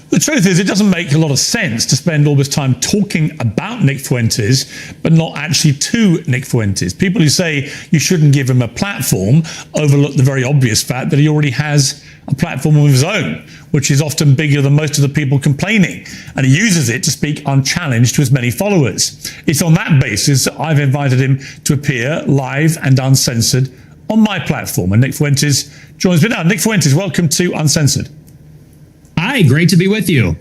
The truth is, it doesn't make a lot of sense to spend all this time talking about Nick Fuentes, but not actually to Nick Fuentes. People who say you shouldn't give him a platform overlook the very obvious fact that he already has a platform of his own, which is often bigger than most of the people complaining. And he uses it to speak unchallenged to his many followers. It's on that basis that I've invited him to appear live and uncensored on my platform. And Nick Fuentes joins me now. Nick Fuentes, welcome to Uncensored. Hi, great to be with you.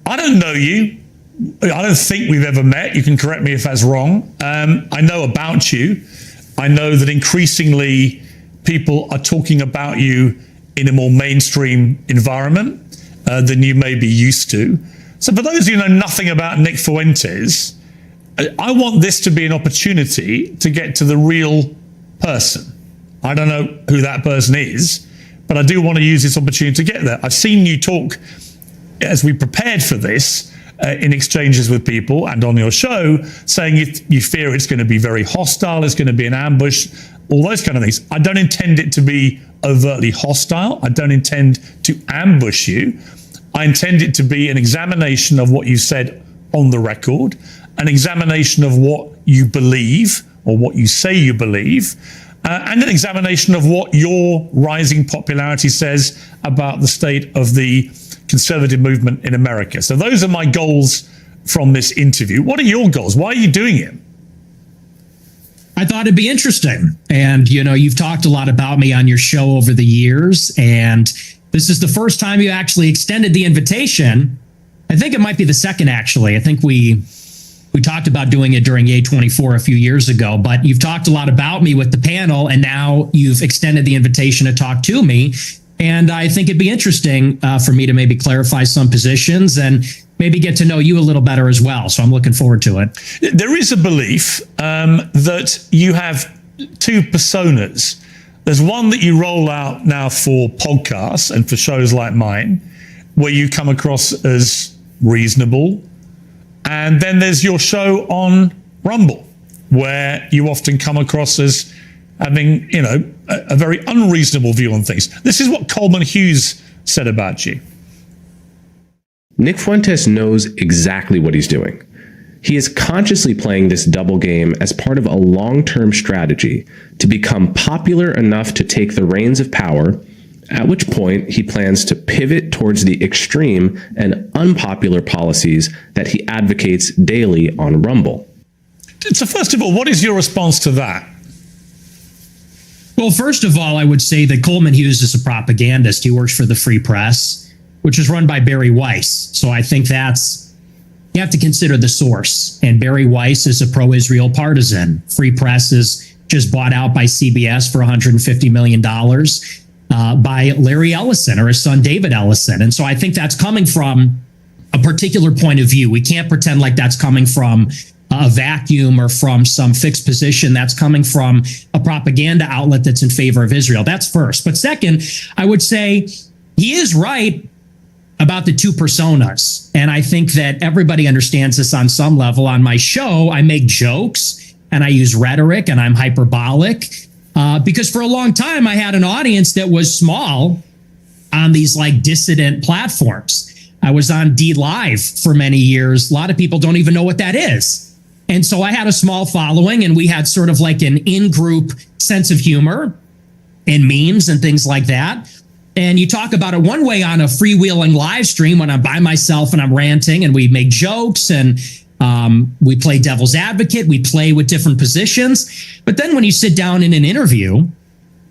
I don't know you. I don't think we've ever met. You can correct me if that's wrong. I know about you. I know that increasingly people are talking about you in a more mainstream environment than you may be used to. So for those of you who know nothing about Nick Fuentes, I want this to be an opportunity to get to the real person. I don't know who that person is, but I do want to use this opportunity to get there. I've seen you talk as we prepared for this in exchanges with people and on your show, saying you fear it's going to be very hostile, it's going to be an ambush, all those kind of things. I don't intend it to be overtly hostile. I don't intend to ambush you. I intend it to be an examination of what you said on the record, an examination of what you believe or what you say you believe, and an examination of what your rising popularity says about the state of the conservative movement in America. So those are my goals from this interview. What are your goals? Why are you doing it? I thought it'd be interesting. And, you know, you've talked a lot about me on your show over the years, and this is the first time you actually extended the invitation. I think it might be the second, actually. I think we talked about doing it during A24 a few years ago, but you've talked a lot about me with the panel, and now you've extended the invitation to talk to me. And I think it'd be interesting for me to maybe clarify some positions and maybe get to know you a little better as well. So I'm looking forward to it. There is a belief that you have two personas. There's one that you roll out now for podcasts and for shows like mine, where you come across as reasonable. And then there's your show on Rumble, where you often come across as having, you know, a very unreasonable view on things. This is what Coleman Hughes said about you. Nick Fuentes knows exactly what he's doing. He is consciously playing this double game as part of a long-term strategy to become popular enough to take the reins of power, at which point he plans to pivot towards the extreme and unpopular policies that he advocates daily on Rumble. So first of all, what is your response to that? Well, first of all, I would say that Coleman Hughes is a propagandist. He works for the Free Press, which is run by Barry Weiss. So I think you have to consider the source. And Barry Weiss is a pro-Israel partisan. Free Press is just bought out by CBS for $150 million. By Larry Ellison or his son David Ellison. And so I think that's coming from a particular point of view. We can't pretend like that's coming from a vacuum or from some fixed position. That's coming from a propaganda outlet that's in favor of Israel. That's first. But second, I would say he is right about the two personas. And I think that everybody understands this on some level. On my show, I make jokes and I use rhetoric and I'm hyperbolic. Because for a long time, I had an audience that was small on these like dissident platforms. I was on DLive for many years. A lot of people don't even know what that is. And so I had a small following, and we had sort of like an in-group sense of humor and memes and things like that. And you talk about it one way on a freewheeling live stream when I'm by myself and I'm ranting and we make jokes and we play devil's advocate, we play with different positions. But then when you sit down in an interview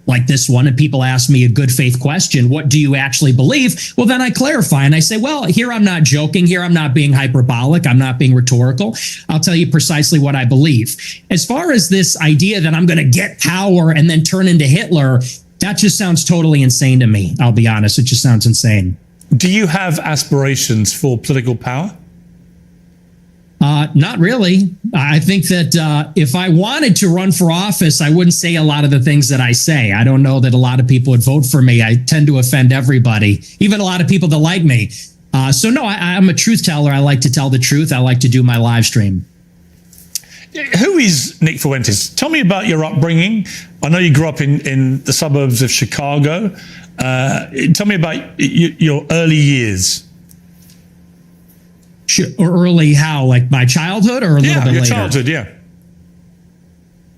like this one and people ask me a good faith question, what do you actually believe? Well, then I clarify and I say, well, here I'm not joking. Here I'm not being hyperbolic. I'm not being rhetorical. I'll tell you precisely what I believe. As far as this idea that I'm going to get power and then turn into Hitler, that just sounds totally insane to me. I'll be honest. It just sounds insane. Do you have aspirations for political power? Not really. I think that if I wanted to run for office, I wouldn't say a lot of the things that I say. I don't know that a lot of people would vote for me. I tend to offend everybody, even a lot of people that like me. So no, I'm a truth teller. I like to tell the truth. I like to do my live stream. Who is Nick Fuentes? Tell me about your upbringing. I know you grew up in the suburbs of Chicago. Tell me about your early years. Early how? Like my childhood or a little bit your later? childhood, yeah.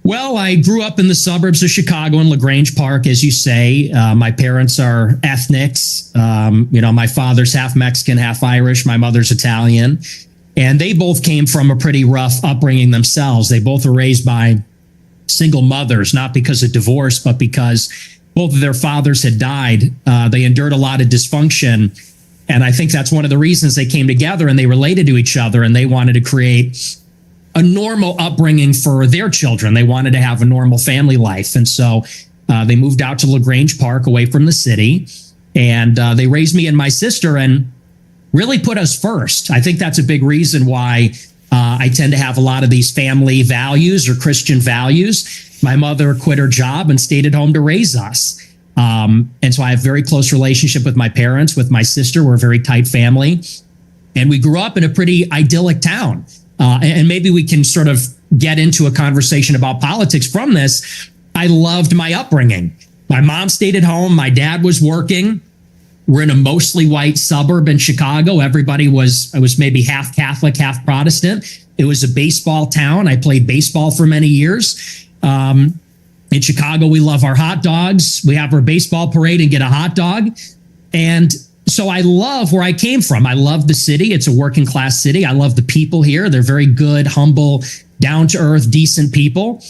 Well, I grew up in the suburbs of Chicago in LaGrange Park, as you say. My parents are ethnics. My father's half Mexican, half Irish. My mother's Italian. And they both came from a pretty rough upbringing themselves. They both were raised by single mothers, not because of divorce, but because both of their fathers had died. They endured a lot of dysfunction. And I think that's one of the reasons they came together and they related to each other and they wanted to create a normal upbringing for their children. They wanted to have a normal family life. And so they moved out to LaGrange Park away from the city. And they raised me and my sister and really put us first. I think that's a big reason why I tend to have a lot of these family values or Christian values. My mother quit her job and stayed at home to raise us. And so I have a very close relationship with my parents, with my sister. We're a very tight family. And we grew up in a pretty idyllic town. And maybe we can sort of get into a conversation about politics from this. I loved my upbringing. My mom stayed at home. My dad was working. We're in a mostly white suburb in Chicago. I was maybe half Catholic, half Protestant. It was a baseball town. I played baseball for many years. In Chicago, we love our hot dogs. We have our baseball parade and get a hot dog. And so I love where I came from. I love the city. It's a working class city. I love the people here. They're very good, humble, down to earth, decent people.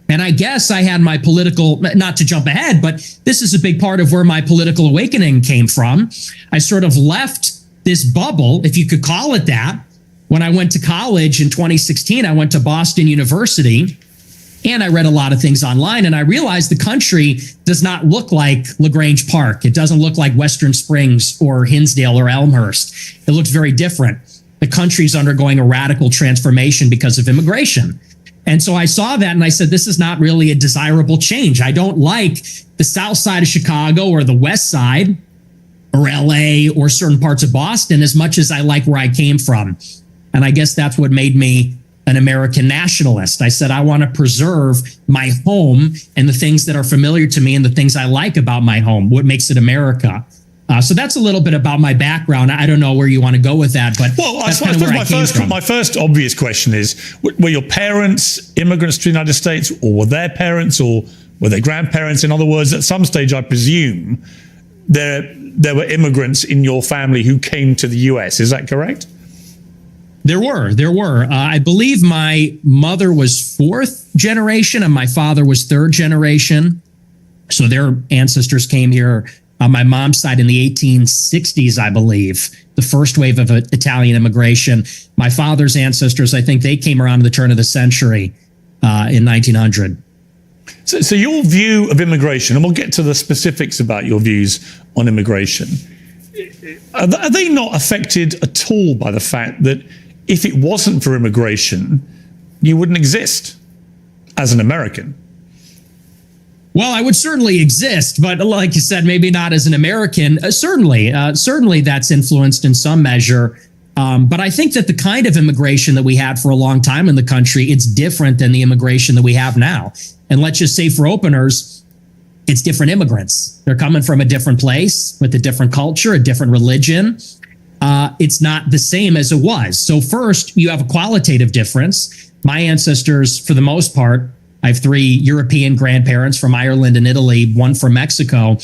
And I guess I had my political, not to jump ahead, but this is a big part of where my political awakening came from. I sort of left this bubble, if you could call it that. When I went to college in 2016, I went to Boston University. And I read a lot of things online and I realized the country does not look like LaGrange Park. It doesn't look like Western Springs or Hinsdale or Elmhurst. It looks very different. The country's undergoing a radical transformation because of immigration. And so I saw that and I said, this is not really a desirable change. I don't like the south side of Chicago or the west side or LA or certain parts of Boston as much as I like where I came from. And I guess that's what made me an American nationalist. I said, I want to preserve my home and the things that are familiar to me and the things I like about my home, what makes it America. So that's a little bit about my background. I don't know where you want to go with that, but that's kind of where I came from. My first obvious question is, were your parents immigrants to the United States, or were their parents, or were they grandparents? In other words, at some stage, I presume there were immigrants in your family who came to the US. Is that correct? There were. I believe my mother was fourth generation and my father was third generation. So their ancestors came here on my mom's side in the 1860s, I believe, the first wave of Italian immigration. My father's ancestors, I think they came around the turn of the century in 1900. So your view of immigration, and we'll get to the specifics about your views on immigration, are they not affected at all by the fact that if it wasn't for immigration, you wouldn't exist as an American? Well, I would certainly exist, but like you said, maybe not as an American. Certainly that's influenced in some measure. But I think that the kind of immigration that we had for a long time in the country, it's different than the immigration that we have now. And let's just say for openers, it's different immigrants. They're coming from a different place with a different culture, a different religion. It's not the same as it was. So first, you have a qualitative difference. My ancestors, for the most part, I have three European grandparents from Ireland and Italy, one from Mexico.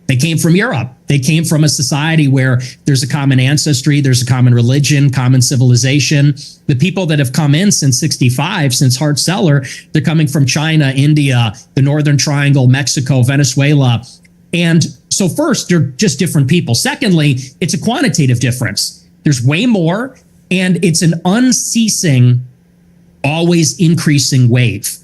They came from Europe. They came from a society where there's a common ancestry, there's a common religion, common civilization. The people that have come in since 65, since Hart-Celler, they're coming from China, India, the Northern Triangle, Mexico, Venezuela. And so first, they're just different people. Secondly, it's a quantitative difference. There's way more, and it's an unceasing, always increasing wave.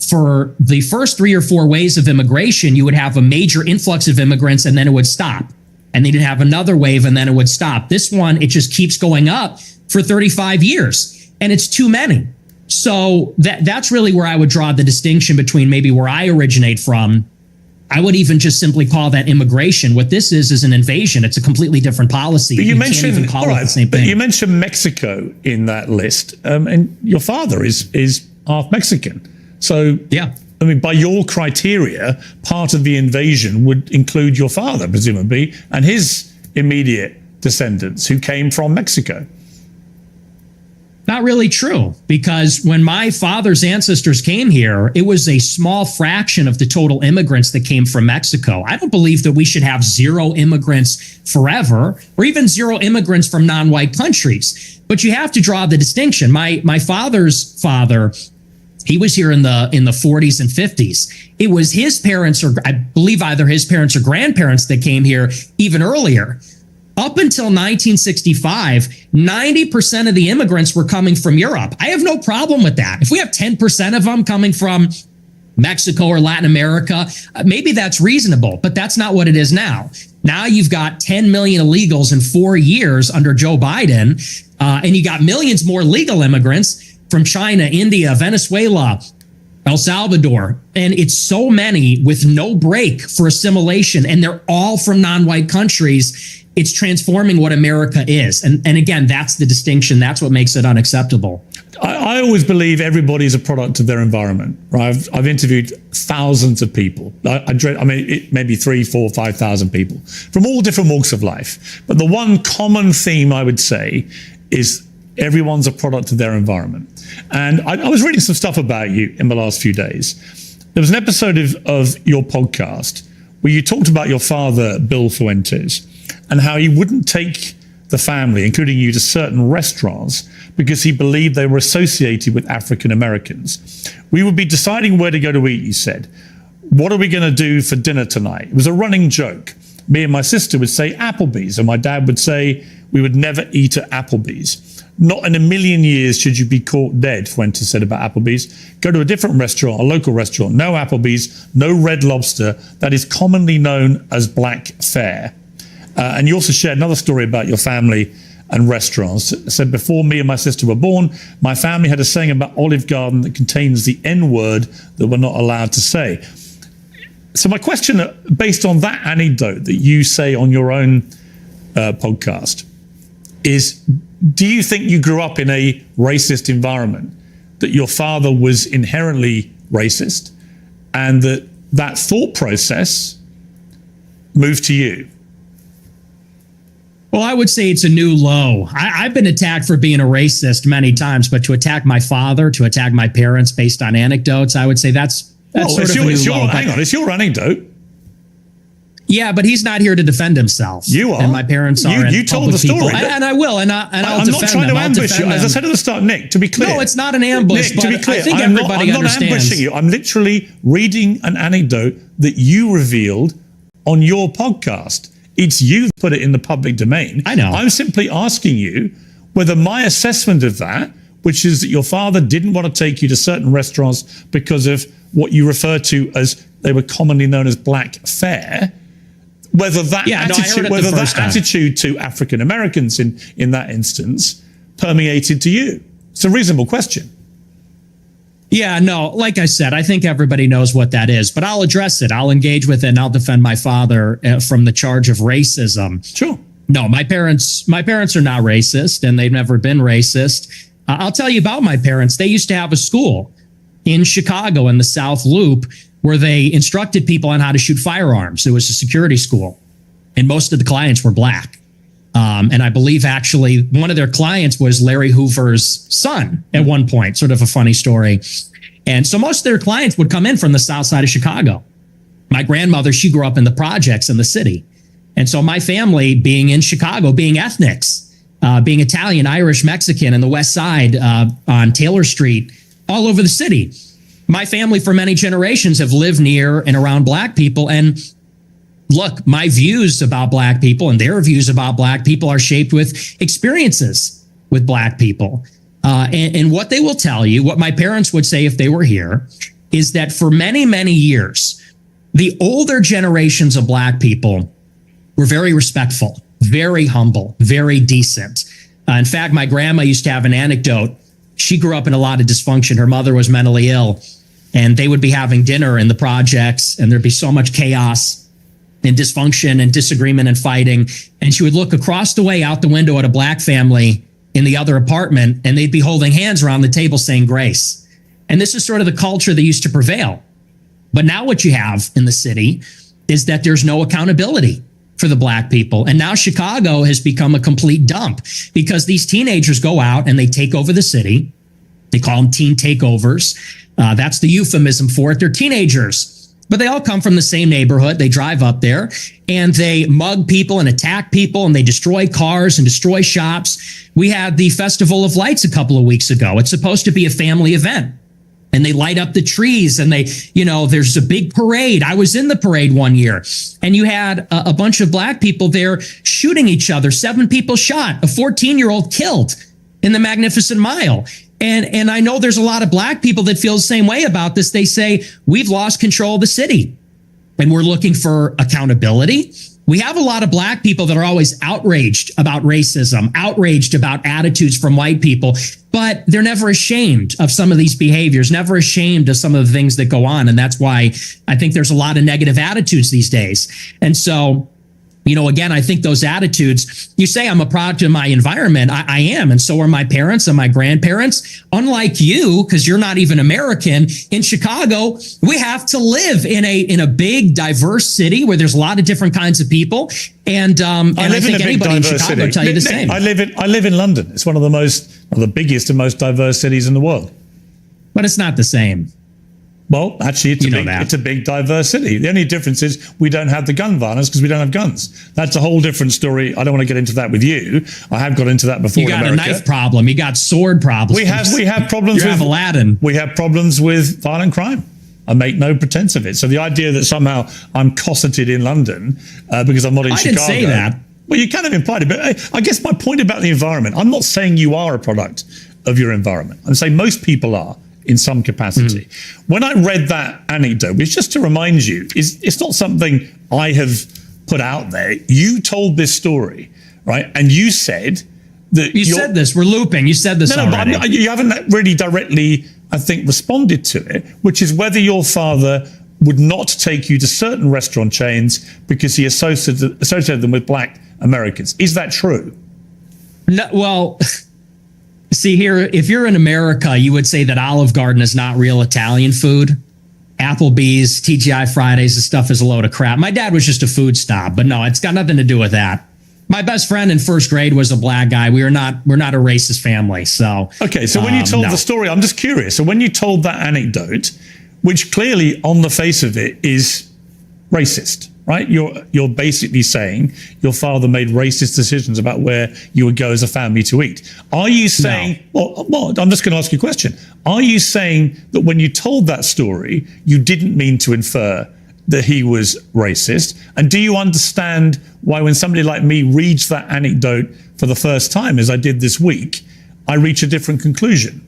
For the first 3 or 4 waves of immigration, you would have a major influx of immigrants and then it would stop. And then you'd have another wave and then it would stop. This one, it just keeps going up for 35 years and it's too many. So that's really where I would draw the distinction between maybe where I originate from. I would even just simply call that immigration. What this is an invasion. It's a completely different policy. But you mentioned, can't even call it the same thing. But you mentioned Mexico in that list, and your father is half Mexican. So, yeah, I mean, by your criteria, part of the invasion would include your father, presumably, and his immediate descendants who came from Mexico. Not really true, because when my father's ancestors came here, it was a small fraction of the total immigrants that came from Mexico. I don't believe that we should have zero immigrants forever, or even zero immigrants from non-white countries. But you have to draw the distinction. My father's father, he was here in the 40s and 50s. It was his parents, or I believe either his parents or grandparents, that came here even earlier. Up until 1965, 90% of the immigrants were coming from Europe. I have no problem with that. If we have 10% of them coming from Mexico or Latin America, maybe that's reasonable, but that's not what it is now. Now you've got 10 million illegals in 4 years under Joe Biden, and you got millions more legal immigrants from China, India, Venezuela, El Salvador, and it's so many with no break for assimilation, and they're all from non-white countries. It's transforming what America is. And again, that's the distinction. That's what makes it unacceptable. I always believe everybody is a product of their environment, right? I've interviewed thousands of people. Maybe 3, 4, 5,000 people from all different walks of life. But the one common theme I would say is everyone's a product of their environment. And I was reading some stuff about you in the last few days. There was an episode of your podcast where you talked about your father, Bill Fuentes, and how he wouldn't take the family, including you, to certain restaurants because he believed they were associated with African Americans. We would be deciding where to go to eat, you said. What are we going to do for dinner tonight? It was a running joke. Me and my sister would say Applebee's, and my dad would say we would never eat at Applebee's. Not in a million years should you be caught dead, Fuentes said about Applebee's. Go to a different restaurant, a local restaurant. No Applebee's, no Red Lobster. That is commonly known as black fare. And you also shared another story about your family and restaurants. It said, before me and my sister were born, my family had a saying about Olive Garden that contains the N-word that we're not allowed to say. So my question, based on that anecdote that you say on your own podcast, is do you think you grew up in a racist environment, that your father was inherently racist, and that thought process moved to you? Well, I would say it's a new low. I've been attacked for being a racist many times, but to attack my father, to attack my parents based on anecdotes, I would say that's sort of a new low. Hang on, it's your anecdote. Yeah, but he's not here to defend himself. You are. And my parents are. You told the story. And I will. And I'll I'm defend not trying them. to ambush you. As I said at the start, Nick, to be clear. No, it's not an ambush. Nick, to be clear, I think I'm everybody not understands. ambushing you. I'm literally reading an anecdote that you revealed on your podcast. It's you that put it in the public domain. I know. I'm simply asking you whether my assessment of that, which is that your father didn't want to take you to certain restaurants because of what you refer to as, they were commonly known as black fare, whether that attitude to African Americans in that instance permeated to you. It's a reasonable question. Yeah, no, like I said, I think everybody knows what that is, but I'll address it. I'll engage with it, and I'll defend my father from the charge of racism. Sure. No, my parents are not racist, and they've never been racist. I'll tell you about my parents. They used to have a school in Chicago in the South Loop where they instructed people on how to shoot firearms. It was a security school, and most of the clients were black. And I believe actually one of their clients was Larry Hoover's son at one point, sort of a funny story. And so most of their clients would come in from the south side of Chicago. My grandmother, she grew up in the projects in the city. And so my family, being in Chicago, being ethnics, being Italian, Irish, Mexican, in the west side on Taylor Street, all over the city. My family for many generations have lived near and around black people. And look, my views about black people and their views about black people are shaped with experiences with black people. And what they will tell you, what my parents would say if they were here, is that for many, many years, the older generations of black people were very respectful, very humble, very decent. In fact, my grandma used to have an anecdote. She grew up in a lot of dysfunction. Her mother was mentally ill, and they would be having dinner in the projects, and there'd be so much chaos and dysfunction and disagreement and fighting. And she would look across the way out the window at a black family in the other apartment, and they'd be holding hands around the table saying grace. And this is sort of the culture that used to prevail. But now what you have in the city is that there's no accountability. for the black people. And now Chicago has become a complete dump because these teenagers go out and they take over the city. They call them teen takeovers. That's the euphemism for it. They're teenagers, but they all come from the same neighborhood. They drive up there and they mug people and attack people and they destroy cars and destroy shops. We had the Festival of Lights a couple of weeks ago. It's supposed to be a family event. And they light up the trees and they, there's a big parade. I was in the parade one year and you had a bunch of black people there shooting each other. 7 people shot, a 14-year-old killed in the Magnificent Mile. And I know there's a lot of black people that feel the same way about this. They say, we've lost control of the city and we're looking for accountability. We have a lot of black people that are always outraged about racism, outraged about attitudes from white people, but they're never ashamed of some of these behaviors, never ashamed of some of the things that go on. And that's why I think there's a lot of negative attitudes these days. And so, again, I think those attitudes, you say I'm a product of my environment. I am. And so are my parents and my grandparents. Unlike you, because you're not even American, in Chicago, we have to live in a big, diverse city where there's a lot of different kinds of people. And I think anybody in Chicago will tell you the same. I live in London. It's one of the biggest and most diverse cities in the world. But it's not the same. Well, actually, it's a big, diverse city. The only difference is we don't have the gun violence because we don't have guns. That's a whole different story. I don't want to get into that with you. I have got into that before. You got in America. A knife problem. You got sword problems. We have problems. You have Aladdin. We have problems with violent crime. I make no pretense of it. So the idea that somehow I'm cosseted in London because I'm not in Chicago. I didn't say that. Well, you kind of implied it, but I guess my point about the environment, I'm not saying you are a product of your environment. I'm saying most people are in some capacity. When I read that anecdote, which just to remind you, it's not something I have put out there. You told this story, right? And you said that you said this. We're looping. You said this already. But you haven't really directly, I think, responded to it, which is whether your father would not take you to certain restaurant chains because he associated them with black Americans. Is that true? No, well, see here, if you're in America, you would say that Olive Garden is not real Italian food. Applebee's, TGI Fridays, the stuff is a load of crap. My dad was just a food snob, but no, it's got nothing to do with that. My best friend in first grade was a black guy. We're not a racist family. So okay, so when you told the story, I'm just curious. So when you told that anecdote, which clearly on the face of it is racist, right? You're basically saying your father made racist decisions about where you would go as a family to eat. Are you saying, well, I'm just going to ask you a question. Are you saying that when you told that story, you didn't mean to infer that he was racist? And do you understand why when somebody like me reads that anecdote for the first time, as I did this week, I reach a different conclusion?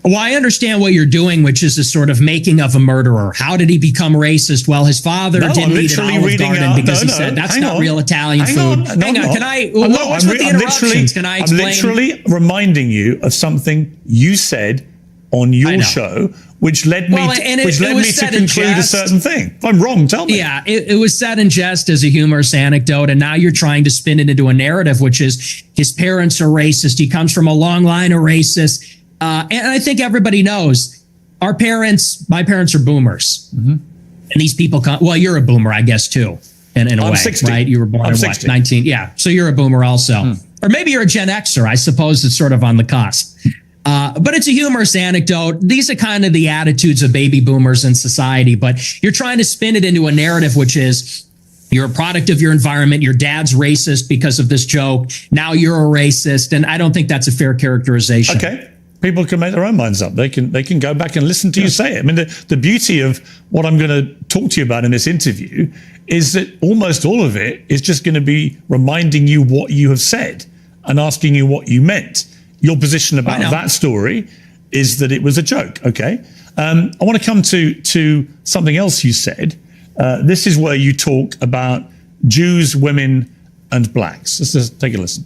Well, I understand what you're doing, which is a sort of making of a murderer. How did he become racist? Well, his father didn't eat an Olive Garden because he said that's not real Italian food. Hang on, can I? What's with the interruptions? Can I explain? I'm literally reminding you of something you said on your show, which led me to conclude a certain thing. If I'm wrong, tell me. Yeah, it was said in jest as a humorous anecdote, and now you're trying to spin it into a narrative, which is his parents are racist. He comes from a long line of racists. And I think everybody knows my parents are boomers. Mm-hmm. And these people come, well, you're a boomer, I guess, too, in a way, 60. Right? You were born in what, 19? Yeah. So you're a boomer also. Or maybe you're a Gen Xer. I suppose it's sort of on the cusp. But it's a humorous anecdote. These are kind of the attitudes of baby boomers in society. But you're trying to spin it into a narrative, which is you're a product of your environment. Your dad's racist because of this joke. Now you're a racist. And I don't think that's a fair characterization. Okay. People can make their own minds up. They can go back and listen to you say it. I mean, the beauty of what I'm going to talk to you about in this interview is that almost all of it is just going to be reminding you what you have said and asking you what you meant. Your position about that story is that it was a joke. Okay. I want to come to something else you said. This is where you talk about Jews, women, and blacks. Let's just take a listen.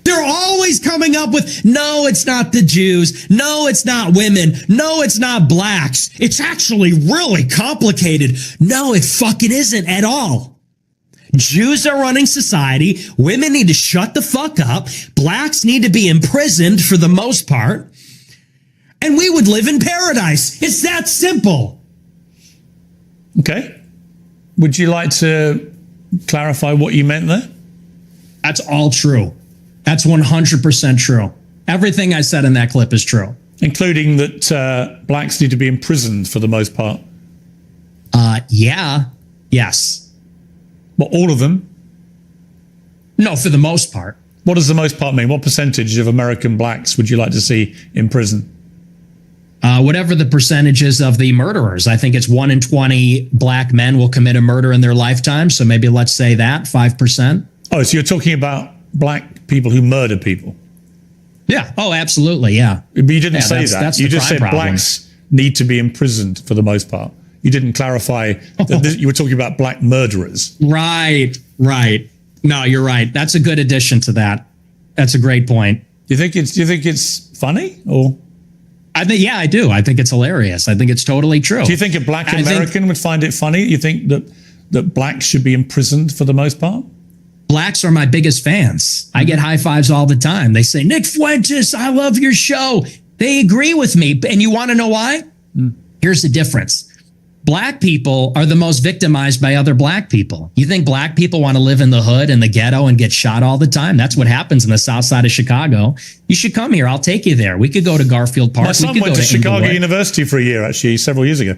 They're always coming up with, no, it's not the Jews. No, it's not women. No, it's not blacks. It's actually really complicated. No, it fucking isn't at all. Jews are running society. Women need to shut the fuck up. Blacks need to be imprisoned for the most part. And we would live in paradise. It's that simple. Okay. Would you like to clarify what you meant there? That's all true. That's 100% true. Everything I said in that clip is true. Including that blacks need to be imprisoned for the most part. Yeah. Yes. But all of them? No, for the most part. What does the most part mean? What percentage of American blacks would you like to see in prison? Whatever the percentages of the murderers. I think it's 1 in 20 black men will commit a murder in their lifetime. So maybe let's say that 5%. Oh, so you're talking about black people who murder people? Yeah. Oh, absolutely. Yeah. But you didn't say that's- that. that's You the just crime said problem. blacks need to be imprisoned for the most part. You didn't clarify that you were talking about black murderers. Right. No, you're right. That's a good addition to that. That's a great point. Do you think it's funny, or I think, yeah, I do. I think it's hilarious. I think it's totally true. do you think a black I think- American would find it funny? You think that blacks should be imprisoned for the most part? Blacks are my biggest fans. I get high fives all the time. They say, Nick Fuentes, I love your show. They agree with me. And you want to know why? Here's the difference. Black people are the most victimized by other black people. You think black people want to live in the hood and the ghetto and get shot all the time? That's what happens in the south side of Chicago. You should come here. I'll take you there. We could go to Garfield Park. My son we could went go to Chicago Inglewood. University for a year, actually, several years ago.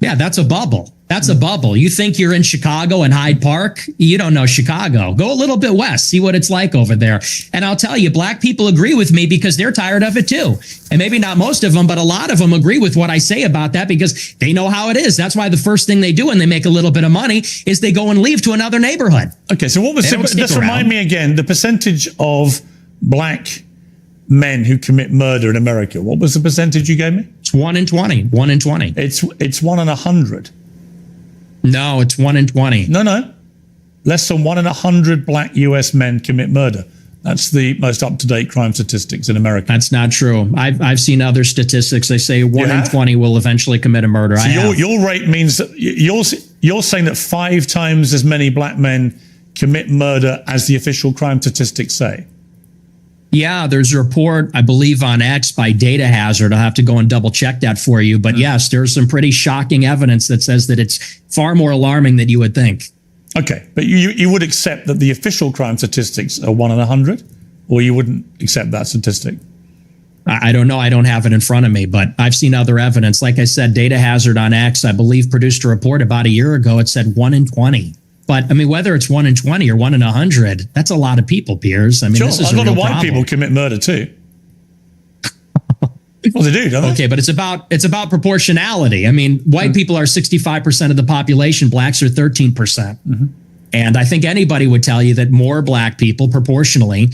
Yeah, that's a bubble. That's a bubble. You think you're in Chicago and Hyde Park? You don't know Chicago. Go a little bit west, see what it's like over there. And I'll tell you, black people agree with me because they're tired of it too. And maybe not most of them, but a lot of them agree with what I say about that because they know how it is. That's why the first thing they do when they make a little bit of money is they go and leave to another neighborhood. Okay, so what was They don't stick just remind around. me again, the percentage of black men who commit murder in America. What was the percentage you gave me? It's 1 in 20. 1 in 20. It's 1 in 100. No, it's 1 in 20. No. Less than 1 in 100 black US men commit murder. That's the most up-to-date crime statistics in America. That's not true. I've seen other statistics. They say 1 in have? 20 will eventually commit a murder. So your rate means that you're saying that 5 times as many black men commit murder as the official crime statistics say. Yeah, there's a report, I believe, on X by Data Hazard. I'll have to go and double check that for you. But yes, there's some pretty shocking evidence that says that it's far more alarming than you would think. Okay, but you would accept that the official crime statistics are 1 in 100, or you wouldn't accept that statistic? I don't know. I don't have it in front of me, but I've seen other evidence. Like I said, Data Hazard on X, I believe, produced a report about a year ago. It said 1 in 20. But I mean, whether it's 1 in 20 or 1 in 100, that's a lot of people, Piers. I mean, Sure, this is a lot real of white problem. people commit murder too. Well, they do, don't they? Okay, but it's about proportionality. I mean, white people are 65% of the population, blacks are 13%. And I think anybody would tell you that more black people proportionally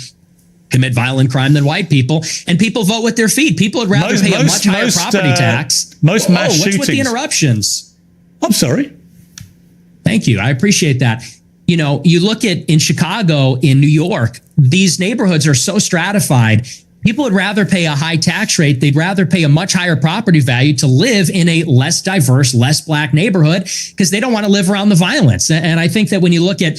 commit violent crime than white people, and people vote with their feet. People would rather pay a much higher property tax. Most mass What's with the shootings- interruptions? I'm sorry. Thank you. I appreciate that. You know, you look at in Chicago, in New York, these neighborhoods are so stratified. People would rather pay a high tax rate. They'd rather pay a much higher property value to live in a less diverse, less black neighborhood because they don't want to live around the violence. And I think that when you look at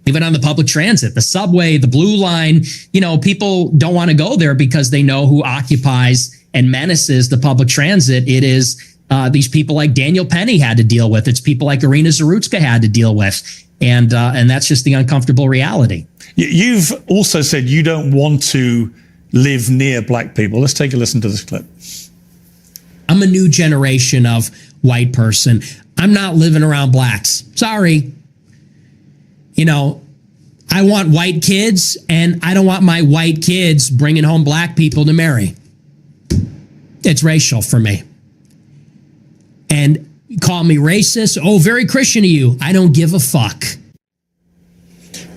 even on the public transit, the subway, the blue line, you know, people don't want to go there because they know who occupies and menaces the public transit. It is these people like Daniel Penny had to deal with. It's people like Irina Zarutska had to deal with. And that's just the uncomfortable reality. You've also said you don't want to live near black people. Let's take a listen to this clip. I'm a new generation of white person. I'm not living around blacks. Sorry. You know, I want white kids, and I don't want my white kids bringing home black people to marry. It's racial for me. And call me racist. Oh, very Christian of you. I don't give a fuck.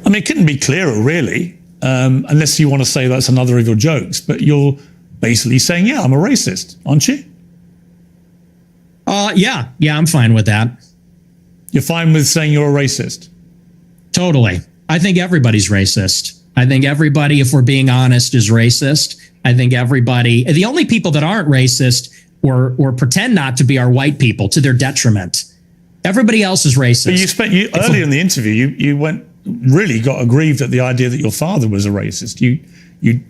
I mean, it couldn't be clearer, really, unless you want to say that's another of your jokes. But you're basically saying, yeah, I'm a racist, aren't you? Yeah, I'm fine with that. You're fine with saying you're a racist? Totally. I think everybody's racist. I think everybody, if we're being honest, is racist. I think everybody, the only people that aren't racist or pretend not to be are white people to their detriment. Everybody else is racist. But earlier in the interview, you really got aggrieved at the idea that your father was a racist. You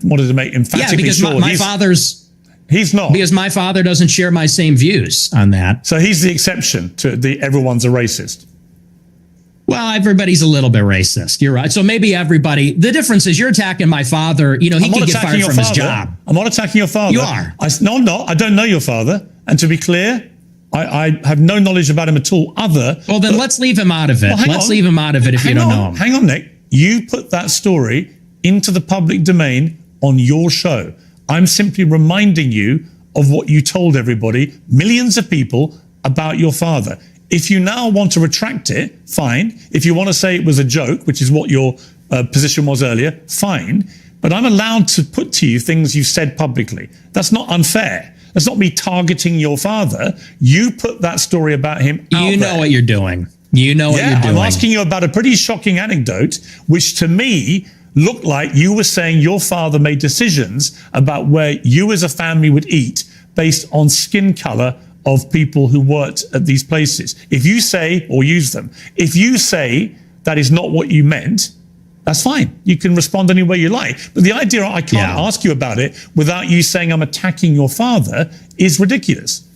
wanted to make emphatically because sure my father's he's not. because my father doesn't share my same views on that. So he's the exception to the everyone's a racist. Well, everybody's a little bit racist. You're right. So maybe everybody. The difference is you're attacking my father. You know, he could get fired from his job. I'm not attacking your father. You are. No, I'm not. I don't know your father. And to be clear, I have no knowledge about him at all. Well, then let's leave him out of it. Let's leave him out of it if you don't know him. Hang on, Nick. You put that story into the public domain on your show. I'm simply reminding you of what you told everybody, millions of people, about your father. If you now want to retract it, fine. If you want to say it was a joke, which is what your position was earlier, fine. But I'm allowed to put to you things you said publicly. That's not unfair. That's not me targeting your father. You put that story about him out there. You know what you're doing. You know what you're doing. I'm asking you about a pretty shocking anecdote, which to me looked like you were saying your father made decisions about where you as a family would eat based on skin color of people who worked at these places. If you say, or use them, if you say that is not what you meant, that's fine. You can respond any way you like. But the idea I can't ask you about it without you saying I'm attacking your father is ridiculous.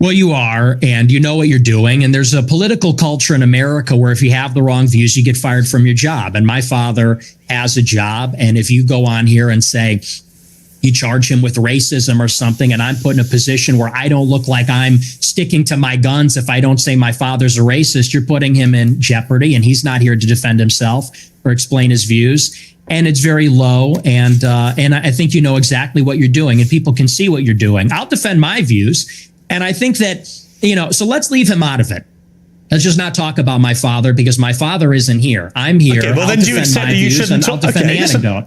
Well, you are, and you know what you're doing. And there's a political culture in America where if you have the wrong views, you get fired from your job. And my father has a job. And if you go on here and say, you charge him with racism or something, and I'm put in a position where I don't look like I'm sticking to my guns if I don't say my father's a racist, you're putting him in jeopardy, and he's not here to defend himself or explain his views. And it's very low, and I think you know exactly what you're doing, and people can see what you're doing. I'll defend my views, and I think that, you know, so let's leave him out of it. Let's just not talk about my father because my father isn't here. I'm here. Okay, well, then do you accept that you shouldn't talk? Okay,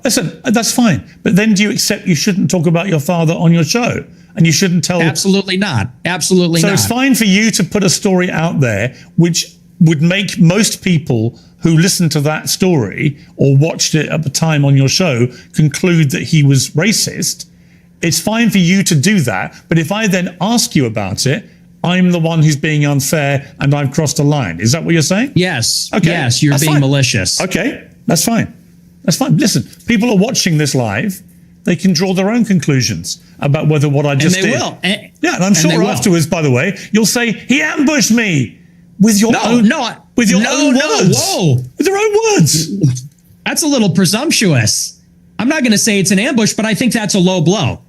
listen, that's fine. But then do you accept you shouldn't talk about your father on your show? And you shouldn't tell? Absolutely not. Absolutely not. So it's fine for you to put a story out there which would make most people who listened to that story or watched it at the time on your show conclude that he was racist. It's fine for you to do that. But if I then ask you about it, I'm the one who's being unfair and I've crossed a line. Is that what you're saying? Yes. Okay. Yes, you're being malicious. Okay, that's fine. That's fine. Listen, people are watching this live. They can draw their own conclusions about whether what I just did. And they will. Yeah, and I'm sure afterwards, by the way, you'll say, he ambushed me with your own words. With your own words. That's a little presumptuous. I'm not going to say it's an ambush, but I think that's a low blow.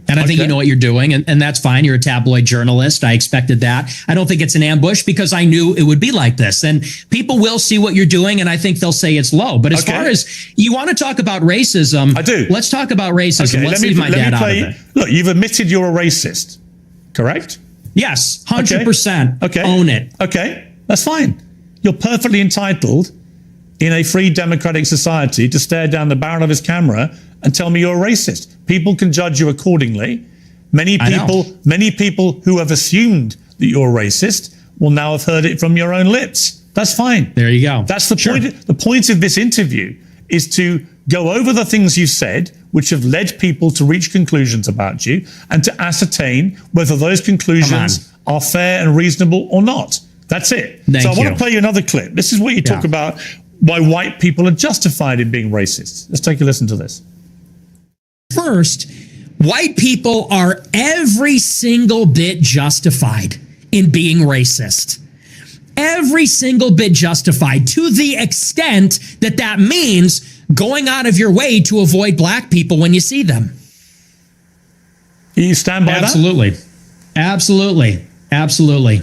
And I think you know what you're doing, and that's fine. You're a tabloid journalist. I expected that. I don't think it's an ambush because I knew it would be like this. And people will see what you're doing, and I think they'll say it's low. But as far as you want to talk about racism, I do. Let's talk about racism. Okay, let's leave my dad out of it. Look, you've admitted you're a racist, correct? Yes, 100%. Okay. Own it. Okay, that's fine. You're perfectly entitled in a free democratic society to stare down the barrel of his camera and tell me you're a racist. People can judge you accordingly. Many people who have assumed that you're a racist will now have heard it from your own lips. That's fine. There you go. That's the point. The point of this interview is to go over the things you've said, which have led people to reach conclusions about you, and to ascertain whether those conclusions are fair and reasonable or not. That's it. Thank I want you. to play you another clip. This is where you talk about why white people are justified in being racist. Let's take a listen to this. First, white people are every single bit justified in being racist. Every single bit justified, to the extent that that means going out of your way to avoid black people when you see them. You stand by that? Absolutely. Absolutely. Absolutely.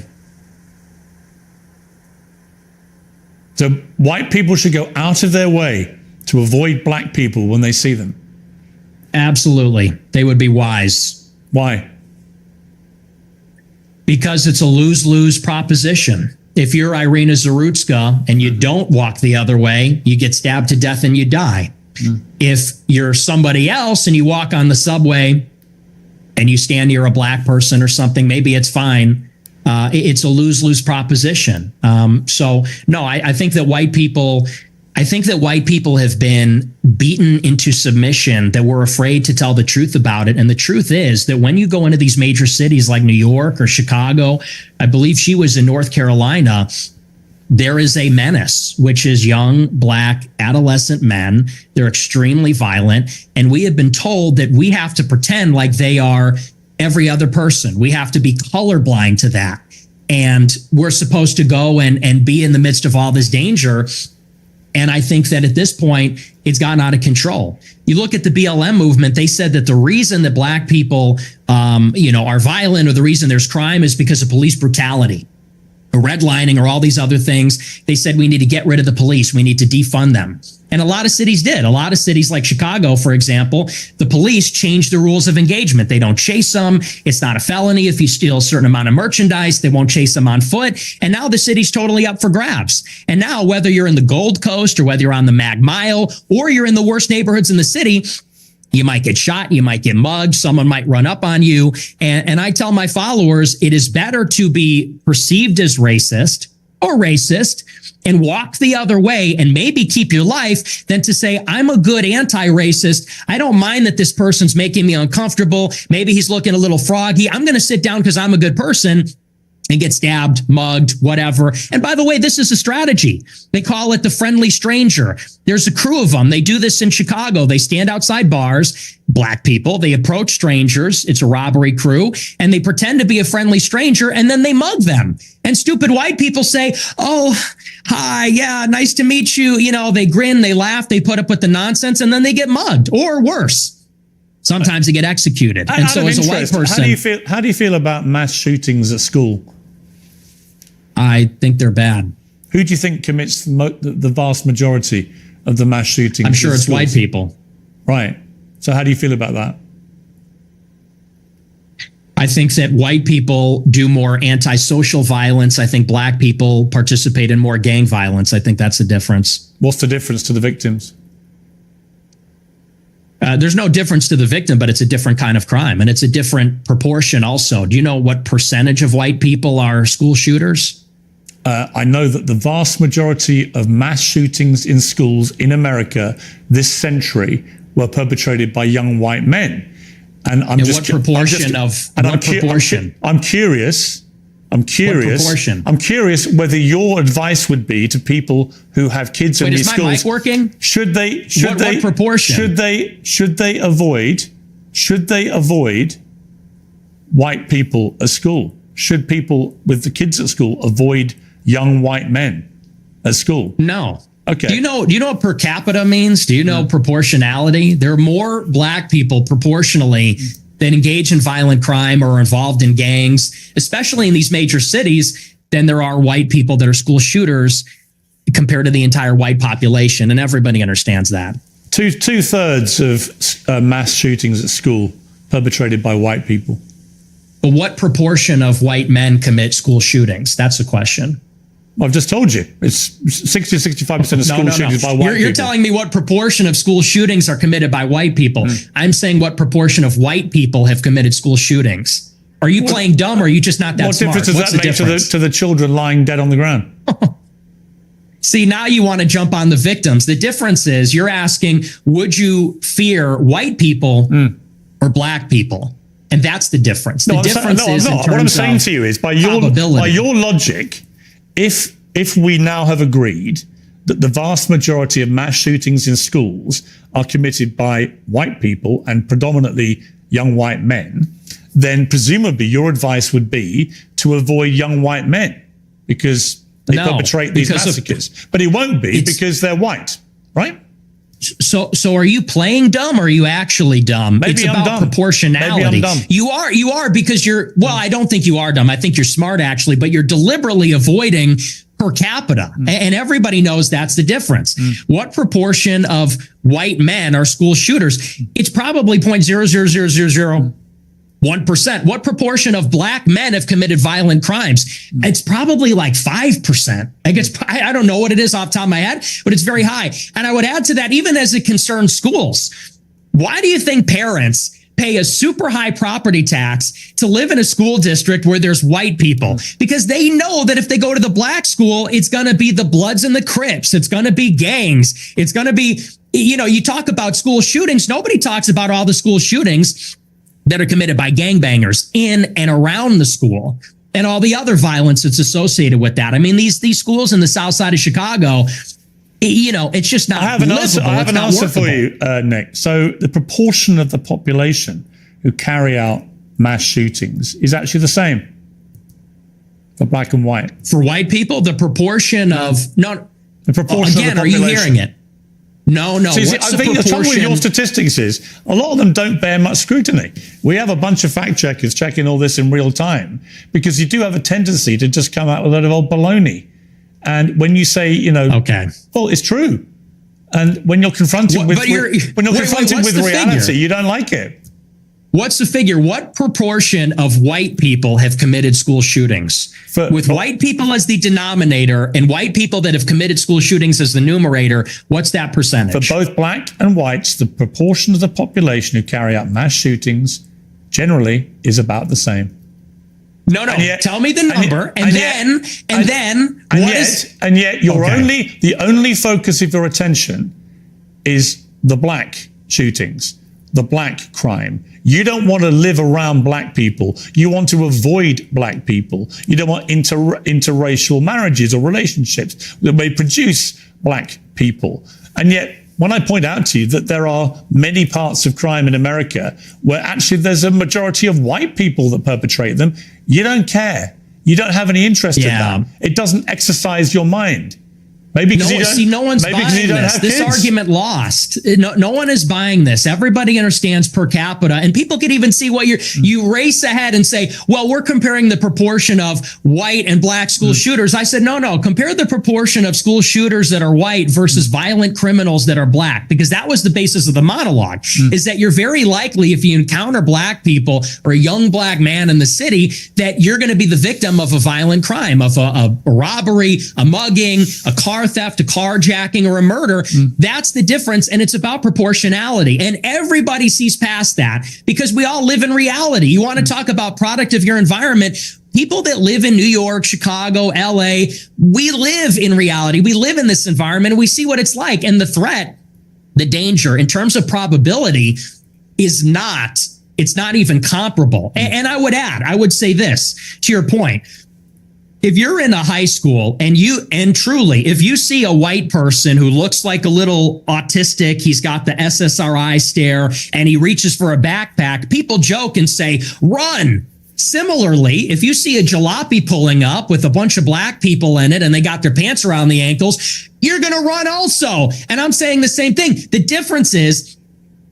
So white people should go out of their way to avoid black people when they see them. Absolutely. They would be wise. Why? Because it's a lose-lose proposition. If you're Irina Zarutska and you don't walk the other way, you get stabbed to death and you die. If you're somebody else and you walk on the subway and you stand near a black person or something, maybe it's fine. It's a lose-lose proposition. So no, I think that white people have been beaten into submission, that we're afraid to tell the truth about it. And the truth is that when you go into these major cities like New York or Chicago, I believe she was in North Carolina, there is a menace, which is young, black, adolescent men. They're extremely violent. And we have been told that we have to pretend like they are every other person. We have to be colorblind to that. And we're supposed to go and be in the midst of all this danger. And I think that at this point, it's gotten out of control. You look at the BLM movement, they said that the reason that black people, are violent, or the reason there's crime, is because of police brutality, or redlining, or all these other things. They said we need to get rid of the police. We need to defund them. And a lot of cities did. A lot of cities like Chicago, for example, the police changed the rules of engagement. They don't chase them. It's not a felony if you steal a certain amount of merchandise. They won't chase them on foot. And now the city's totally up for grabs. And now, whether you're in the Gold Coast, or whether you're on the Mag Mile, or you're in the worst neighborhoods in the city, you might get shot, you might get mugged, someone might run up on you. And I tell my followers, it is better to be perceived as racist or racist and walk the other way and maybe keep your life, than to say, I'm a good anti-racist. I don't mind that this person's making me uncomfortable. Maybe he's looking a little froggy. I'm going to sit down because I'm a good person, and get stabbed, mugged, whatever. And by the way, this is a strategy. They call it the friendly stranger. There's a crew of them. They do this in Chicago. They stand outside bars, black people. They approach strangers. It's a robbery crew, and they pretend to be a friendly stranger, and then they mug them. And stupid white people say, oh, hi, yeah, nice to meet you. They grin, they laugh, they put up with the nonsense, and then they get mugged, or worse. Sometimes they get executed. And so as a white person, how do you feel about mass shootings at school? I think they're bad. Who do you think commits the vast majority of the mass shootings? I'm sure at it's schools? white people. Right. So how do you feel about that? I think that white people do more antisocial violence. I think black people participate in more gang violence. I think that's the difference. What's the difference to the victims? There's no difference to the victim, but it's a different kind of crime, and it's a different proportion also. Do you know what percentage of white people are school shooters? I know that the vast majority of mass shootings in schools in America this century were perpetrated by young white men. And I'm And just what proportion I'm curious. What proportion? I'm curious whether your advice would be to people who have kids in Wait, these is my schools. mic working? What proportion? Should they avoid white people at school? Should people with the kids at school avoid young white men at school? No. Okay. Do you know what per capita means? Do you know proportionality? There are more black people proportionally that engage in violent crime or are involved in gangs, especially in these major cities, than there are white people that are school shooters compared to the entire white population. And everybody understands that. Two-thirds of mass shootings at school perpetrated by white people. But what proportion of white men commit school shootings? That's the question. I've just told you. It's 60-65% of school shootings by white people. You're telling me what proportion of school shootings are committed by white people. I'm saying what proportion of white people have committed school shootings. Are you playing dumb, or are you just not that smart? What difference does that make to the children lying dead on the ground? See, now you want to jump on the victims. The difference is you're asking, would you fear white people or black people? And that's the difference. The difference is in terms what I'm saying to you is by your logic, if we now have agreed that the vast majority of mass shootings in schools are committed by white people and predominantly young white men, then presumably your advice would be to avoid young white men because they perpetrate these massacres. But it won't be because they're white, right? So are you playing dumb, or are you actually dumb? Maybe it's I'm about dumb. proportionality. Maybe I'm dumb. You are because I don't think you are dumb. I think you're smart actually, but you're deliberately avoiding per capita. And everybody knows that's the difference. What proportion of white men are school shooters? It's probably 0.00001%. What proportion of black men have committed violent crimes? It's probably like 5%. I don't know what it is off the top of my head, but it's very high. And I would add to that, even as it concerns schools, why do you think parents pay a super high property tax to live in a school district where there's white people? Because they know that if they go to the black school, it's going to be the Bloods and the Crips. It's going to be gangs. It's going to be, you talk about school shootings. Nobody talks about all the school shootings that are committed by gangbangers in and around the school and all the other violence that's associated with that. I mean, these schools in the south side of Chicago, it's just not livable. I have an answer for you, Nick. So the proportion of the population who carry out mass shootings is actually the same. for black and white? For white people, the proportion of The proportion again, of the are you population. hearing it? No. See, What's I think the trouble with your statistics is a lot of them don't bear much scrutiny. We have a bunch of fact checkers checking all this in real time because you do have a tendency to just come out with a load of old baloney. And when you say, Okay. well, it's true. And when you're confronted with but you're- confronted what's with the reality, figure? you don't like it. What's the figure? What proportion of white people have committed school shootings? With white people as the denominator and white people that have committed school shootings as the numerator, what's that percentage? For both black and whites, the proportion of the population who carry out mass shootings generally is about the same. No. Tell me the number, and yet the only focus of your attention is the black shootings, the black crime. You don't want to live around black people. You want to avoid black people. You don't want interracial marriages or relationships that may produce black people. And yet, when I point out to you that there are many parts of crime in America where actually there's a majority of white people that perpetrate them, you don't care. You don't have any interest in that. It doesn't exercise your mind. Maybe because no one's buying this. This argument lost. No one is buying this. Everybody understands per capita, and people can even see what you race ahead and say, well, we're comparing the proportion of white and black school shooters. I said, no, compare the proportion of school shooters that are white versus violent criminals that are black, because that was the basis of the monologue, is that you're very likely, if you encounter black people or a young black man in the city, that you're going to be the victim of a violent crime, of a robbery, a mugging, a car theft, a carjacking, or a murder. That's the difference. And it's about proportionality. And everybody sees past that because we all live in reality. You want to talk about product of your environment. People that live in New York, Chicago, LA, we live in reality. We live in this environment and we see what it's like. And the threat, the danger in terms of probability it's not even comparable. And I would say this to your point. If you're in a high school and truly, if you see a white person who looks like a little autistic, he's got the SSRI stare and he reaches for a backpack, people joke and say, run. Similarly, if you see a jalopy pulling up with a bunch of black people in it and they got their pants around the ankles, you're going to run also. And I'm saying the same thing. The difference is,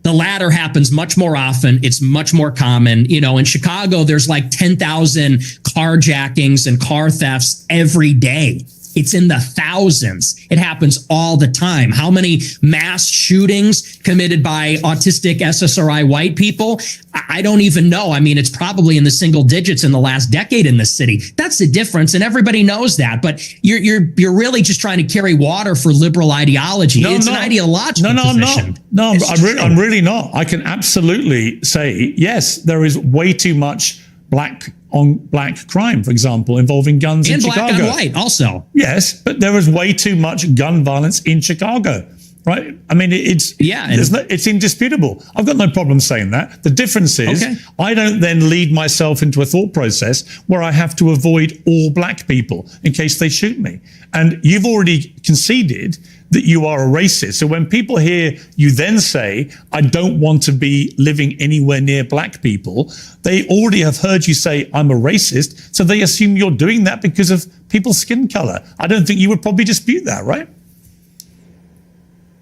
the latter happens much more often. It's much more common. In Chicago, there's like 10,000 carjackings and car thefts every day. It's in the thousands. It happens all the time. How many mass shootings committed by autistic SSRI white people? I don't even know. I mean, it's probably in the single digits in the last decade in this city. That's the difference, and everybody knows that. But you're really just trying to carry water for liberal ideology. It's an ideological position. I'm really not. I can absolutely say, yes, there is way too much black on black crime, for example, involving guns in Chicago. And black on white also. Yes, but there is way too much gun violence in Chicago, right? I mean, it's indisputable. I've got no problem saying that. The difference is I don't then lead myself into a thought process where I have to avoid all black people in case they shoot me. And you've already conceded that you are a racist. So when people hear you then say, I don't want to be living anywhere near black people, they already have heard you say, I'm a racist. So they assume you're doing that because of people's skin color. I don't think you would probably dispute that, right?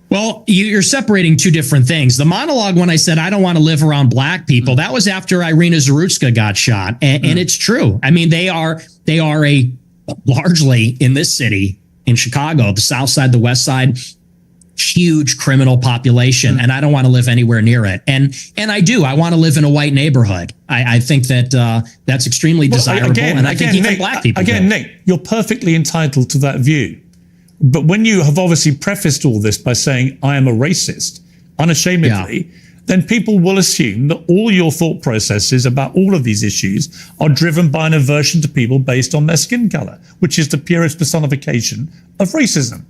Well, you're separating two different things. The monologue, when I said I don't want to live around black people, that was after Irina Zarutska got shot. And it's true. I mean, they are largely in this city, in Chicago, the South Side, the West Side, huge criminal population, and I don't want to live anywhere near it. And I want to live in a white neighborhood. I think that that's extremely desirable, and I think even black people do. Nick, you're perfectly entitled to that view. But when you have obviously prefaced all this by saying, I am a racist, unashamedly, then people will assume that all your thought processes about all of these issues are driven by an aversion to people based on their skin color, which is the purest personification of racism.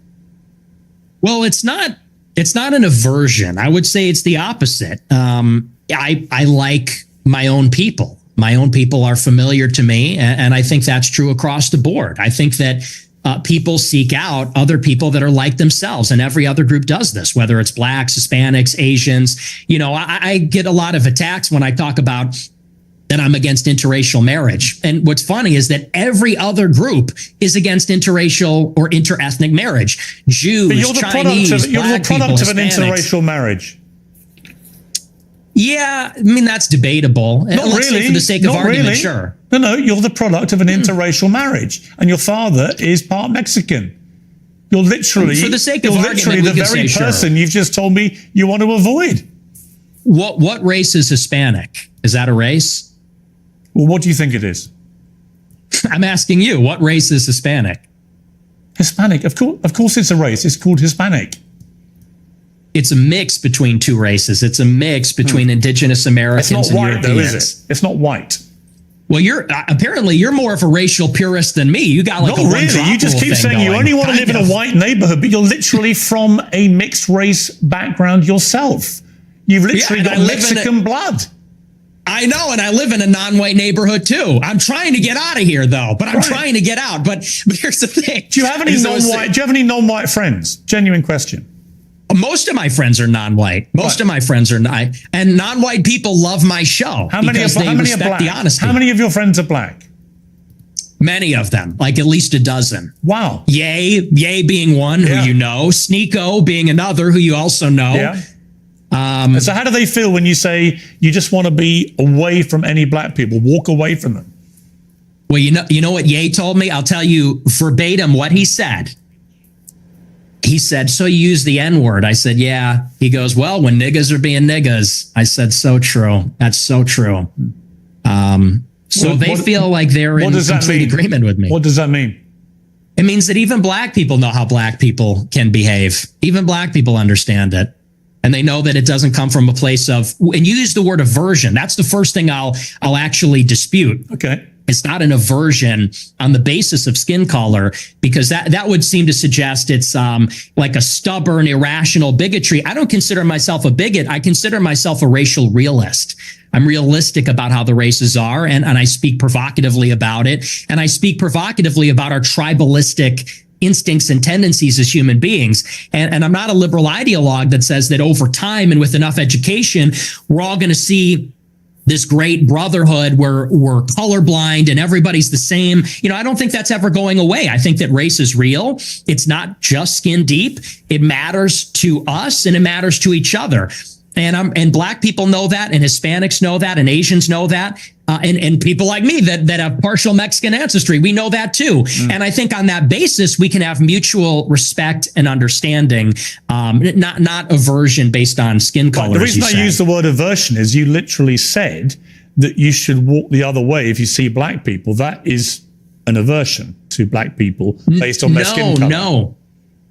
Well, it's not an aversion. I would say it's the opposite. I like my own people. My own people are familiar to me, and I think that's true across the board. I think that people seek out other people that are like themselves, and every other group does this, whether it's blacks, Hispanics, Asians. I get a lot of attacks when I talk about that I'm against interracial marriage. And what's funny is that every other group is against interracial or interethnic marriage. Jews, But you're the Chinese, product of, you're the black people, product of an Hispanics. interracial marriage. Yeah, I mean, that's debatable. Not Let's say really. for the sake of Not argument, really. sure. No, you're the product of an interracial marriage, and your father is part Mexican. You're literally, For the sake of you're argument, literally we the could very say sure. person you've just told me you want to avoid. What race is Hispanic? Is that a race? Well, what do you think it is? I'm asking you, what race is Hispanic? Hispanic, of course, it's a race. It's called Hispanic. It's a mix between two races. It's a mix between indigenous Americans It's not and white, though, Europeans. is it? It's not white. Well, you're apparently you're more of a racial purist than me. You got like Not a one really. drop You just rule keep thing saying you going. only want to live in Kind a of. white neighborhood, but you're literally from a mixed race background yourself. You've literally and got I live in Mexican blood. I know, and I live in a non-white neighborhood too. I'm trying to get out of here though, but I'm Right. trying to get out. But here's the thing. Do you have any Is I was- non-white? Do you have any non-white friends? Genuine question. Most of my friends are non-white. Most Right. of my friends are not, and non-white people love my show. How many because are they how many are respect black? the honesty. How many of your friends are black? Many of them, like at least a dozen. Wow. Ye being one Yeah. who you know, Sneeko being another who you also know. Yeah. So how do they feel when you say you just want to be away from any black people, walk away from them? Well, you know what Ye told me? I'll tell you verbatim what he said. He said, "So you use the N-word?" I said, "Yeah." He goes, "Well, when niggas are being niggas." I said, "So true. That's so true." So What- they what- feel like they're in What does that complete mean? agreement with me. What does that mean? It means that even black people know how black people can behave. Even black people understand it. And they know that it doesn't come from a place of, and you use the word aversion. That's the first thing I'll actually dispute. Okay. It's not an aversion on the basis of skin color, because that would seem to suggest it's like a stubborn, irrational bigotry. I don't consider myself a bigot. I consider myself a racial realist. I'm realistic about how the races are, and I speak provocatively about it. And I speak provocatively about our tribalistic instincts and tendencies as human beings. And I'm not a liberal ideologue that says that over time and with enough education, we're all going to see this great brotherhood where we're colorblind and everybody's the same. You know, I don't think that's ever going away. I think that race is real. It's not just skin deep. It matters to us and it matters to each other. And black people know that, and Hispanics know that, and Asians know that, and people like me that have partial Mexican ancestry, we know that too. And I think on that basis, we can have mutual respect and understanding, not aversion based on skin color. The reason I use the word aversion is you literally said that you should walk the other way if you see black people. That is an aversion to black people based on their skin color.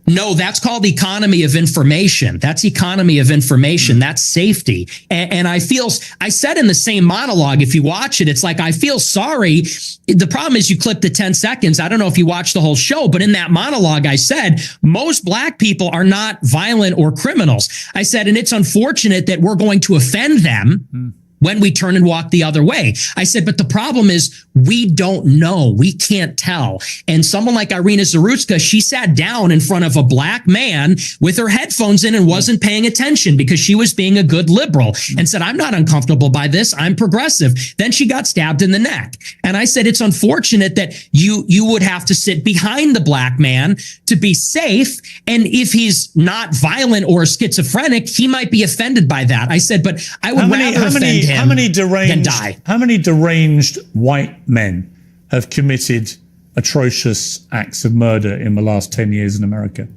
No, that's called economy of information. That's economy of information. That's safety. And I said in the same monologue, if you watch it, it's like, I feel sorry. The problem is you clip the 10 seconds. I don't know if you watched the whole show, but in that monologue, I said, most black people are not violent or criminals. I said, and it's unfortunate that we're going to offend them when we turn and walk the other way. I said, but the problem is we don't know. We can't tell. And someone like Irina Zarutska, she sat down in front of a black man with her headphones in and wasn't paying attention because she was being a good liberal and said, I'm not uncomfortable by this. I'm progressive. Then she got stabbed in the neck. And I said, it's unfortunate that you would have to sit behind the black man to be safe. And if he's not violent or schizophrenic, he might be offended by that. I said, but I would rather offend him how many than die. How many deranged white men have committed atrocious acts of murder in the last 10 years in America?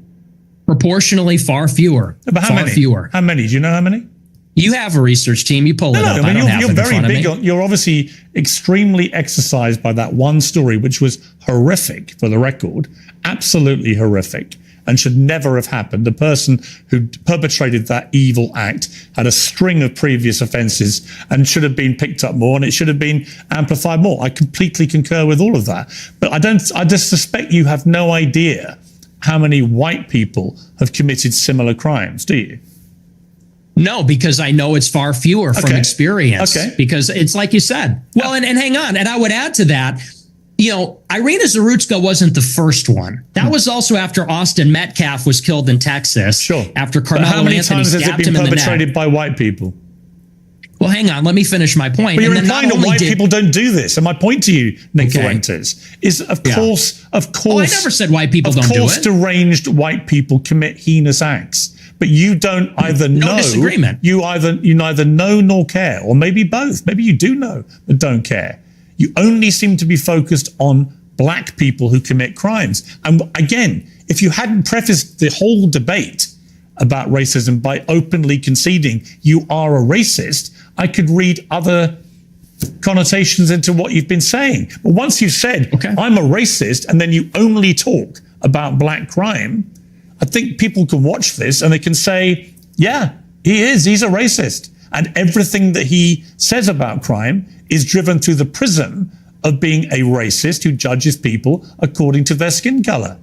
Proportionally, far fewer. But how far many? fewer. How many? Do you know how many? You have a research team. You pull it up. I don't have you're it in very front of big me. on. You're obviously extremely exercised by that one story, which was horrific for the record, absolutely horrific, and should never have happened. The person who perpetrated that evil act had a string of previous offenses and should have been picked up more, and it should have been amplified more. I completely concur with all of that. But I just suspect you have no idea how many white people have committed similar crimes, do you? No, because I know it's far fewer from Okay. experience. Okay. Because it's like you said. Well, and hang on. And I would add to that, you know, Irina Zarutska wasn't the first one. That was also after Austin Metcalf was killed in Texas. Sure. After But Carmelo how many Anthony times has it stabbed been him in the neck. perpetrated by white people? Well, hang on. Let me finish my point. But you're And then not implying that only white did- people don't do this. And my point to you, Nick Okay. Fuentes, is of Yeah. course, Oh, I never said white people of don't do course, it. deranged white people commit heinous acts. But you don't either know. disagreement. You neither know nor care, or maybe both. Maybe you do know but don't care. You only seem to be focused on black people who commit crimes. And again, if you hadn't prefaced the whole debate about racism by openly conceding you are a racist, I could read other connotations into what you've been saying. But once you've said, Okay. I'm a racist, and then you only talk about black crime, I think people can watch this and they can say, yeah, he's a racist. And everything that he says about crime is driven through the prism of being a racist who judges people according to their skin color.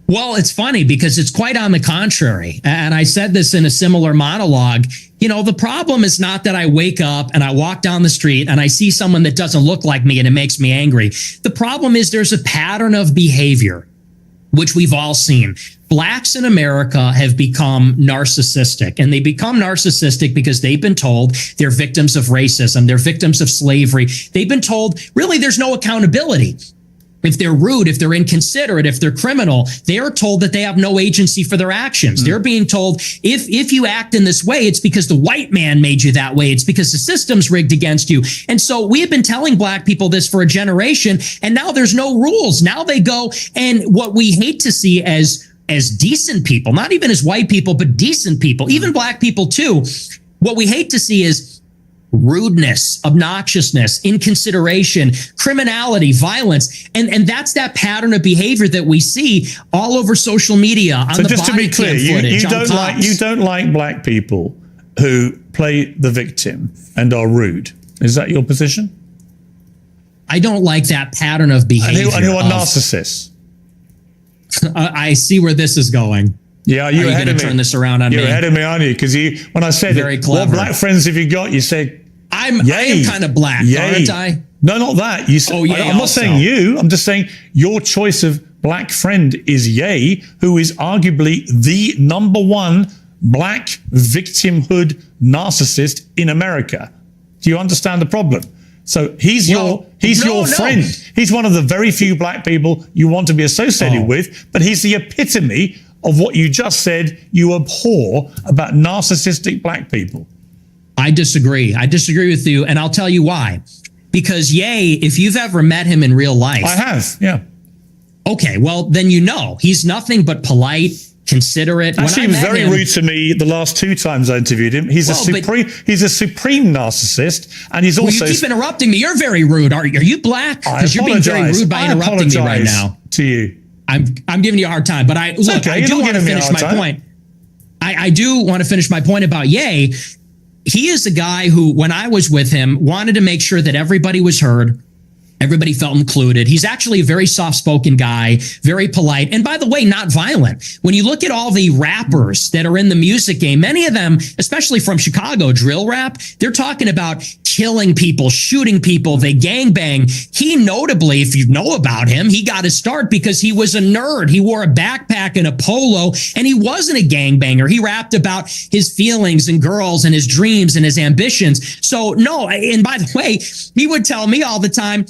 Well, it's funny because it's quite on the contrary. And I said this in a similar monologue. You know, the problem is not that I wake up and I walk down the street and I see someone that doesn't look like me and it makes me angry. The problem is there's a pattern of behavior, which we've all seen. Blacks in America have become narcissistic, and they become narcissistic because they've been told they're victims of racism. They're victims of slavery. They've been told really there's no accountability. If they're rude, if they're inconsiderate, if they're criminal, they are told that they have no agency for their actions. They're being told if you act in this way, it's because the white man made you that way. It's because the system's rigged against you. And so we have been telling black people this for a generation, and now there's no rules. Now they go, and what we hate to see as decent people, not even as white people, but decent people, even black people too, what we hate to see is rudeness, obnoxiousness, inconsideration, criminality, violence. And that's that pattern of behavior that we see all over social media, on So the just to body be clear, cam footage, you on don't cops. like black people who play the victim and are rude. Is that your position? I don't like that pattern of behavior. And who are of- narcissists? I see where this is going. Yeah, Are you're you ahead going of to me. turn this around on You're me? ahead of me, aren't you? Because when I said Very it, clever. what black friends have you got? You said, I am kind of black, aren't I? No, not that. You said, Oh, yay I'm not also. saying you. I'm just saying your choice of black friend is Ye, who is arguably the number one black victimhood narcissist in America. Do you understand the problem? So he's No, your friend. He's one of the very few black people you want to be associated Oh. with, but he's the epitome of what you just said you abhor about narcissistic black people. I disagree. I disagree with you, and I'll tell you why. Because Ye, if you've ever met him in real life, I have, yeah. okay, well, then you know he's nothing but polite, considerate. When Actually, I he was met very him- rude to me the last two times I interviewed him. He's Well, he's a supreme narcissist, and he's Well, also. you keep interrupting me. You're very rude. Are you black? I Because you're being very apologize. rude by I interrupting me right apologize now. to you. I'm giving you a hard time, but I look. okay. I You're do not want to giving me a finish hard my time. point. I do want to finish my point about Ye. He is a guy who, when I was with him, wanted to make sure that everybody was heard. Everybody felt included. He's actually a very soft-spoken guy, very polite. And by the way, not violent. When you look at all the rappers that are in the music game, many of them, especially from Chicago, drill rap, they're talking about killing people, shooting people, they gangbang. He notably, if you know about him, he got his start because he was a nerd. He wore a backpack and a polo, and he wasn't a gangbanger. He rapped about his feelings and girls and his dreams and his ambitions. So no, and by the way, he would tell me all the time,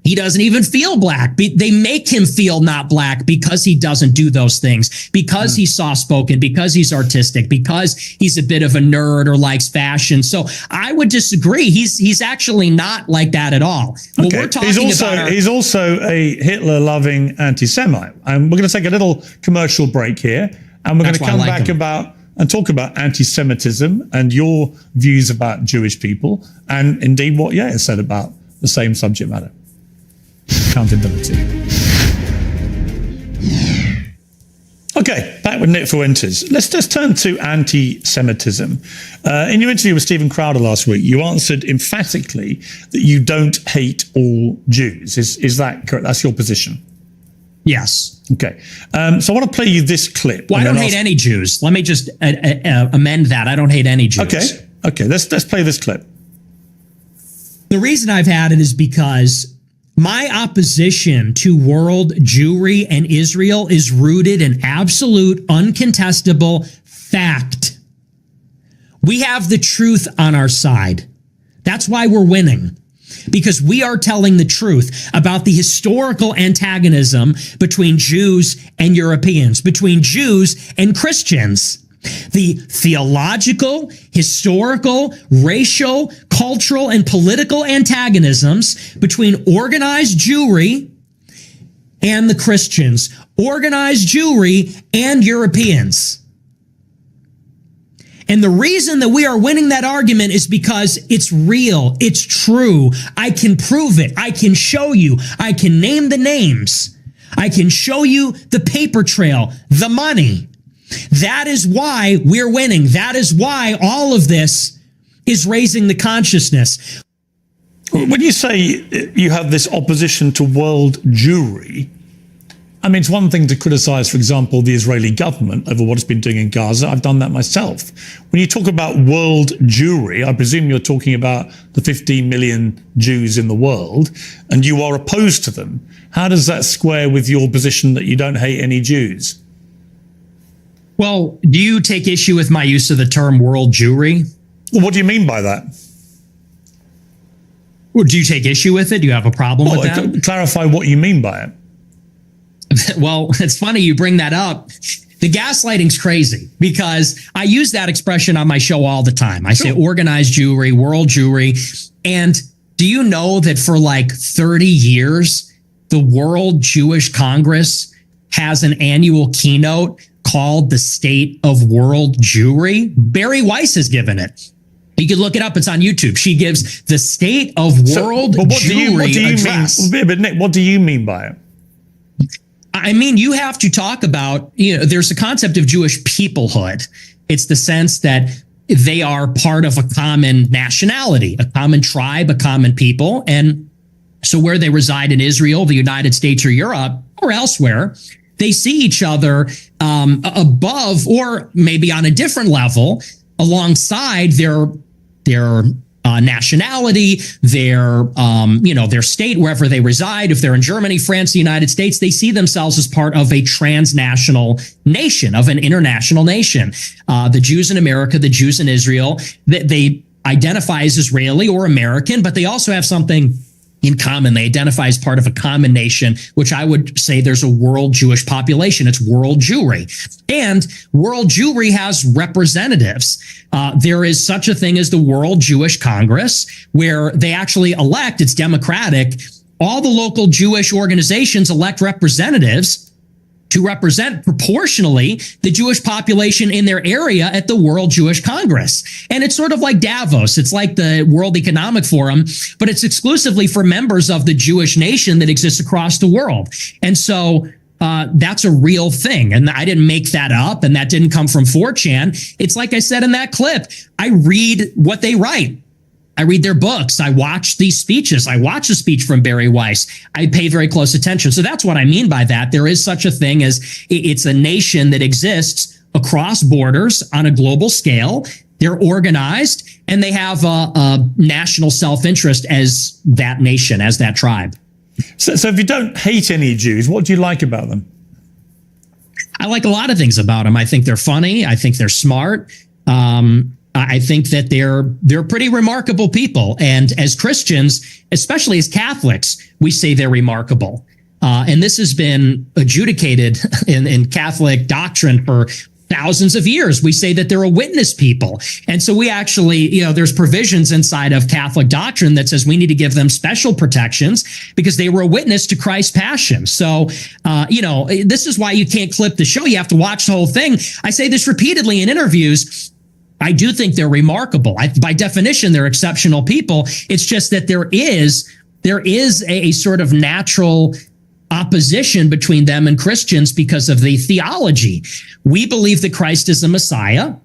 he doesn't even feel black. They make him feel not black because he doesn't do those things, because he's soft-spoken, because he's artistic, because he's a bit of a nerd or likes fashion. So I would disagree. He's actually not like that at all. What we're talking about he's also a Hitler-loving anti-Semite. And we're going to take a little commercial break here, and we're going That's to why I come like back him. and talk about anti-Semitism and your views about Jewish people, and indeed what Yair said about the same subject matter. Accountability. Okay, back with Nick Fuentes. Let's just turn to anti-Semitism. In your interview with Stephen Crowder last week, you answered emphatically that you don't hate all Jews. Is that correct? That's your position? yes. Okay. So I want to play you this clip. Well, I and don't then hate ask- any Jews. Let me just amend that. I don't hate any Jews. Okay. Let's play this clip. The reason I've had it is because my opposition to world Jewry and Israel is rooted in absolute, uncontestable fact. We have the truth on our side. That's why we're winning. Because we are telling the truth about the historical antagonism between Jews and Europeans, between Jews and Christians. The theological, historical, racial, cultural, and political antagonisms between organized Jewry and the Christians, organized Jewry and Europeans. And the reason that we are winning that argument is because it's real. It's true. I can prove it. I can show you. I can name the names. I can show you the paper trail, the money. That is why we're winning. That is why all of this is raising the consciousness. When you say you have this opposition to world Jewry, I mean, it's one thing to criticize, for example, the Israeli government over what it's been doing in Gaza. I've done that myself. When you talk about world Jewry, I presume you're talking about the 15 million Jews in the world, and you are opposed to them. How does that square with your position that you don't hate any Jews? Well, do you take issue with my use of the term world Jewry? Well, what do you mean by that? Or do you take issue with it? Do you have a problem with that? Clarify what you mean by it. Well, it's funny you bring that up. The gaslighting's crazy because I use that expression on my show all the time. I say organized Jewry, world Jewry. And do you know that for like 30 years, the World Jewish Congress has an annual keynote called the State of World Jewry? Bari Weiss has given it. You can look it up. It's on YouTube. She gives the State of World Jewry address. But Nick, what do you mean by it? I mean, you have to talk about, there's a concept of Jewish peoplehood. It's the sense that they are part of a common nationality, a common tribe, a common people. And so where they reside in Israel, the United States or Europe or elsewhere, they see each other above or maybe on a different level alongside their nationality, their state, wherever they reside. If they're in Germany, France, the United States, they see themselves as part of a transnational nation, of an international nation. The Jews in America, the Jews in Israel, they identify as Israeli or American, but they also have something in common. They identify as part of a common nation, which I would say there's a world Jewish population. It's world Jewry. And world Jewry has representatives. There is such a thing as the World Jewish Congress, where they actually elect, it's democratic, all the local Jewish organizations elect representatives to represent proportionally the Jewish population in their area at the World Jewish Congress. And it's sort of like Davos. It's like the World Economic Forum, but it's exclusively for members of the Jewish nation that exists across the world. And so that's a real thing. And I didn't make that up, and that didn't come from 4chan. It's like I said in that clip, I read what they write. I read their books. I watch these speeches. I watch a speech from Bari Weiss. I pay very close attention. So that's what I mean by that. There is such a thing as it's a nation that exists across borders on a global scale. They're organized and they have a national self-interest as that nation, as that tribe. So if you don't hate any Jews, what do you like about them? I like a lot of things about them. I think they're funny. I think they're smart. I think that they're pretty remarkable people. And as Christians, especially as Catholics, we say they're remarkable. And this has been adjudicated in Catholic doctrine for thousands of years. We say that they're a witness people. And so we actually, there's provisions inside of Catholic doctrine that says we need to give them special protections because they were a witness to Christ's passion. So, this is why you can't clip the show. You have to watch the whole thing. I say this repeatedly in interviews. I do think they're remarkable. By definition, they're exceptional people. It's just that there is a sort of natural opposition between them and Christians because of the theology. We believe that Christ is the Messiah.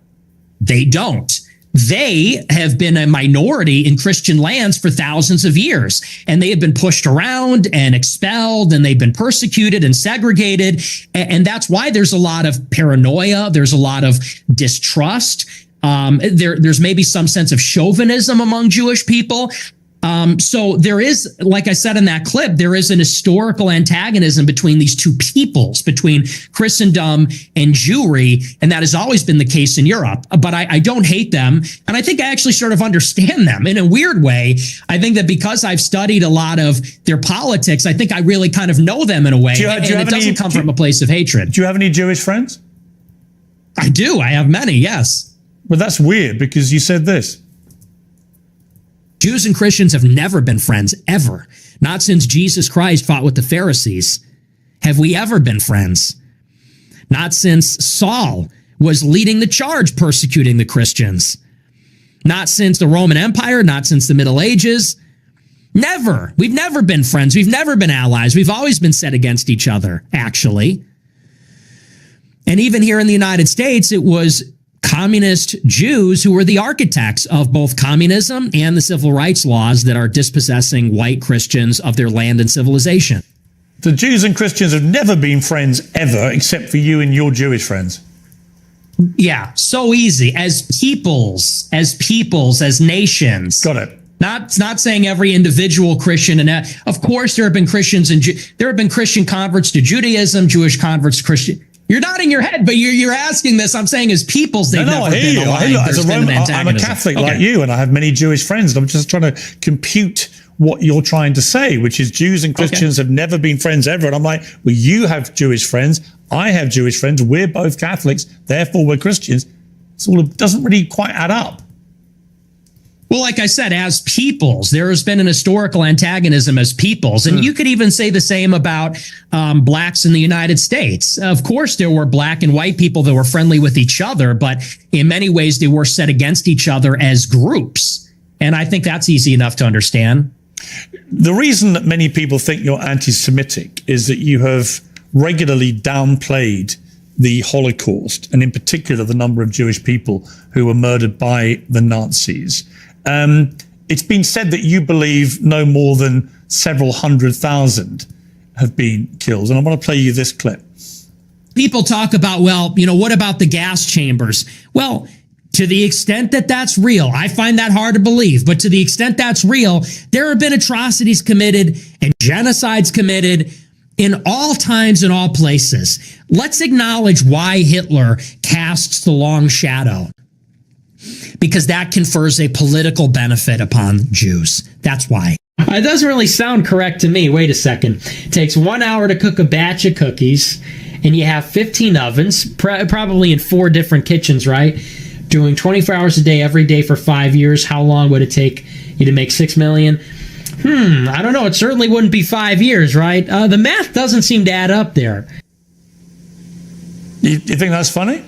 They don't. They have been a minority in Christian lands for thousands of years, and they have been pushed around and expelled, and they've been persecuted and segregated. And that's why there's a lot of paranoia. There's a lot of distrust. There's maybe some sense of chauvinism among Jewish people. So there is, like I said in that clip, there is an historical antagonism between these two peoples, between Christendom and Jewry, and that has always been the case in Europe. But I don't hate them, and I think I actually sort of understand them in a weird way. I think that because I've studied a lot of their politics, I think I really kind of know them in a way, and it doesn't come from a place of hatred. Do you have any Jewish friends? I do. I have many, yes. But that's weird because you said this. Jews and Christians have never been friends, ever. Not since Jesus Christ fought with the Pharisees have we ever been friends. Not since Saul was leading the charge persecuting the Christians. Not since the Roman Empire, not since the Middle Ages. Never. We've never been friends. We've never been allies. We've always been set against each other, actually. And even here in the United States, it was communist Jews who were the architects of both communism and the civil rights laws that are dispossessing white Christians of their land and civilization. The Jews and Christians have never been friends ever, except for you and your Jewish friends. Yeah, so easy. As peoples, as nations. Got it. Not saying every individual Christian, and of course there have been Christians and there have been Christian converts to Judaism, Jewish converts to Christian. You're nodding your head, but you're asking this. I'm saying as peoples, they've never been aligned. As a Roman, I'm a Catholic like you, and I have many Jewish friends. And I'm just trying to compute what you're trying to say, which is Jews and Christians have never been friends ever. And I'm like, well, you have Jewish friends. I have Jewish friends. We're both Catholics. Therefore, we're Christians. It doesn't really quite add up. Well, like I said, as peoples, there has been an historical antagonism as peoples. And you could even say the same about blacks in the United States. Of course, there were black and white people that were friendly with each other, but in many ways, they were set against each other as groups. And I think that's easy enough to understand. The reason that many people think you're anti-Semitic is that you have regularly downplayed the Holocaust, and in particular, the number of Jewish people who were murdered by the Nazis. It's been said that you believe no more than several 100,000 have been killed. And I want to play you this clip. People talk about, well, what about the gas chambers? Well, to the extent that that's real, I find that hard to believe, but to the extent that's real, there have been atrocities committed and genocides committed in all times and all places. Let's acknowledge why Hitler casts the long shadow. Because that confers a political benefit upon Jews. That's why. It doesn't really sound correct to me. Wait a second. It takes 1 hour to cook a batch of cookies, and you have 15 ovens, probably in 4 different kitchens, right? Doing 24 hours a day, every day for 5 years. How long would it take you to make 6 million? I don't know. It certainly wouldn't be 5 years, right? The math doesn't seem to add up there. You think that's funny?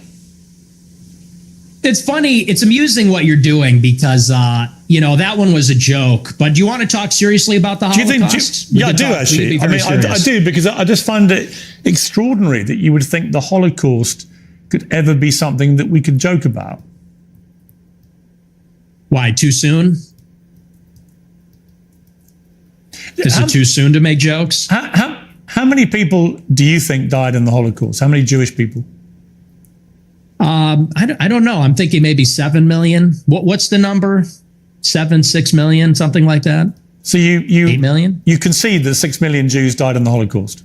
It's funny. It's amusing what you're doing because, that one was a joke. But do you want to talk seriously about the Holocaust? Yeah, I do actually. I do because I just find it extraordinary that you would think the Holocaust could ever be something that we could joke about. Why, too soon? Is it too soon to make jokes? How many people do you think died in the Holocaust? How many Jewish people? I don't know. I'm thinking maybe 7 million. What's the number? 6 million, something like that. So you 8 million? You concede that 6 million Jews died in the Holocaust?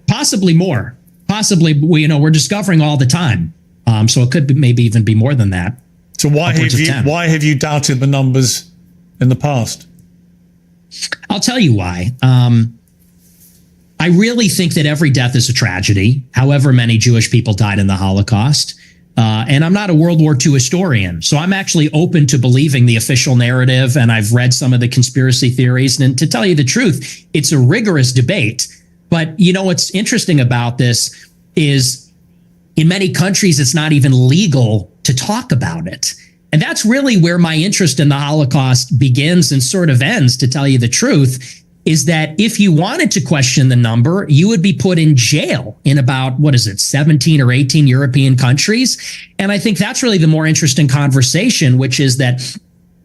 Possibly more. Possibly, we're discovering all the time. So it could maybe even be more than that. So why have you doubted the numbers in the past? I'll tell you why. I really think that every death is a tragedy, however many Jewish people died in the Holocaust. And I'm not a World War II historian, so I'm actually open to believing the official narrative, and I've read some of the conspiracy theories. And to tell you the truth, it's a rigorous debate. But what's interesting about this is in many countries, it's not even legal to talk about it. And that's really where my interest in the Holocaust begins and sort of ends, to tell you the truth, is that if you wanted to question the number, you would be put in jail in about, 17 or 18 European countries. And I think that's really the more interesting conversation, which is that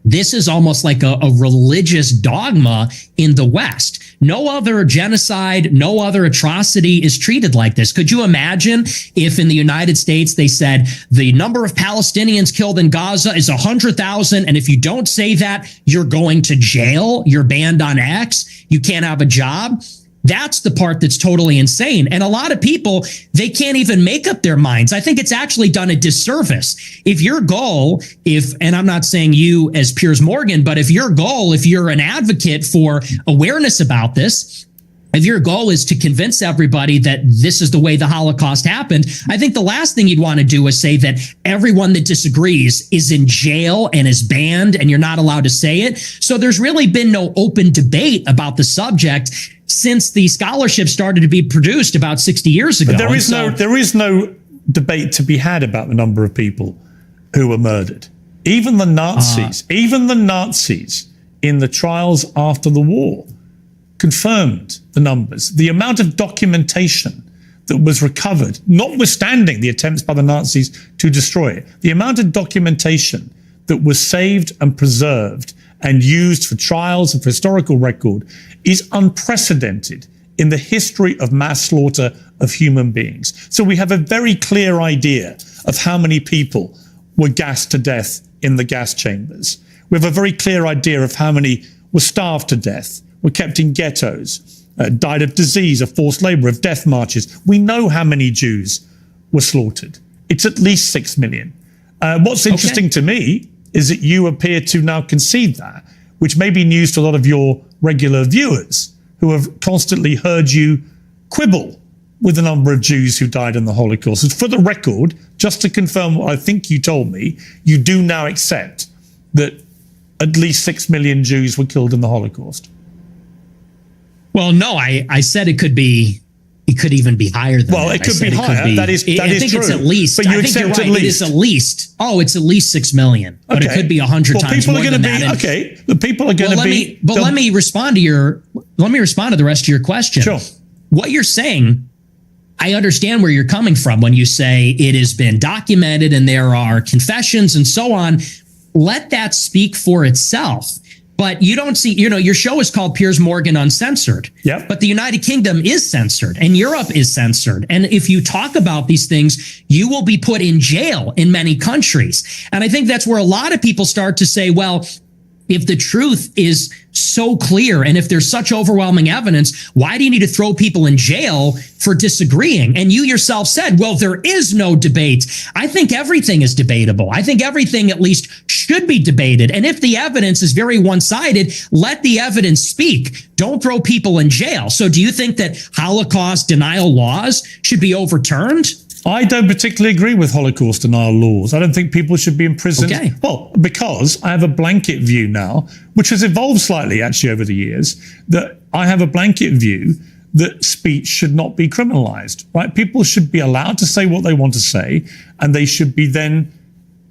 this is almost like a religious dogma in the West. No other genocide, no other atrocity is treated like this. Could you imagine if in the United States they said the number of Palestinians killed in Gaza is 100,000, and if you don't say that, you're going to jail, you're banned on X, you can't have a job? That's the part that's totally insane. And a lot of people, they can't even make up their minds. I think it's actually done a disservice. If your goal, and I'm not saying you as Piers Morgan, but if you're an advocate for awareness about this, if your goal is to convince everybody that this is the way the Holocaust happened, I think the last thing you'd want to do is say that everyone that disagrees is in jail and is banned and you're not allowed to say it. So there's really been no open debate about the subject since the scholarship started to be produced about 60 years ago. But there is no debate to be had about the number of people who were murdered. Even the Nazis in the trials after the war confirmed the numbers. The amount of documentation that was recovered, notwithstanding the attempts by the Nazis to destroy it, the amount of documentation that was saved and preserved and used for trials and for historical record is unprecedented in the history of mass slaughter of human beings. So we have a very clear idea of how many people were gassed to death in the gas chambers. We have a very clear idea of how many were starved to death, were kept in ghettos, died of disease, of forced labor, of death marches. We know how many Jews were slaughtered. It's at least 6 million. What's interesting to me is that you appear to now concede that, which may be news to a lot of your regular viewers who have constantly heard you quibble with the number of Jews who died in the Holocaust. And for the record, just to confirm what I think you told me, you do now accept that at least 6 million Jews were killed in the Holocaust. Well, no, I said it could even be higher than that. Well, it could be higher. That is true. I think it's at least. But you I think you're accept right. at least. It is at least. Oh, it's at least 6 million. But it could be 100 times more than that. The people are going to be. Let me respond to the rest of your question. Sure. What you're saying, I understand where you're coming from when you say it has been documented and there are confessions and so on. Let that speak for itself. But you don't see, your show is called Piers Morgan Uncensored. Yep. But the United Kingdom is censored and Europe is censored. And if you talk about these things, you will be put in jail in many countries. And I think that's where a lot of people start to say, well, if the truth is so clear and if there's such overwhelming evidence, why do you need to throw people in jail for disagreeing? And you yourself said, well, there is no debate. I think everything is debatable. I think everything at least should be debated. And if the evidence is very one-sided, let the evidence speak. Don't throw people in jail. So do you think that Holocaust denial laws should be overturned? I don't particularly agree with Holocaust denial laws. I don't think people should be imprisoned. Okay. Well, because I have a blanket view now, which has evolved slightly actually over the years, that I have a blanket view that speech should not be criminalized, right? People should be allowed to say what they want to say, and they should be then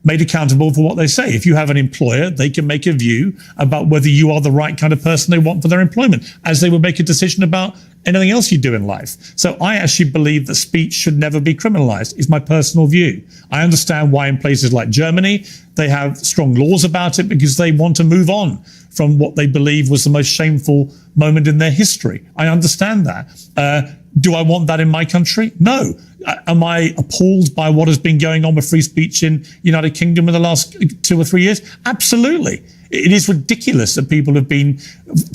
made accountable for what they say. If you have an employer, they can make a view about whether you are the right kind of person they want for their employment, as they would make a decision about anything else you do in life. So I actually believe that speech should never be criminalized, is my personal view. I understand why in places like Germany, they have strong laws about it because they want to move on from what they believe was the most shameful moment in their history. I understand that. Do I want that in my country? No. Am I appalled by what has been going on with free speech in United Kingdom in the last 2 or 3 years? Absolutely. It is ridiculous that people have been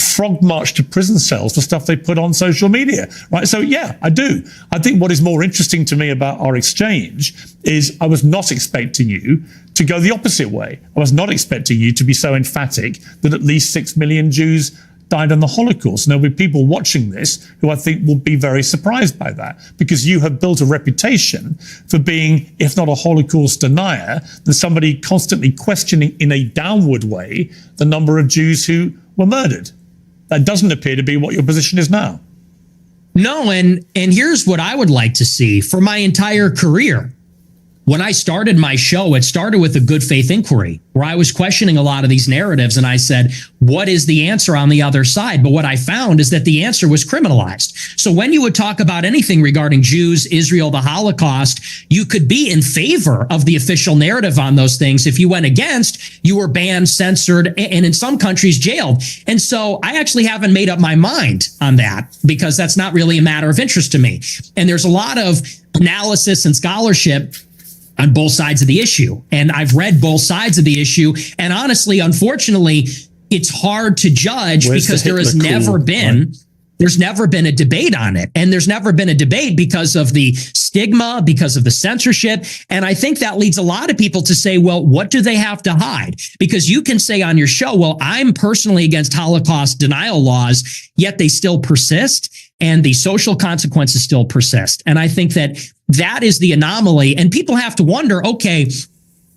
frog marched to prison cells for stuff they put on social media, right? So yeah, I do. I think what is more interesting to me about our exchange is I was not expecting you to go the opposite way. I was not expecting you to be so emphatic that at least 6 million Jews died in the Holocaust. And there'll be people watching this who I think will be very surprised by that, because you have built a reputation for being, if not a Holocaust denier, then somebody constantly questioning in a downward way the number of Jews who were murdered. That doesn't appear to be what your position is now. No, and here's what I would like to see for my entire career. when I started my show, it started with a good faith inquiry where I was questioning a lot of these narratives. And I said, what is the answer on the other side? But what I found is that the answer was criminalized. So when you would talk about anything regarding Jews, Israel, the Holocaust, you could be in favor of the official narrative on those things. If you went against, you were banned, censored, and in some countries jailed. And so I actually haven't made up my mind on that because that's not really a matter of interest to me. And there's a lot of analysis and scholarship on both sides of the issue. And I've read both sides of the issue. And honestly, unfortunately, it's hard to judge because there has never been, there's never been a debate on it. And there's never been a debate because of the stigma, because of the censorship. And I think that leads a lot of people to say, well, what do they have to hide? Because you can say on your show, well, I'm personally against Holocaust denial laws, yet they still persist and the social consequences still persist. And I think that that is the anomaly. And people have to wonder, okay,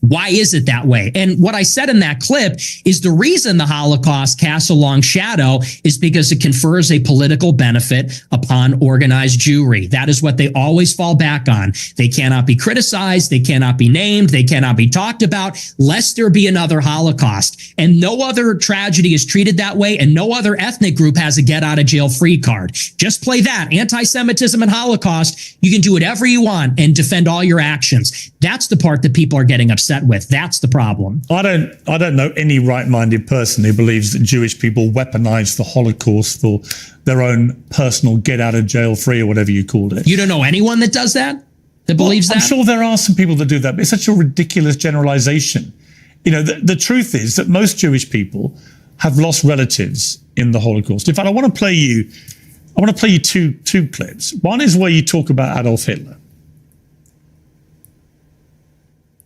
why is it that way? And what I said in that clip is the reason the Holocaust casts a long shadow is because it confers a political benefit upon organized Jewry. That is what they always fall back on. They cannot be criticized. They cannot be named. They cannot be talked about lest there be another Holocaust. And no other tragedy is treated that way. And no other ethnic group has a get out of jail free card. Just play that. Anti-Semitism and Holocaust. You can do whatever you want and defend all your actions. That's the part that people are getting upset with. That's the problem. I don't know any right-minded person who believes that Jewish people weaponized the Holocaust for their own personal get out of jail free or whatever you called it. You don't know anyone that does that? That believes that? I'm sure there are some people that do that, but it's such a ridiculous generalization. You know, the truth is that most Jewish people have lost relatives in the Holocaust. In fact, I want to play you two clips. One is where you talk about Adolf Hitler.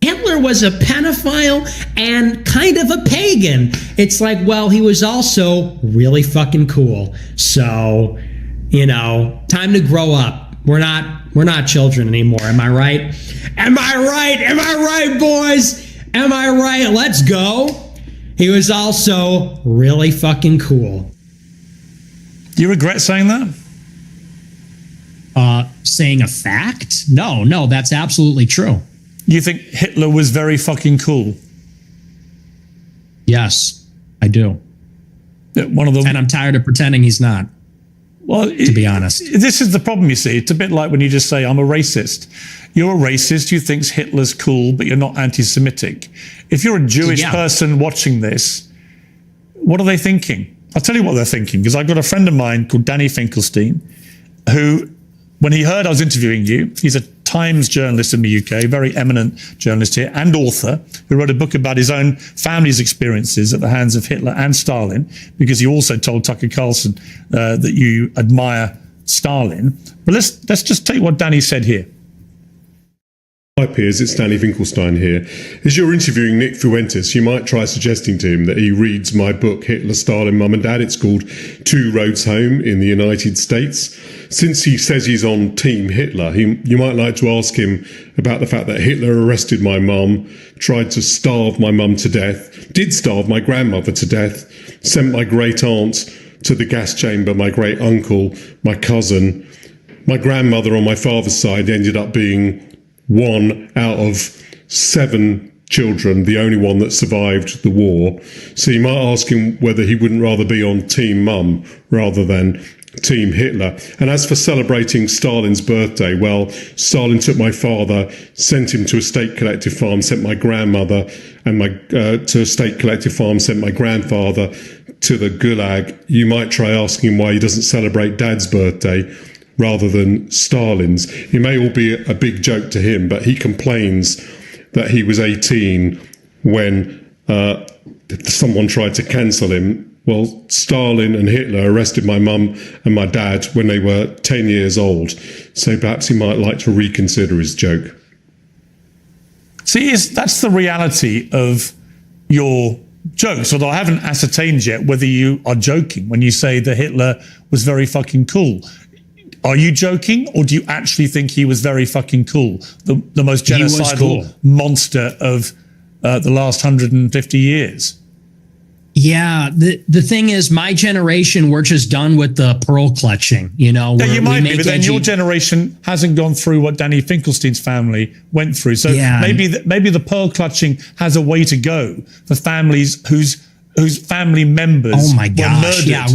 Hitler was a pedophile and kind of a pagan. It's like, well, he was also really fucking cool. So, you know, time to grow up. We're not children anymore. Am I right? Am I right? Am I right, boys? Am I right? Let's go. He was also really fucking cool. Do you regret saying that? Saying a fact? No, that's absolutely true. You think Hitler was very fucking cool? Yes, I do. One of the, and I'm tired of pretending he's not. Well, to be honest, this is the problem. You see, it's a bit like when you just say, "I'm a racist." You're a racist who thinks Hitler's cool, but you're not anti-Semitic. If you're a Jewish person watching this, what are they thinking? I'll tell you what they're thinking, because I've got a friend of mine called Danny Finkelstein, who, when he heard I was interviewing you, he's a Times journalist in the UK, very eminent journalist here, and author, who wrote a book about his own family's experiences at the hands of Hitler and Stalin, because he also told Tucker Carlson that you admire Stalin. But let's just take what Danny said here. Hi Piers, it's Danny Finkelstein here. As you're interviewing Nick Fuentes, you might try suggesting to him that he reads my book, Hitler, Stalin, Mum and Dad. It's called Two Roads Home in the United States. Since he says he's on Team Hitler, you might like to ask him about the fact that Hitler arrested my mum, tried to starve my mum to death, did starve my grandmother to death, sent my great aunt to the gas chamber, my great uncle, my cousin. My grandmother on my father's side ended up being one out of 7 children, the only one that survived the war. So you might ask him whether he wouldn't rather be on Team Mum rather than Team Hitler. And as for celebrating Stalin's birthday, well, Stalin took my father, sent him to a state collective farm, sent my grandmother and to a state collective farm, sent my grandfather to the Gulag. You might try asking him why he doesn't celebrate Dad's birthday rather than Stalin's. It may all be a big joke to him, but he complains that he was 18 when someone tried to cancel him. Well, Stalin and Hitler arrested my mum and my dad when they were 10 years old. So perhaps he might like to reconsider his joke. See, that's the reality of your jokes, although I haven't ascertained yet whether you are joking when you say that Hitler was very fucking cool. Are you joking, or do you actually think he was very fucking cool? The most genocidal monster of the last 150 years? Yeah, the thing is, my generation, we're just done with the pearl clutching. You know, Yeah, you might be, make but then your generation hasn't gone through what Danny Finkelstein's family went through. So Yeah. maybe the pearl clutching has a way to go for families whose family members Oh my were gosh! murdered. Yeah,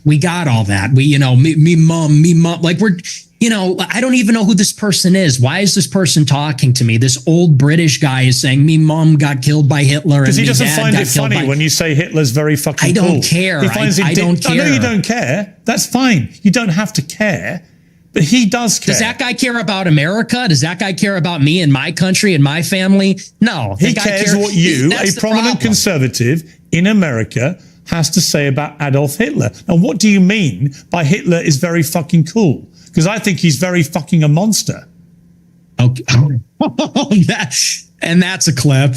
we got all that. We, you know, me mom. Like we're, you know, I don't even know who this person is. Why is this person talking to me? This old British guy is saying me mom got killed by Hitler, Because and he me doesn't dad find got it killed funny by- when you say Hitler's very fucking I don't cool. care. He finds I don't I know you care. don't care. That's fine. You don't have to care. But he does care. Does that guy care about America? Does that guy care about me and my country and my family? No. He The guy cares what you, that's a the prominent problem. conservative in America, has to say about Adolf Hitler. And what do you mean by Hitler is very fucking cool? Because I think he's very fucking a monster. Okay. And that's a clip.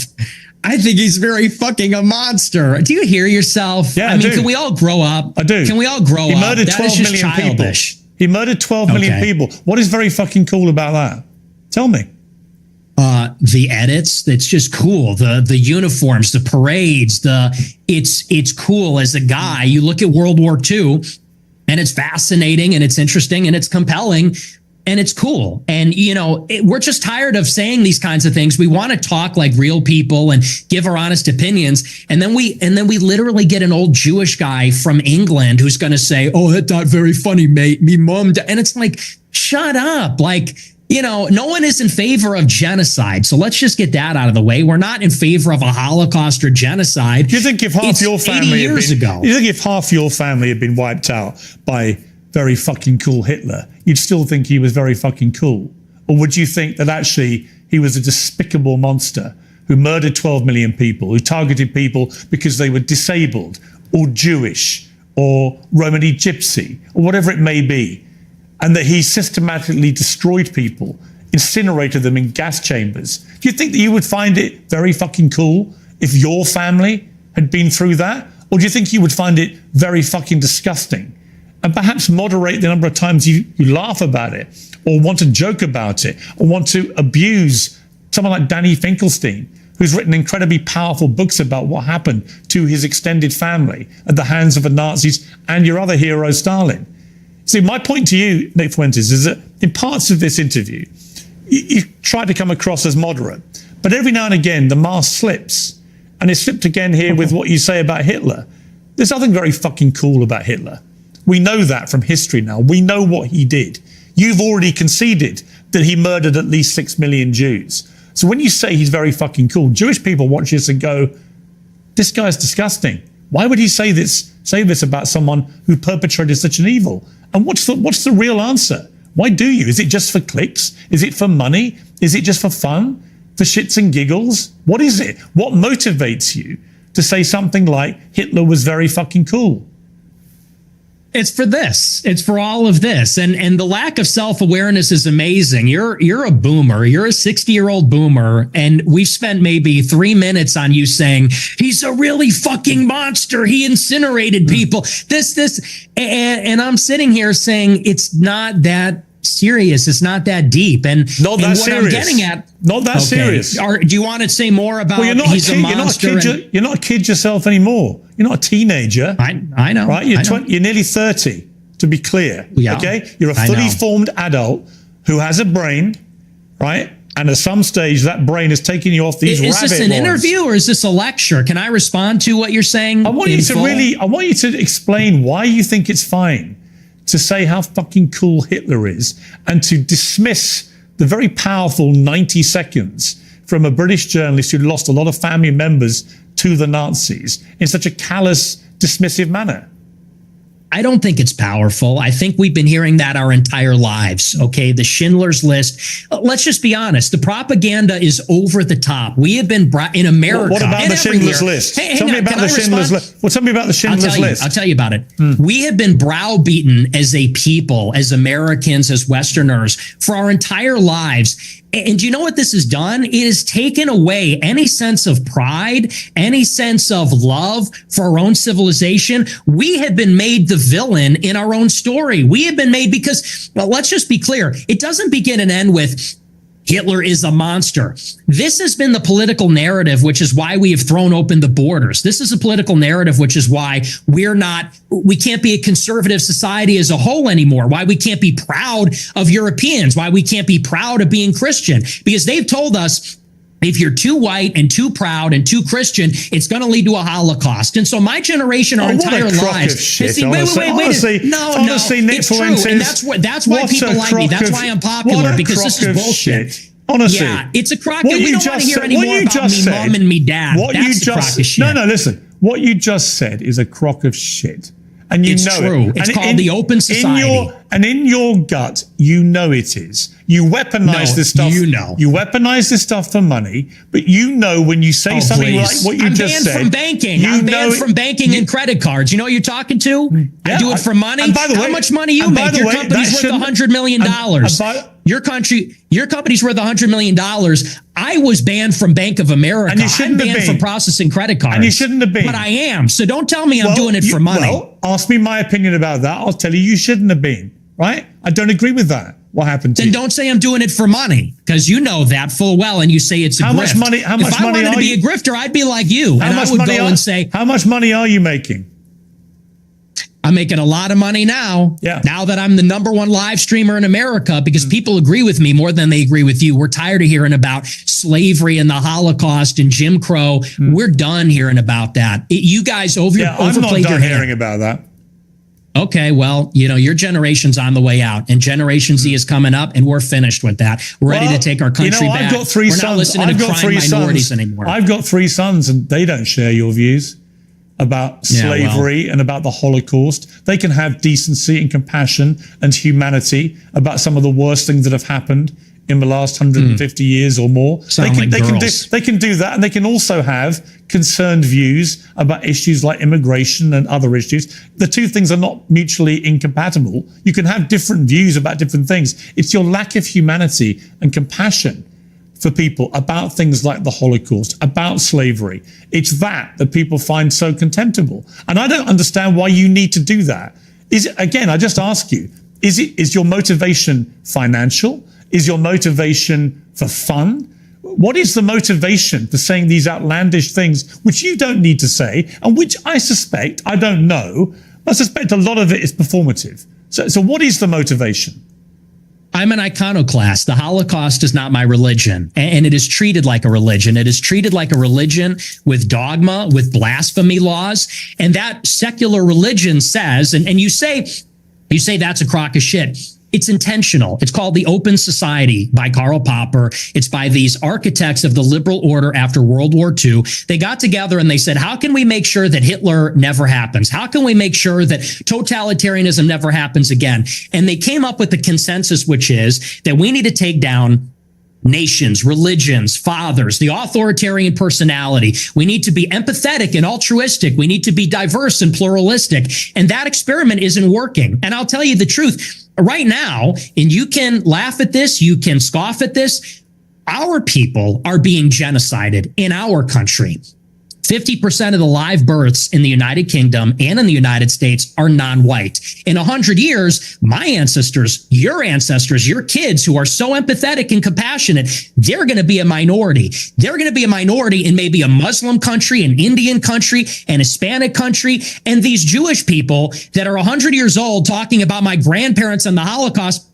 I think he's very fucking a monster. Do you hear yourself? Yeah, I I mean, do. can we all grow up? I do. Can we all grow He up? murdered That 12 is just million childish. people. He murdered 12 million Okay. people. What is very fucking cool about that? Tell me. The edits, it's just cool. The uniforms, the parades, it's cool as a guy. You look at World War II and it's fascinating and it's interesting and it's compelling and it's cool. And, you know, we're just tired of saying these kinds of things. We want to talk like real people and give our honest opinions. And then we literally get an old Jewish guy from England who's going to say, oh, that's not very funny, mate. Me mom. And it's like, shut up. Like, you know, no one is in favor of genocide. So let's just get that out of the way. We're not in favor of a Holocaust or genocide. Do you think if half It's your 80 family years had been, ago. you think if half your family had been wiped out by very fucking cool Hitler, you'd still think he was very fucking cool? Or would you think that actually he was a despicable monster who murdered 12 million people, who targeted people because they were disabled or Jewish or Romani Gypsy or whatever it may be, and that he systematically destroyed people, incinerated them in gas chambers? Do you think that you would find it very fucking cool if your family had been through that? Or do you think you would find it very fucking disgusting? And perhaps moderate the number of times you laugh about it, or want to joke about it, or want to abuse someone like Danny Finkelstein, who's written incredibly powerful books about what happened to his extended family at the hands of the Nazis and your other hero, Stalin. See, my point to you, Nick Fuentes, is that in parts of this interview, you try to come across as moderate, but every now and again, the mask slips. And it slipped again here with what you say about Hitler. There's nothing very fucking cool about Hitler. We know that from history now. We know what he did. You've already conceded that he murdered at least 6 million Jews. So when you say he's very fucking cool, Jewish people watch this and go, this guy's disgusting. Why would he say this about someone who perpetrated such an evil? And what's the real answer? Why do you? Is it just for clicks? Is it for money? Is it just for fun? For shits and giggles? What is it? What motivates you to say something like Hitler was very fucking cool? It's for this. It's for all of this. And the lack of self-awareness is amazing. You're a boomer. You're a 60-year-old boomer. And we've spent maybe 3 minutes on you saying, he's a really fucking monster. He incinerated people. And I'm sitting here saying it's not that serious. It's not that deep. And Not that and what serious. I'm getting at. Not that serious. Do you want to say more about Well, you're not he's a kid. a monster? You're not a kid yourself anymore. You're not a teenager. I know. Right? You're I know. You're nearly 30, to be clear. Yeah, Okay? You're a I fully know. formed adult who has a brain, right? And at some stage, that brain is taking you off these Is rabbit this an warrens. interview or is this a lecture? Can I respond to what you're saying? I want you to explain why you think it's fine to say how fucking cool Hitler is and to dismiss the very powerful 90 seconds from a British journalist who lost a lot of family members to the Nazis in such a callous, dismissive manner. I don't think it's powerful. I think we've been hearing that our entire lives. Okay. The Schindler's List. Let's just be honest. The propaganda is over the top. We have been brought in America. What about and the Schindler's everywhere. List? Hey, Tell hang me on, about can the I Schindler's respond? List. Well, tell me about the Schindler's List. I'll tell you about it. We have been browbeaten as a people, as Americans, as Westerners for our entire lives. And do you know what this has done? It has taken away any sense of pride, any sense of love for our own civilization. We have been made the villain in our own story. We have been made because, well, let's just be clear. It doesn't begin and end with Hitler is a monster. This has been the political narrative, which is why we have thrown open the borders. This is a political narrative, which is why we can't be a conservative society as a whole anymore, why we can't be proud of Europeans, why we can't be proud of being Christian, because they've told us if you're too white and too proud and too Christian, it's going to lead to a Holocaust. And so my generation, our entire lives. Wait. No, Nick it's true. And that's why people like me. That's why I'm popular, because this is bullshit. Shit. Honestly, yeah, it's a crock. We don't want to hear any more about me mom and me dad. That's a crock of shit. No, listen. What you just said is a crock of shit. And you it's know true. it. It's called the open society. In your gut, you know it is. You weaponize this stuff. You know. You weaponize this stuff for money, but you know when you say something like what you just said. I'm banned from banking. I'm banned from banking and credit cards. You know who you're talking to? I do it for money. And by the way, how much money you make? Your company's worth $100 million. Your company's worth $100 million. I was banned from Bank of America. And you shouldn't I'm have banned been. from processing credit cards. And you shouldn't have been. But I am. So don't tell me I'm doing it for money. Well, ask me my opinion about that. I'll tell you shouldn't have been. Right? I don't agree with that. What happened to you? Then don't say I'm doing it for money, because you know that full well, and you say it's a grift. How much money If I wanted to be a grifter, I'd be like you, and I would go and say, how much money are you making? I'm making a lot of money now. Yeah. Now that I'm the #1 live streamer in America, because people agree with me more than they agree with you. We're tired of hearing about slavery and the Holocaust and Jim Crow. We're done hearing about that. You guys overplayed your hand. I'm not done hearing about that. Okay, well, your generation's on the way out, and Generation Z is coming up, and we're finished with that. We're ready to take our country back. I've got three sons. We're not listening to crime minorities anymore. I've got 3 sons, and they don't share your views about slavery and about the Holocaust. They can have decency and compassion and humanity about some of the worst things that have happened in the last 150 years or more. They can do that, and they can also have concerned views about issues like immigration and other issues. The two things are not mutually incompatible. You can have different views about different things. It's your lack of humanity and compassion for people about things like the Holocaust, about slavery. It's that people find so contemptible. And I don't understand why you need to do that. Again, I just ask you, is your motivation financial? Is your motivation for fun? What is the motivation for saying these outlandish things, which you don't need to say, and which I suspect, I don't know, but I suspect a lot of it is performative. So what is the motivation? I'm an iconoclast. The Holocaust is not my religion, and it is treated like a religion. It is treated like a religion with dogma, with blasphemy laws, and that secular religion says, and you say that's a crock of shit. It's intentional. It's called The Open Society by Karl Popper. It's by these architects of the liberal order after World War II. They got together and they said, how can we make sure that Hitler never happens? How can we make sure that totalitarianism never happens again? And they came up with the consensus, which is that we need to take down nations, religions, fathers, the authoritarian personality. We need to be empathetic and altruistic. We need to be diverse and pluralistic. And that experiment isn't working. And I'll tell you the truth. Right now, and you can laugh at this, you can scoff at this, our people are being genocided in our country. 50% of the live births in the United Kingdom and in the United States are non-white. In 100 years, my ancestors, your kids who are so empathetic and compassionate, they're going to be a minority. They're going to be a minority in maybe a Muslim country, an Indian country, an Hispanic country. And these Jewish people that are 100 years old talking about my grandparents and the Holocaust,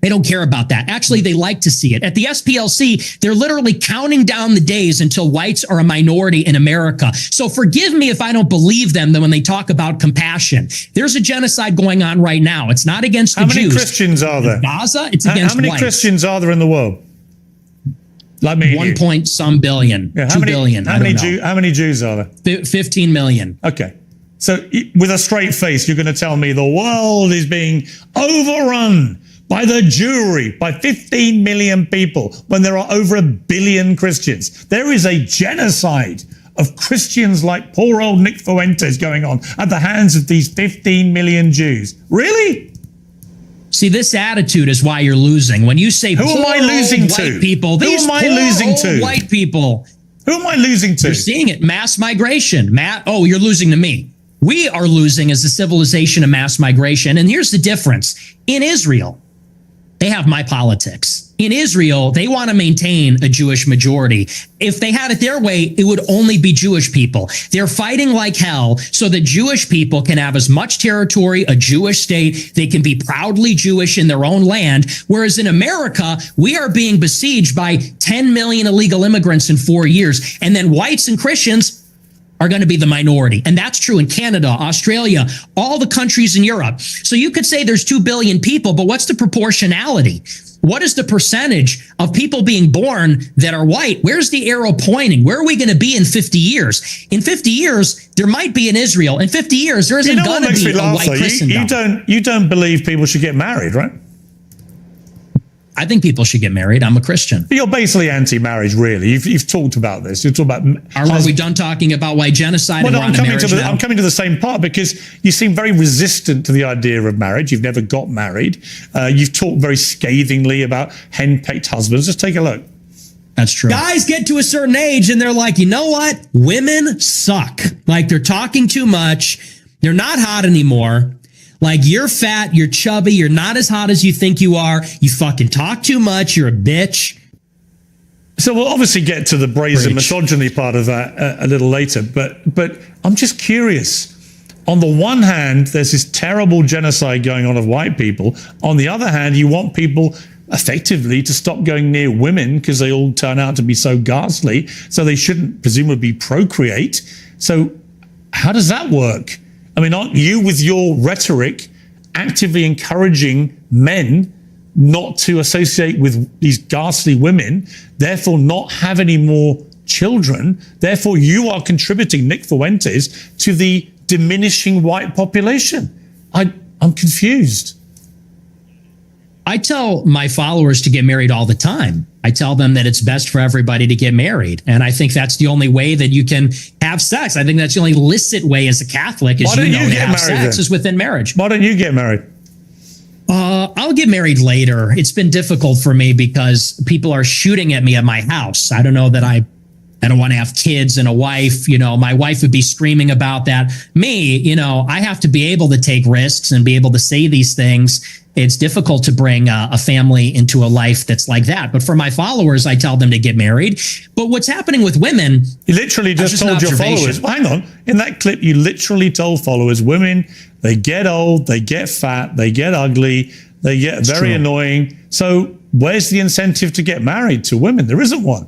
they don't care about that. Actually, they like to see it. At the SPLC, they're literally counting down the days until whites are a minority in America. So forgive me if I don't believe them when they talk about compassion. There's a genocide going on right now. It's not against the Jews. How many Christians are there? In Gaza, it's against whites. How many Christians are there in the world? Like me. 1 point some billion. Yeah, 2 billion. How many Jews are there? 15 million. Okay. So with a straight face, you're going to tell me the world is being overrun by the Jewry, by 15 million people, when there are over 1 billion Christians. There is a genocide of Christians like poor old Nick Fuentes going on at the hands of these 15 million Jews. Really? See, this attitude is why you're losing. When you say, who am I losing to? People, who am I losing to? White people. Who am I losing to? You're seeing it. Mass migration. You're losing to me. We are losing as a civilization of mass migration. And here's the difference. In Israel, they have my politics. in Israel, they want to maintain a Jewish majority. If they had it their way, it would only be Jewish people. They're fighting like hell so that Jewish people can have as much territory, a Jewish state. They can be proudly Jewish in their own land. Whereas in America, we are being besieged by 10 million illegal immigrants in 4 years. And then whites and Christians are going to be the minority. And that's true in Canada, Australia, all the countries in Europe. So you could say there's 2 billion people, but what's the proportionality? What is the percentage of people being born that are white? Where's the arrow pointing? Where are we going to be in 50 years? In 50 years, there might be in Israel. In 50 years, there isn't going to be a white Christendom. You don't believe people should get married, right? I think people should get married. I'm a Christian. But you're basically anti-marriage, really. You've talked about this. You've talked about. Are we done talking about white genocide? Well, no, I'm coming to the same part because you seem very resistant to the idea of marriage. You've never got married. You've talked very scathingly about henpecked husbands. Just take a look. That's true. Guys get to a certain age and they're like, you know what? Women suck. Like they're talking too much. They're not hot anymore. Like you're fat, you're chubby, you're not as hot as you think you are. You fucking talk too much. You're a bitch. So we'll obviously get to the brazen misogyny part of that a little later. But I'm just curious. On the one hand, there's this terrible genocide going on of white people. On the other hand, you want people effectively to stop going near women because they all turn out to be so ghastly. So they shouldn't presumably procreate. So how does that work? I mean, aren't you, with your rhetoric, actively encouraging men not to associate with these ghastly women, therefore not have any more children? Therefore, you are contributing, Nick Fuentes, to the diminishing white population. I'm confused. I tell my followers to get married all the time. I tell them that it's best for everybody to get married. And I think that's the only way that you can have sex. I think that's the only licit way as a Catholic, as you know, to have sex is within marriage. Why don't you get married? I'll get married later. It's been difficult for me because people are shooting at me at my house. I don't know that I don't want to have kids and a wife. You know, my wife would be screaming about that. Me, you know, I have to be able to take risks and be able to say these things. It's difficult to bring a family into a life that's like that. But for my followers, I tell them to get married. But what's happening with women? You literally just told your followers, well, hang on, in that clip, you literally told followers, women, they get old, they get fat, they get ugly, they get very annoying. So where's the incentive to get married to women? There isn't one.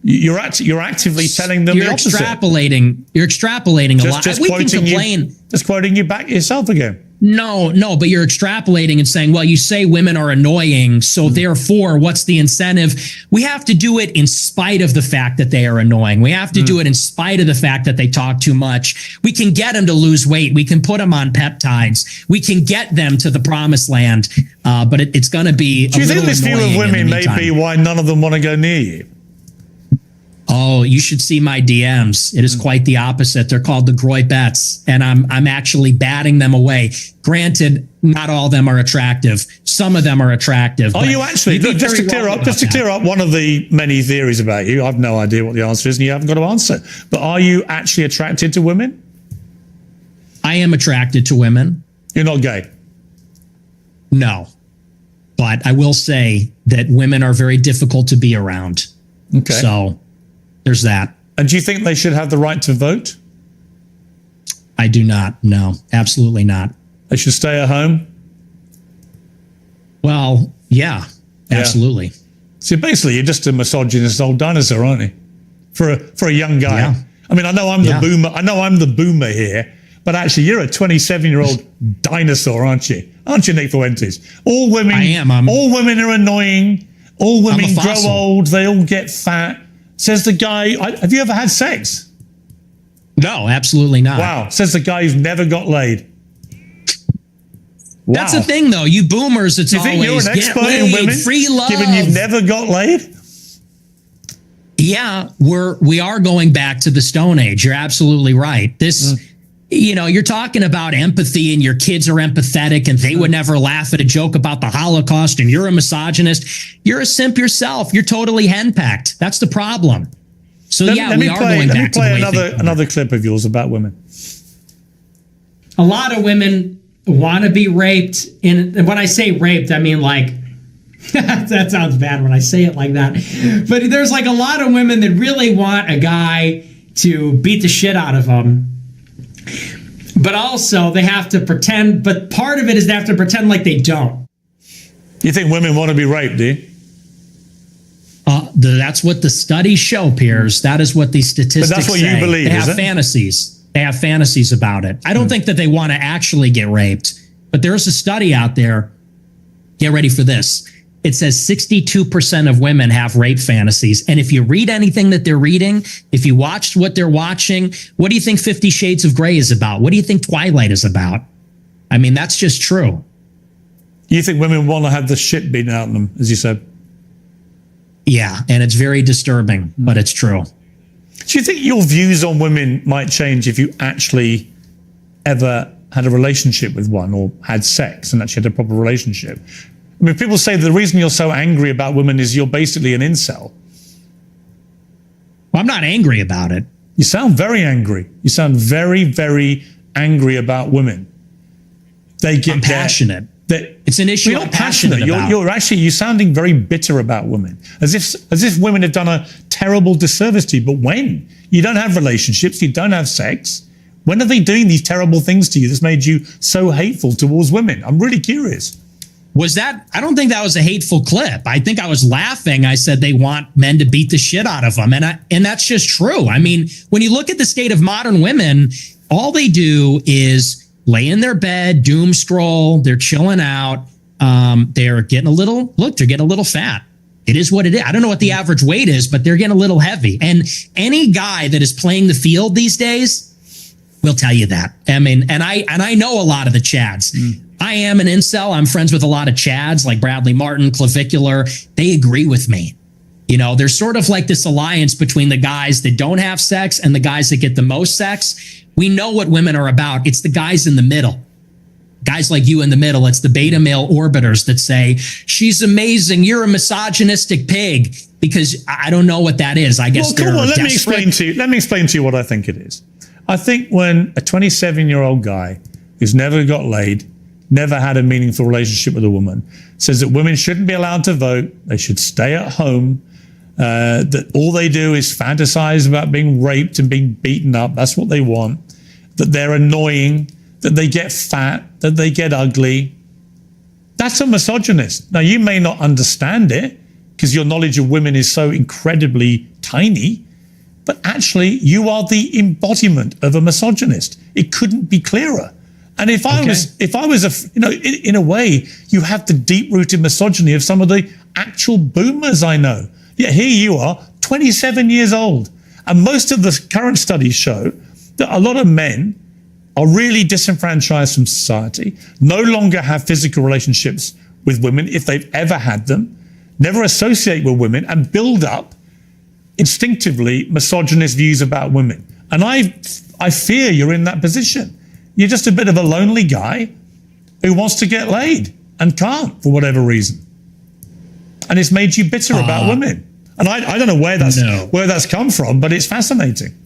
You're actively telling them the opposite. You're extrapolating a lot. Just quoting you back yourself again. No, but you're extrapolating and saying, well, you say women are annoying, so therefore, what's the incentive? We have to do it in spite of the fact that they are annoying. We have to do it in spite of the fact that they talk too much. We can get them to lose weight. We can put them on peptides. We can get them to the promised land, but it's going to be Do you think this view of women may be why none of them want to go near you? Oh, you should see my DMs. It is quite the opposite. They're called the Groybettes, and I'm actually batting them away. Granted, not all of them are attractive. Some of them are attractive. Are you actually? Just to clear up one of the many theories about you, I've no idea what the answer is, and you haven't got to answer. But are you actually attracted to women? I am attracted to women. You're not gay? No. But I will say that women are very difficult to be around. Okay. So there's that. And do you think they should have the right to vote? I do not. No, absolutely not. They should stay at home? Well, yeah, absolutely. So basically, you're just a misogynist old dinosaur, aren't you? For a young guy. Yeah. I mean, I know I'm the boomer. I know I'm the boomer here, but actually, you're a 27-year-old dinosaur, aren't you? Aren't you, Nick Fuentes? All women. I am. All women are annoying. All women grow old. They all get fat. Says the guy. Have you ever had sex? No, absolutely not. Wow. Says the guy who's never got laid. Wow. That's the thing, though. You boomers, it's always you're an expert in women, free love. Given you've never got laid? Yeah, we are going back to the Stone Age. You're absolutely right. This, you know, you're talking about empathy, and your kids are empathetic, and they would never laugh at a joke about the Holocaust, and you're a misogynist. You're a simp yourself. You're totally henpecked. That's the problem. So we are going back to the way another clip of yours about women. A lot of women want to be raped. And when I say raped, I mean like That sounds bad when I say it like that. But there's like a lot of women that really want a guy to beat the shit out of them. But also they have to pretend, but part of it is they have to pretend like they don't. You think women want to be raped, do you? That's what the studies show, Piers. That is what these statistics say. But that's what you believe, They is have it? fantasies. They have fantasies about it. I don't think that they want to actually get raped, but there's a study out there. Get ready for this. It says 62% of women have rape fantasies. And if you read anything that they're reading, if you watched what they're watching, what do you think 50 Shades of Grey is about? What do you think Twilight is about? I mean, that's just true. You think women want to have the shit beaten out of them, as you said? Yeah, and it's very disturbing, but it's true. Do you think your views on women might change if you actually ever had a relationship with one or had sex and actually had a proper relationship? I mean, people say the reason you're so angry about women is you're basically an incel. Well, I'm not angry about it. You sound very angry. You sound very, very angry about women. They get I'm passionate. It's an issue You're I'm not passionate. about. You're sounding very bitter about women, as if women have done a terrible disservice to you. But when you don't have relationships, you don't have sex, when are they doing these terrible things to you that's made you so hateful towards women? I'm really curious. Was that? I don't think that was a hateful clip. I think I was laughing. I said they want men to beat the shit out of them, and that's just true. I mean, when you look at the state of modern women, all they do is lay in their bed, doom scroll. They're chilling out. They're getting a little fat. It is what it is. I don't know what the average weight is, but they're getting a little heavy. And any guy that is playing the field these days will tell you that. I mean, and I know a lot of the Chads. I am an incel. I'm friends with a lot of Chads like Bradley Martin, Clavicular. They agree with me. You know, there's sort of like this alliance between the guys that don't have sex and the guys that get the most sex. We know what women are about. It's the guys in the middle. Guys like you in the middle. It's the beta male orbiters that say, she's amazing. You're a misogynistic pig. Because I don't know what that is. I guess Well, come on, let me desperate. explain to you what I think it is. I think when a 27-year-old guy who's never got laid, never had a meaningful relationship with a woman, says that women shouldn't be allowed to vote, they should stay at home, that all they do is fantasize about being raped and being beaten up, that's what they want, that they're annoying, that they get fat, that they get ugly. That's a misogynist. Now, you may not understand it because your knowledge of women is so incredibly tiny, but actually you are the embodiment of a misogynist. It couldn't be clearer. And if I was in a way, you have the deep-rooted misogyny of some of the actual boomers I know. Yet here you are, 27 years old. And most of the current studies show that a lot of men are really disenfranchised from society, no longer have physical relationships with women if they've ever had them, never associate with women, and build up instinctively misogynist views about women. And I fear you're in that position. You're just a bit of a lonely guy who wants to get laid and can't for whatever reason. And it's made you bitter about women. And I don't know where that's come from, but it's fascinating.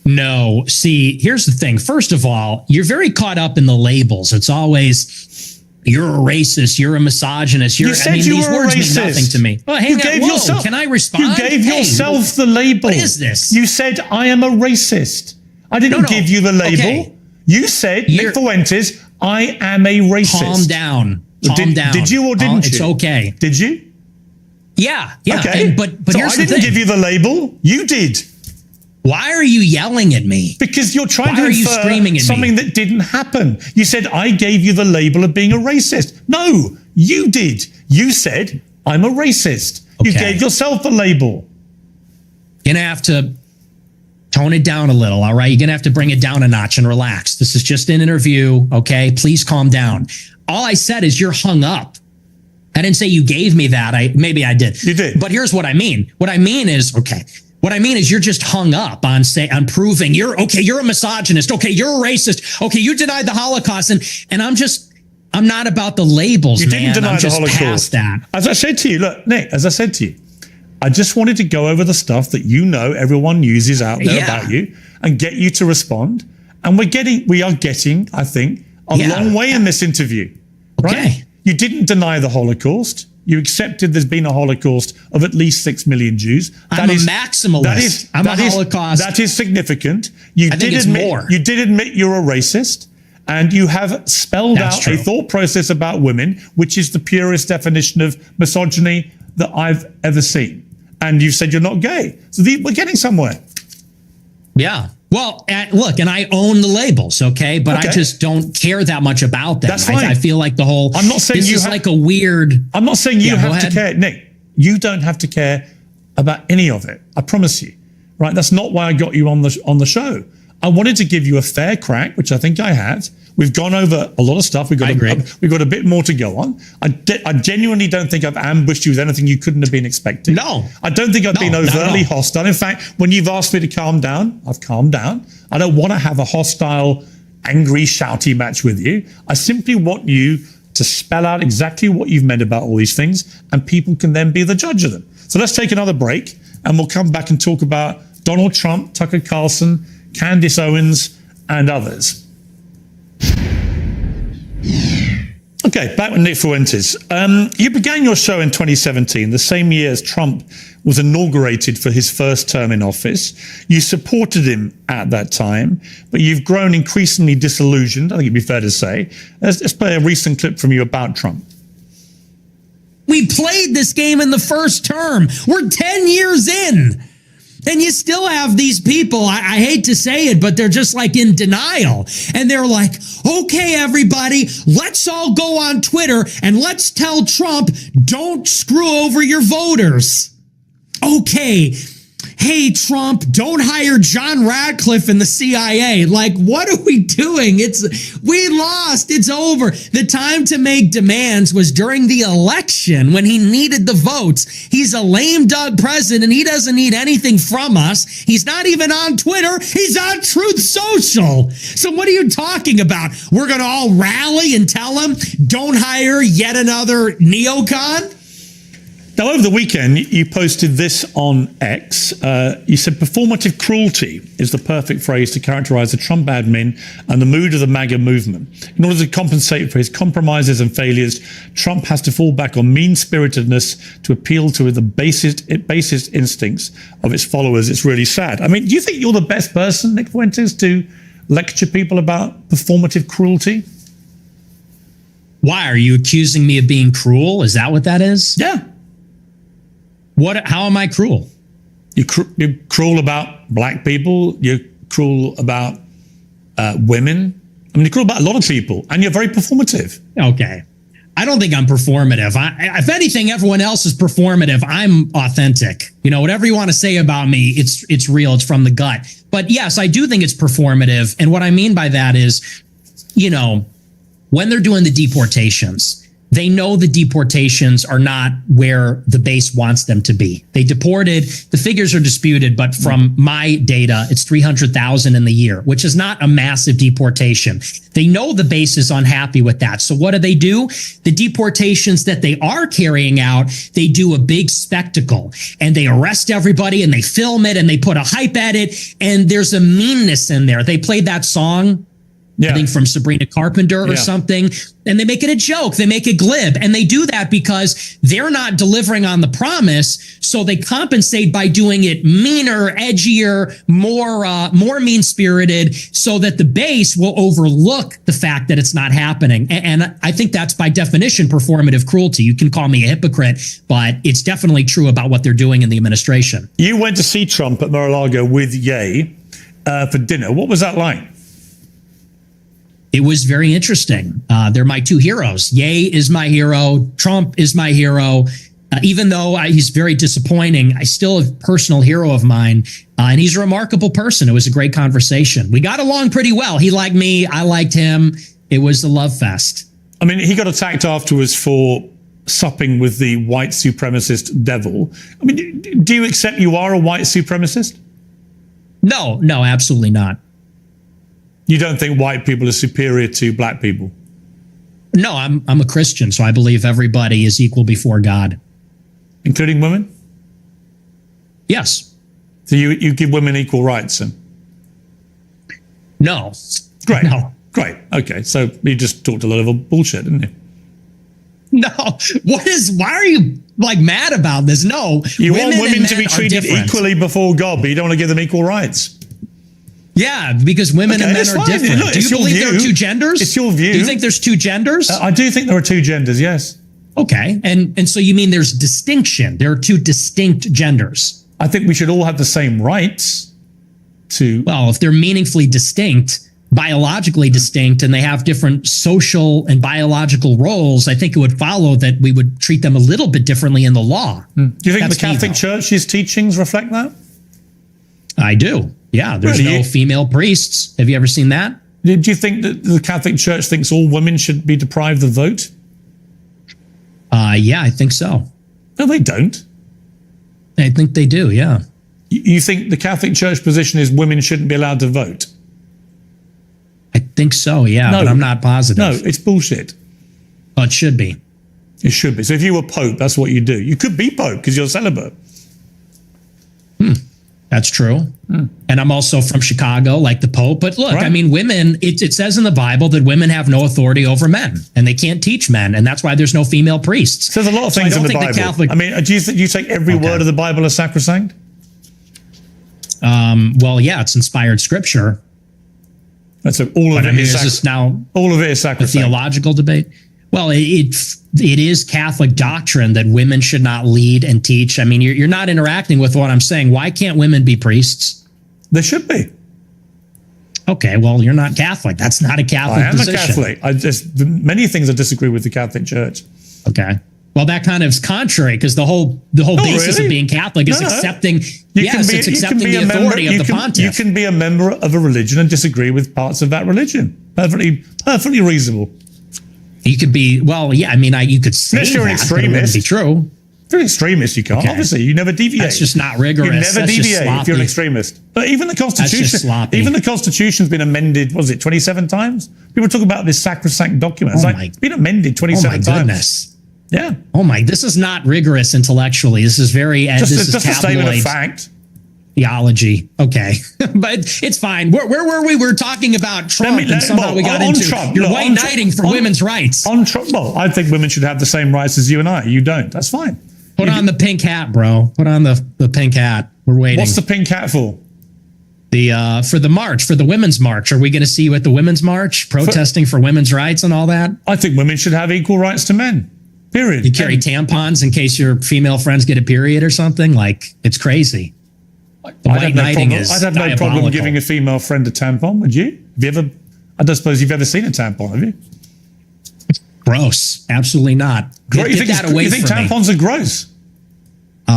No. See, here's the thing. First of all, you're very caught up in the labels. It's always, you're a racist, you're a misogynist. You said you these were words a racist. mean nothing to me. Oh, hang on. Can I respond? You gave yourself the label. What is this? You said, I am a racist. I didn't give you the label. Okay. You said, Nick Fuentes, I am a racist. Calm down. Calm down. Did you or didn't you? It's okay. Did you? Yeah. Okay. But so here's I the didn't thing. give you the label. You did. Why are you yelling at me? Because you're trying Why to are you infer screaming at something me? that didn't happen. You said, I gave you the label of being a racist. No, you did. You said, I'm a racist. You Okay. gave yourself a label. You're going to have to tone it down a little, all right? You're going to have to bring it down a notch and relax. This is just an interview, okay? Please calm down. All I said is you're hung up. I didn't say you gave me that. Maybe I did. You did. But here's what I mean. What I mean is you're just hung up on proving you're a misogynist. Okay, you're a racist. Okay, you denied the Holocaust. And I'm not about the labels, You didn't man. deny I'm the just Holocaust. past that. As I said to you, look, Nick, as I said to you, I just wanted to go over the stuff that you know everyone uses out there about you and get you to respond. And we are getting, I think, a long way in this interview. Right? Okay. You didn't deny the Holocaust. You accepted there's been a Holocaust of at least 6 million Jews. I'm a maximalist. I'm a Holocaust. That is significant. You I think did it's admit more. you did admit you're a racist, and you have spelled That's out true. a thought process about women, which is the purest definition of misogyny that I've ever seen. And you said you're not gay. So we're getting somewhere. Yeah. Well, look, and I own the labels, okay? But Okay. I just don't care that much about them. That's fine. I feel like the whole, I'm not saying this you is have- like a weird, I'm not saying you Yeah, go have to ahead. care, Nick. You don't have to care about any of it. I promise you. Right? That's not why I got you on the show. I wanted to give you a fair crack, which I think I had. We've gone over a lot of stuff. We've got a bit more to go on. I genuinely don't think I've ambushed you with anything you couldn't have been expecting. No. I don't think I've been not at overtly all. hostile. In fact, when you've asked me to calm down, I've calmed down. I don't want to have a hostile, angry, shouty match with you. I simply want you to spell out exactly what you've meant about all these things, and people can then be the judge of them. So let's take another break, and we'll come back and talk about Donald Trump, Tucker Carlson, Candace Owens, and others. Okay, back with Nick Fuentes. You began your show in 2017, the same year as Trump was inaugurated for his first term in office. You supported him at that time, but you've grown increasingly disillusioned, I think it'd be fair to say. Let's play a recent clip from you about Trump. We played this game in the first term. We're 10 years in. And you still have these people, I hate to say it, but they're just like in denial. And they're like, okay, everybody, let's all go on Twitter and let's tell Trump, don't screw over your voters. Okay. Hey, Trump, don't hire John Radcliffe in the CIA. Like, what are we doing? We lost. It's over. The time to make demands was during the election when he needed the votes. He's a lame duck president. He doesn't need anything from us. He's not even on Twitter. He's on Truth Social. So what are you talking about? We're going to all rally and tell him, don't hire yet another neocon? Now, over the weekend, you posted this on X. You said performative cruelty is the perfect phrase to characterize the Trump admin and the mood of the MAGA movement. In order to compensate for his compromises and failures, Trump has to fall back on mean-spiritedness to appeal to the basest instincts of its followers. It's really sad. I mean, do you think you're the best person, Nick Fuentes, to lecture people about performative cruelty? why are you accusing me of being cruel? Is that what that is? Yeah. How am I cruel? You're cruel about black people. You're cruel about women. I mean, you're cruel about a lot of people, and you're very performative. Okay. I don't think I'm performative. If anything, everyone else is performative. I'm authentic. You know, whatever you want to say about me, it's real. It's from the gut. But yes, I do think it's performative. And what I mean by that is, you know, when they're doing the deportations, they know the deportations are not where the base wants them to be. They deported, the figures are disputed, but from my data, it's 300,000 in the year, which is not a massive deportation. They know the base is unhappy with that. So what do? The deportations that they are carrying out, they do a big spectacle and they arrest everybody and they film it and they put a hype at it. And there's a meanness in there. They played that song, I think from Sabrina Carpenter or something, and they make it a joke. They make it glib. And they do that because they're not delivering on the promise. So they compensate by doing it meaner, edgier, more mean-spirited, so that the base will overlook the fact that it's not happening. And I think that's by definition performative cruelty. You can call me a hypocrite, but it's definitely true about what they're doing in the administration. You went to see Trump at Mar-a-Lago with Ye for dinner. What was that like? It was very interesting. They're my two heroes. Ye is my hero. Trump is my hero. Even though he's very disappointing, I still a personal hero of mine. And he's a remarkable person. It was a great conversation. We got along pretty well. He liked me. I liked him. It was a love fest. I mean, he got attacked afterwards for supping with the white supremacist devil. I mean, do you accept you are a white supremacist? No, absolutely not. You don't think white people are superior to black people? No, I'm a Christian, so I believe everybody is equal before God. Including women? Yes. So you give women equal rights? And No. Great. No. Great. Okay. So you just talked a lot of bullshit, didn't you? No. Why are you like mad about this? No. You want women and to men be are treated different. equally before God, but you don't want to give them equal rights. Yeah, because women Okay, and men that's are fine. different. Look, Do it's you your believe there are view. two genders? It's your view. Do you think there's two genders? I do think there are two genders, yes. Okay. And so you mean there's distinction. There are two distinct genders. I think we should all have the same rights to. Well, if they're meaningfully distinct, biologically distinct, and they have different social and biological roles, I think it would follow that we would treat them a little bit differently in the law. Do you think That's the Catholic me, though. Church's teachings reflect that? I do. Yeah, there's Really? no female priests. Have you ever seen that? Do you think that the Catholic Church thinks all women should be deprived of the vote? Yeah, I think so. No, they don't. I think they do. Yeah. You think the Catholic Church position is women shouldn't be allowed to vote? I think so. Yeah, No. but I'm not positive. No, it's bullshit. Well, it should be. It should be. So if you were Pope, that's what you do. You could be Pope because you're celibate. That's true. And I'm also from Chicago, like the Pope. But look, Right. I mean, women, it says in the Bible that women have no authority over men and they can't teach men. And that's why there's no female priests. There's a lot of So I things in don't the think Bible. the Catholic- I mean, do you take every Okay. word of the Bible as sacrosanct? Well, yeah, it's inspired scripture. That's all of But I it. mean, Is is this now all of it is a sacrosanct. theological debate? Well, it is Catholic doctrine that women should not lead and teach. I mean, you're not interacting with what I'm saying. Why can't women be priests? There should be. Okay, well, you're not Catholic. That's not a Catholic I am position. a Catholic. Many things I disagree with the Catholic Church. Okay. Well, that kind of is contrary because the whole basis really? of being Catholic is No. accepting. You Yes, it's accepting the authority of the pontiff. You can be a member of a religion and disagree with parts of that religion. Perfectly reasonable. You could be. Well, yeah. I mean, you could say Unless you're an that, but it wouldn't extremist. be true. If you're an extremist, you can't. Okay. Obviously, you never deviate. That's just not rigorous. You never That's just deviate if you're an sloppy. extremist. But even the Constitution, sloppy. even the Constitution's been amended. What was it 27 times? People talk about this sacrosanct document. It's Oh like my- it's been amended Oh 27 my times. goodness. Yeah, Oh my. This is not rigorous intellectually. This is very. just this is a statement of tabloid fact. theology. Okay, but it's fine. Where were we? We're talking about Trump, and somehow we got on into Trump, you're look, white on knighting Trump- for on- women's rights. On Trump, well, I think women should have the same rights as you and I. You don't. That's fine. Put on the pink hat, bro. Put on the pink hat. We're waiting. What's the pink hat for? For the march, for the women's march? Are we going to see you at the women's march protesting for women's rights and all that? I think women should have equal rights to men. Period. You carry tampons in case your female friends get a period or something. Like, it's crazy. The I'd white have no knighting problem- is I'd have no problem diabolical. giving a female friend a tampon. Would you? Have you ever? I don't suppose you've ever seen a tampon, have you? Gross. Absolutely not. Get, You get think, that away you think from me. tampons are gross?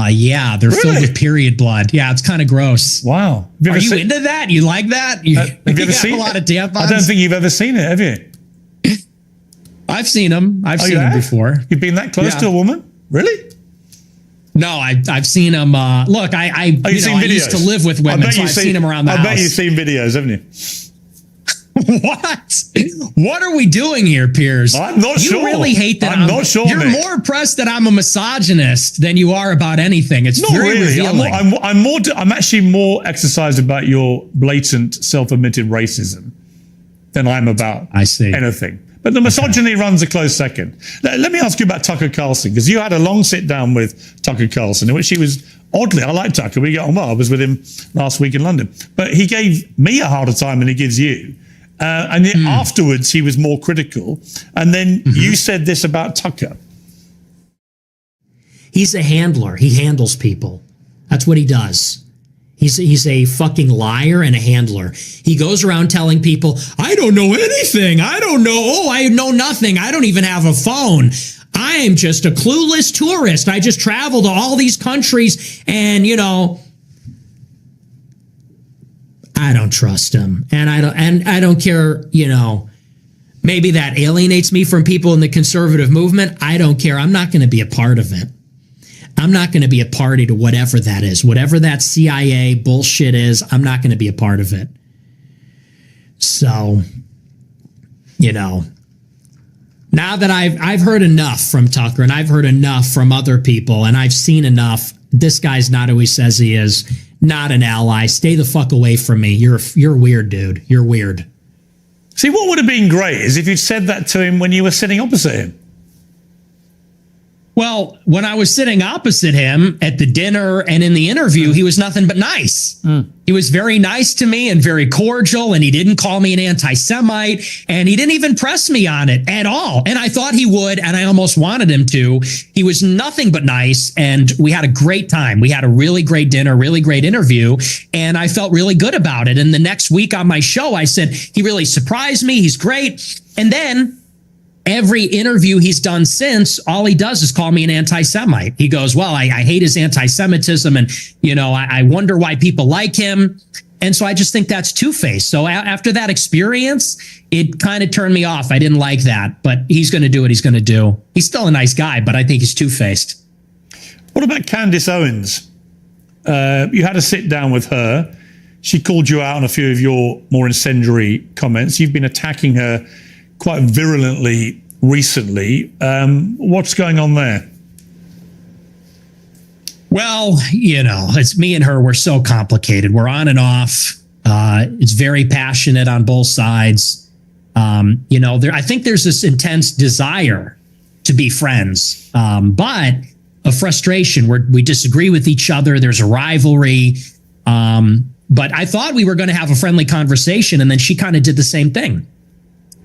Yeah, they're filled Really? with period blood. Yeah, it's kind of gross. Wow. Have Are you seen, into that? You like that? You, have you ever got seen a lot it? of tampons? I don't think you've ever seen it, have you? I've seen them. I've Oh, seen you them have? before. You've been that close Yeah. to a woman? Really? No, I've seen them. Look, I Oh, you've you know, seen I videos? used to live with I women, bet so you've I've seen them around the I house. bet you've seen videos, haven't you? What? What are we doing here, Piers? I'm not you sure. really hate that. I'm not sure, You're mate. more impressed that I'm a misogynist than you are about anything. It's Not very really. revealing. I'm actually more exercised about your blatant, self-admitted racism than I'm about I see. anything. But the misogyny runs a close second. Let me ask you about Tucker Carlson, because you had a long sit down with Tucker Carlson, in which he was oddly, I like Tucker. We got on well. I was with him last week in London, but he gave me a harder time than he gives you. And then afterwards, he was more critical. And then you said this about Tucker. He's a handler. He handles people. That's what he does. He's a fucking liar and a handler. He goes around telling people, I don't know anything. I don't know. Oh, I know nothing. I don't even have a phone. I am just a clueless tourist. I just travel to all these countries and, you know, I don't trust him. And I don't care, you know, maybe that alienates me from people in the conservative movement. I don't care. I'm not going to be a part of it. I'm not going to be a party to whatever that is. Whatever that CIA bullshit is, I'm not going to be a part of it. So, you know, now that I've heard enough from Tucker and I've heard enough from other people and I've seen enough, this guy's not who he says he is. Not an ally. Stay the fuck away from me. You're weird, dude. You're weird. See, what would have been great is if you'd said that to him when you were sitting opposite him. Well, when I was sitting opposite him at the dinner and in the interview, he was nothing but nice. He was very nice to me and very cordial, and he didn't call me an anti-Semite, and he didn't even press me on it at all. And I thought he would, and I almost wanted him to. He was nothing but nice, and we had a great time. We had a really great dinner, really great interview, and I felt really good about it. And the next week on my show, I said, he really surprised me. He's great. And then every interview he's done since, all he does is call me an anti-Semite. He goes, well, I hate his anti-Semitism, and, I wonder why people like him. And so I just think that's two-faced. So after that experience, it kind of turned me off. I didn't like that, but he's going to do what he's going to do. He's still a nice guy, but I think he's two-faced. What about Candace Owens? You had a sit down with her. She called you out on a few of your more incendiary comments. You've been attacking her quite virulently recently. What's going on there? Well, it's me and her. We're so complicated. We're on and off. It's very passionate on both sides. I think there's this intense desire to be friends, but a frustration where we disagree with each other. There's a rivalry. But I thought we were going to have a friendly conversation, and then she kind of did the same thing.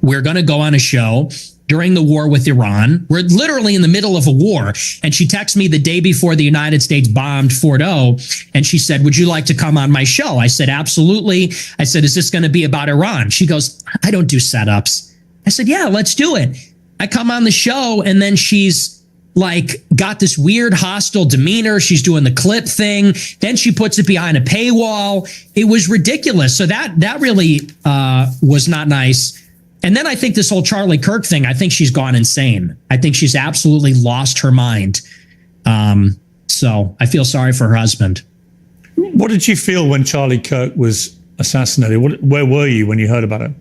We're going to go on a show during the war with Iran. We're literally in the middle of a war. And she texted me the day before the United States bombed Fort O. And she said, would you like to come on my show? I said, absolutely. I said, is this going to be about Iran? She goes, I don't do setups. I said, yeah, let's do it. I come on the show, and then she's like got this weird hostile demeanor. She's doing the clip thing. Then she puts it behind a paywall. It was ridiculous. So that really was not nice. And then I think this whole Charlie Kirk thing, I think she's gone insane. I think she's absolutely lost her mind. So I feel sorry for her husband. What did you feel when Charlie Kirk was assassinated? Where were you when you heard about it?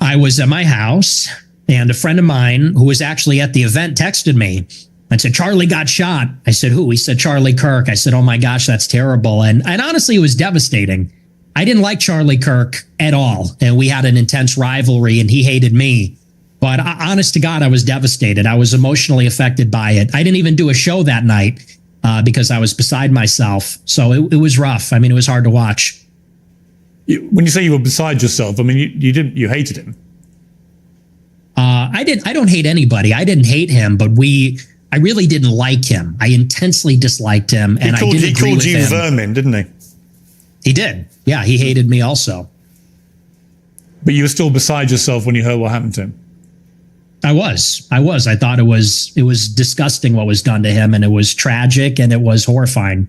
I was at my house, and a friend of mine who was actually at the event texted me and said, Charlie got shot. I said, who? He said, Charlie Kirk. I said, oh my gosh, that's terrible. And honestly, it was devastating. I didn't like Charlie Kirk at all, and we had an intense rivalry, and he hated me. But honest to God, I was devastated. I was emotionally affected by it. I didn't even do a show that night because I was beside myself. So it was rough. I mean, it was hard to watch. When you say you were beside yourself, I mean, you hated him. I don't hate anybody. I didn't hate him, but I really didn't like him. I intensely disliked him, and I didn't agree with him. He called you vermin, didn't he? He did. Yeah, he hated me also. But you were still beside yourself when you heard what happened to him. I was. I thought it was disgusting what was done to him, and it was tragic, and it was horrifying.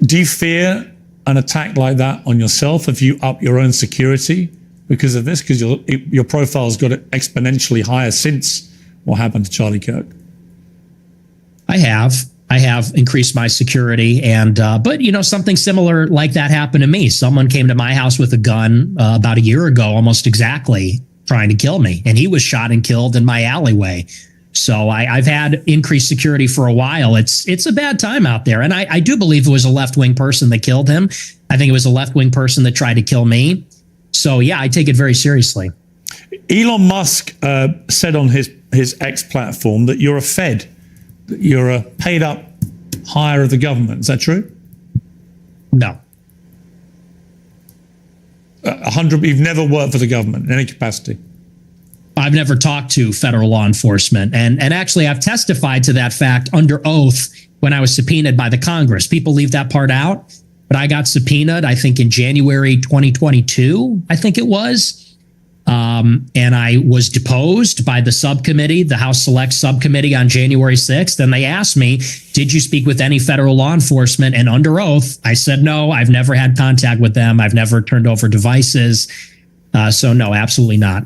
Do you fear an attack like that on yourself? Have you upped your own security because of this? Because your profile's got exponentially higher since what happened to Charlie Kirk. I have increased my security, but something similar like that happened to me. Someone came to my house with a gun about a year ago, almost exactly, trying to kill me, and he was shot and killed in my alleyway. So I've had increased security for a while. It's a bad time out there, and I do believe it was a left-wing person that killed him. I think it was a left-wing person that tried to kill me. So yeah, I take it very seriously. Elon Musk said on his X platform that you're a Fed. You're a paid up hire of the government. Is that true? No. 100. You've never worked for the government in any capacity. I've never talked to federal law enforcement. And actually, I've testified to that fact under oath when I was subpoenaed by the Congress. People leave that part out. But I got subpoenaed, I think, in January 2022, I think it was. And I was deposed by the subcommittee, the House Select Subcommittee on January 6th. And they asked me, did you speak with any federal law enforcement? And under oath, I said, no, I've never had contact with them. I've never turned over devices. So no, absolutely not.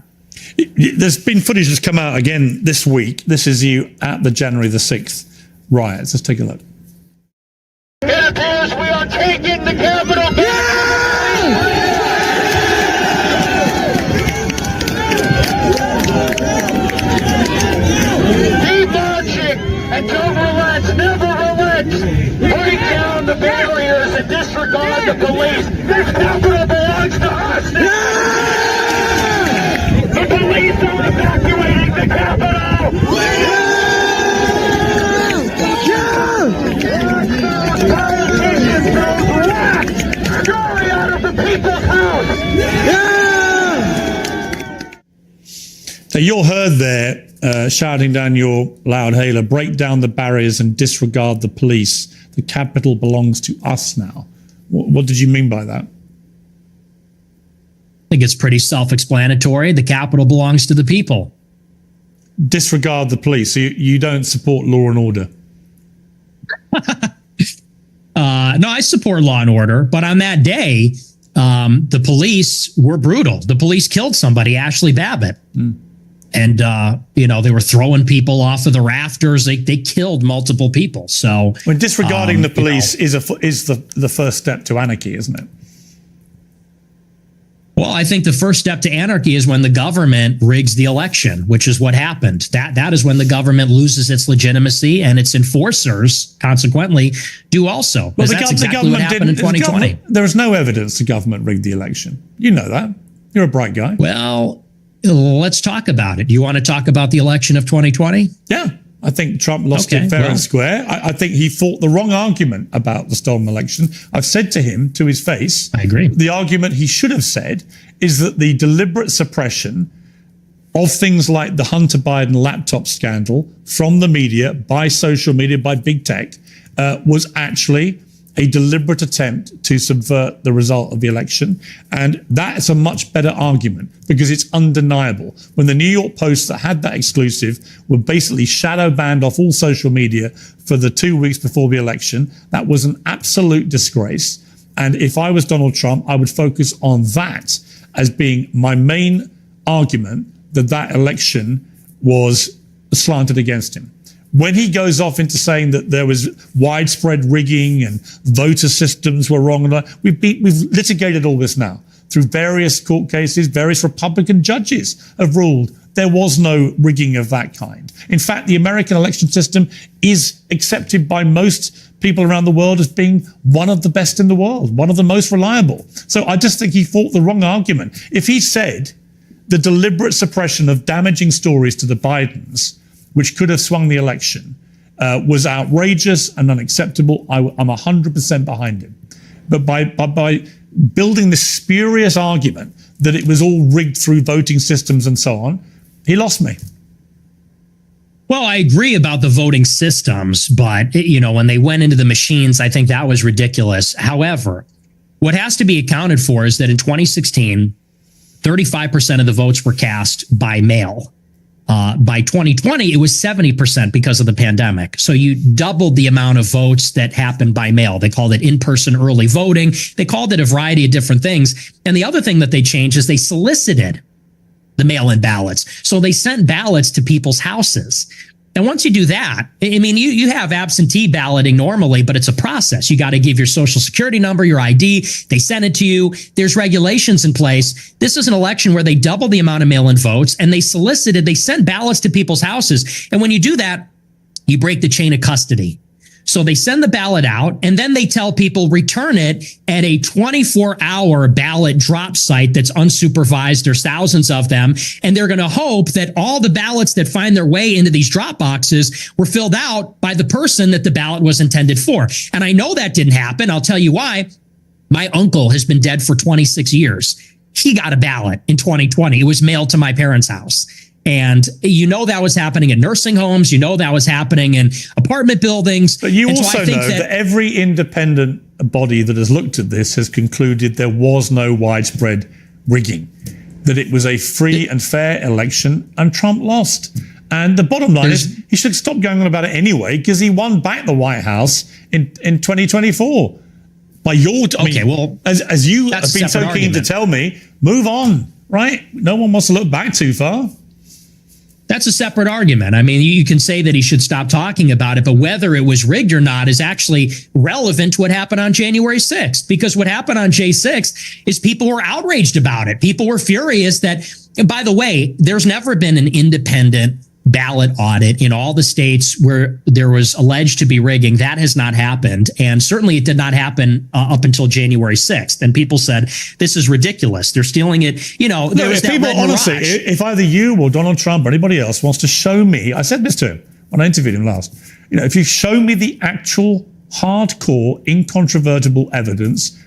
There's been footage that's come out again this week. This is you at the January the 6th riots. Let's take a look. It appears we are taking the Capitol back. And don't relax, never relax. Break down the barriers and disregard the police. This Capitol belongs to us. The police are evacuating the Capitol. So you're heard there shouting down your loud hailer, break down the barriers and disregard the police. The capital belongs to us now. What did you mean by that? I think it's pretty self-explanatory. The capital belongs to the people. Disregard the police. So you don't support law and order. No, I support law and order, but on that day, the police were brutal. The police killed somebody, Ashley Babbitt. And, they were throwing people off of the rafters. They killed multiple people. So when disregarding the police is the first step to anarchy, isn't it? Well, I think the first step to anarchy is when the government rigs the election, which is what happened. That is when the government loses its legitimacy, and its enforcers, consequently, do also. Well, that's exactly what happened in 2020. There is no evidence the government rigged the election. You know that. You're a bright guy. Well, let's talk about it. You want to talk about the election of 2020? Yeah. I think Trump lost it fair and square. I think he fought the wrong argument about the stolen election. I've said to him, to his face, I agree. The argument he should have said is that the deliberate suppression of things like the Hunter Biden laptop scandal from the media, by social media, by big tech, was actually a deliberate attempt to subvert the result of the election. And that's a much better argument because it's undeniable. When the New York Post that had that exclusive were basically shadow banned off all social media for the 2 weeks before the election, that was an absolute disgrace. And if I was Donald Trump, I would focus on that as being my main argument that election was slanted against him. When he goes off into saying that there was widespread rigging and voter systems were wrong, we've litigated all this now through various court cases. Various Republican judges have ruled there was no rigging of that kind. In fact, the American election system is accepted by most people around the world as being one of the best in the world, one of the most reliable. So I just think he fought the wrong argument. If he said the deliberate suppression of damaging stories to the Bidens, which could have swung the election, was outrageous and unacceptable, I'm 100% behind him. But by building this spurious argument that it was all rigged through voting systems and so on, he lost me. Well, I agree about the voting systems, but when they went into the machines, I think that was ridiculous. However, what has to be accounted for is that in 2016, 35% of the votes were cast by mail. By 2020, it was 70% because of the pandemic. So you doubled the amount of votes that happened by mail. They called it in-person early voting. They called it a variety of different things. And the other thing that they changed is they solicited the mail-in ballots. So they sent ballots to people's houses. And once you do that, I mean, you have absentee balloting normally, but it's a process. You got to give your social security number, your ID. They send it to you. There's regulations in place. This is an election where they double the amount of mail-in votes, and they sent ballots to people's houses. And when you do that, you break the chain of custody. So they send the ballot out, and then they tell people return it at a 24-hour ballot drop site that's unsupervised. There's thousands of them, and they're going to hope that all the ballots that find their way into these drop boxes were filled out by the person that the ballot was intended for. And I know that didn't happen. I'll tell you why. My uncle has been dead for 26 years. He got a ballot in 2020. It was mailed to my parents' house. And that was happening in nursing homes. That was happening in apartment buildings. But you also know that every independent body that has looked at this has concluded there was no widespread rigging, that it was a free and fair election, and Trump lost. And the bottom line is he should stop going on about it anyway, because he won back the White House in 2024. By your as you have been so keen to tell me, move on, right? No one wants to look back too far. That's a separate argument. I mean, you can say that he should stop talking about it, but whether it was rigged or not is actually relevant to what happened on January 6th, because what happened on J6 is people were outraged about it. People were furious that, by the way, there's never been an independent ballot audit in all the states where there was alleged to be rigging. That has not happened. And certainly it did not happen up until January 6th. And people said, this is ridiculous. They're stealing it. There was that red honestly, if either you or Donald Trump or anybody else wants to show me, I said this to him when I interviewed him last, if you show me the actual hardcore, incontrovertible evidence,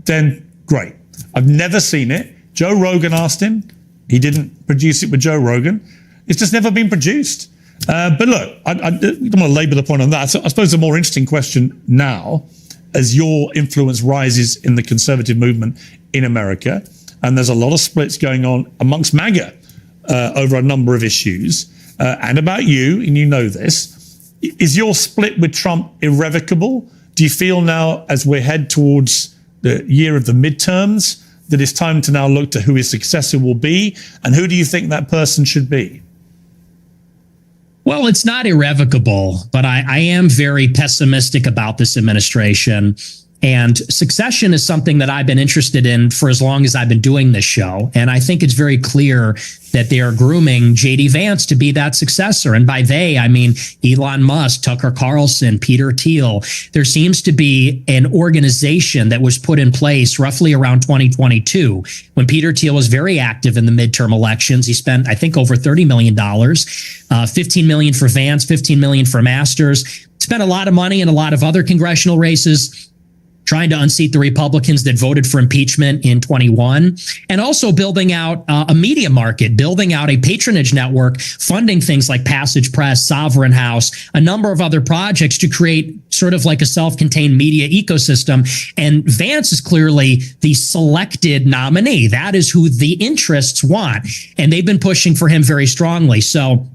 then great. I've never seen it. Joe Rogan asked him, He didn't produce it with Joe Rogan. It's just never been produced. But look, I don't want to labor the point on that. So I suppose the more interesting question now, as your influence rises in the conservative movement in America, and there's a lot of splits going on amongst MAGA over a number of issues, and about you, and you know this, is your split with Trump irrevocable? Do you feel now, as we head towards the year of the midterms, that it's time to now look to who his successor will be, and who do you think that person should be? Well, it's not irrevocable, but I am very pessimistic about this administration. And succession is something that I've been interested in for as long as I've been doing this show. And I think it's very clear that they are grooming J.D. Vance to be that successor. And by they, I mean Elon Musk, Tucker Carlson, Peter Thiel. There seems to be an organization that was put in place roughly around 2022 when Peter Thiel was very active in the midterm elections. He spent, I think, over $30 million, $15 million for Vance, $15 million for Masters, spent a lot of money in a lot of other congressional races, trying to unseat the Republicans that voted for impeachment in 21, and also building out a media market, building out a patronage network, funding things like Passage Press, Sovereign House, a number of other projects to create sort of like a self-contained media ecosystem. And Vance is clearly the selected nominee. That is who the interests want. And they've been pushing for him very strongly. So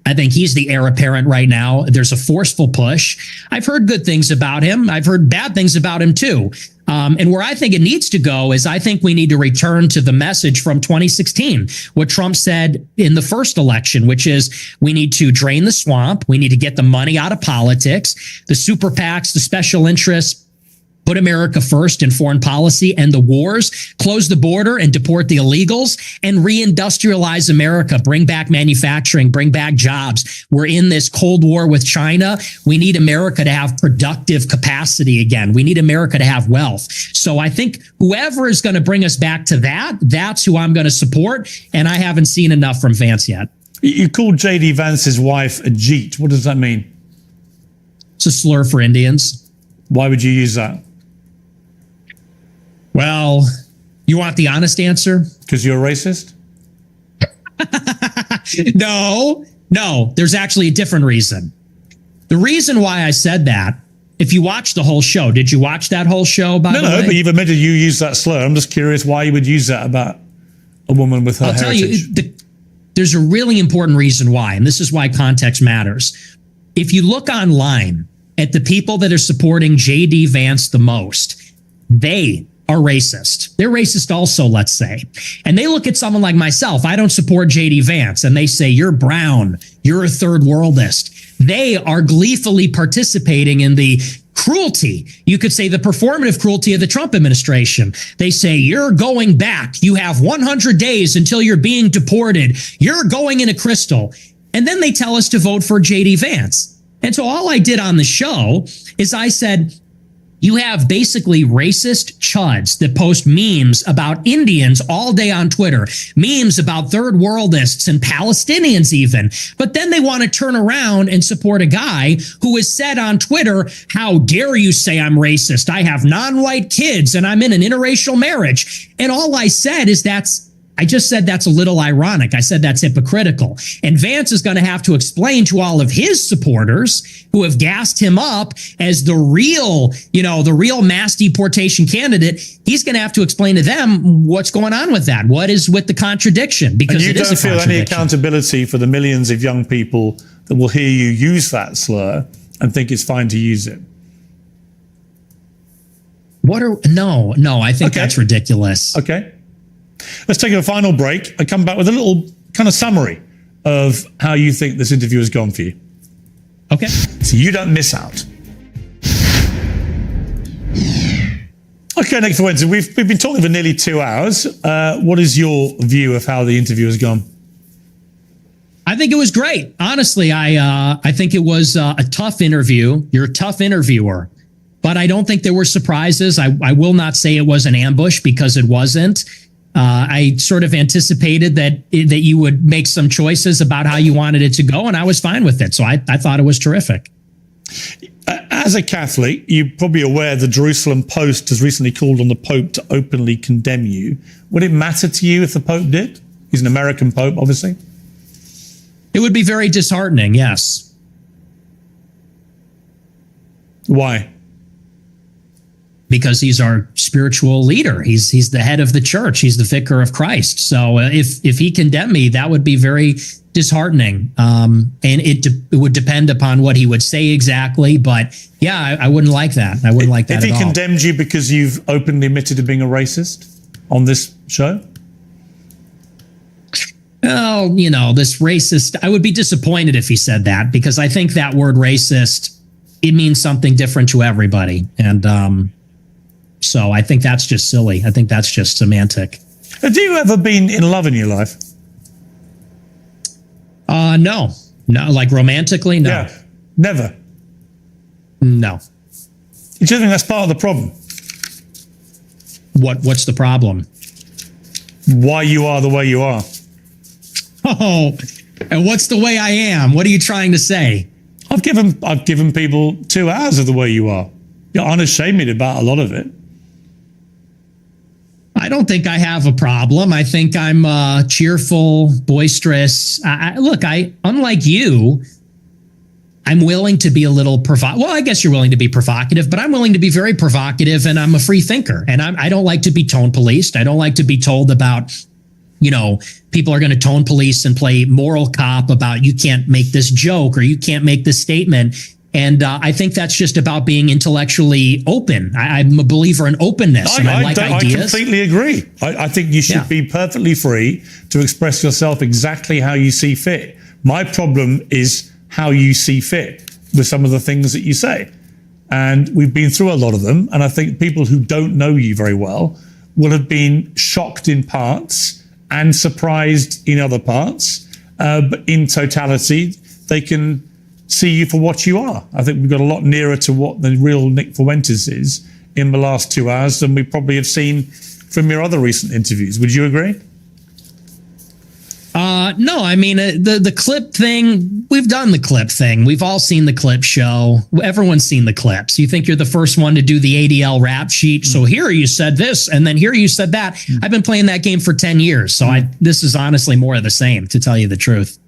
I think he's the heir apparent right now. There's a forceful push. I've heard good things about him. I've heard bad things about him too. And where I think it needs to go is I think we need to return to the message from 2016, what Trump said in the first election, which is we need to drain the swamp. We need to get the money out of politics, the super PACs, the special interests, put America first in foreign policy and the wars, close the border and deport the illegals, and reindustrialize America, bring back manufacturing, bring back jobs. We're in this Cold War with China. We need America to have productive capacity again. We need America to have wealth. So I think whoever is going to bring us back to that, that's who I'm going to support. And I haven't seen enough from Vance yet. You called J.D. Vance's wife a Jeet. What does that mean? It's a slur for Indians. Why would you use that? Well, you want the honest answer? Because you're a racist? No, there's actually a different reason. The reason why I said that, if you watched the whole show, did you watch that whole show, by the way? No, but you've admitted you use that slur. I'm just curious why you would use that about a woman with her heritage. I'll tell you, there's a really important reason why, and this is why context matters. If you look online at the people that are supporting J.D. Vance the most, they are racist. They're racist also, let's say. And they look at someone like myself. I don't support J.D. Vance. And they say, you're brown. You're a third worldist. They are gleefully participating in the cruelty. You could say the performative cruelty of the Trump administration. They say, you're going back. You have 100 days until you're being deported. You're going in a crystal. And then they tell us to vote for J.D. Vance. And so all I did on the show is I said, you have basically racist chuds that post memes about Indians all day on Twitter, memes about third worldists and Palestinians even. But then they want to turn around and support a guy who has said on Twitter, how dare you say I'm racist? I have non-white kids and I'm in an interracial marriage. And all I said is I just said that's a little ironic. I said that's hypocritical. And Vance is going to have to explain to all of his supporters who have gassed him up as the real mass deportation candidate. He's going to have to explain to them what's going on with that. What is with the contradiction? Because and you don't feel any accountability for the millions of young people that will hear you use that slur and think it's fine to use it. No, I think that's ridiculous. Okay. Let's take a final break and come back with a little kind of summary of how you think this interview has gone for you. Okay. So you don't miss out. Okay, Nick Fuentes, we've been talking for nearly 2 hours. What is your view of how the interview has gone? I think it was great. Honestly, I think it was a tough interview. You're a tough interviewer. But I don't think there were surprises. I will not say it was an ambush because it wasn't. I sort of anticipated that you would make some choices about how you wanted it to go, and I was fine with it. So I thought it was terrific. As a Catholic, you're probably aware the Jerusalem Post has recently called on the Pope to openly condemn you. Would it matter to you if the Pope did? He's an American Pope, obviously. It would be very disheartening, yes. Why? Because he's our spiritual leader. He's the head of the church. He's the vicar of Christ. So if he condemned me, that would be very disheartening. And it would depend upon what he would say exactly. But yeah, I wouldn't like that. I wouldn't like that If at he all. condemned you because you've openly admitted to being a racist on this show? Oh, you know, this racist, I would be disappointed if he said that, because I think that word racist, it means something different to everybody. And so I think that's just silly. I think that's just semantic. Have you ever been in love in your life? No, like romantically, no, Yeah, never. no. Do you think that's part of the problem? What's the problem? Why you are the way you are? Oh, and what's the way I am? What are you trying to say? I've given people 2 hours of the way you are. You're unashamed about a lot of it. I don't think I have a problem. I think I'm cheerful, boisterous. Look, unlike you, I'm willing to be a little well, I guess you're willing to be provocative, but I'm willing to be very provocative, and I'm a free thinker. And I don't like to be tone policed. I don't like to be told about, you know, people are going to tone police and play moral cop about you can't make this joke or you can't make this statement. And I think that's just about being intellectually open. I'm a believer in openness, and I like ideas. I completely agree. I think you should be perfectly free to express yourself exactly how you see fit. My problem is how you see fit with some of the things that you say. And we've been through a lot of them. And I think people who don't know you very well will have been shocked in parts and surprised in other parts. But in totality, they can see you for what you are. I think we've got a lot nearer to what the real Nick Fuentes is in the last 2 hours than we probably have seen from your other recent interviews. Would you agree? No, I mean, the clip thing, we've done the clip thing. We've all seen the clip show. Everyone's seen the clips. You think you're the first one to do the ADL rap sheet. So here you said this, and then here you said that. I've been playing that game for 10 years. So this is honestly more of the same, to tell you the truth.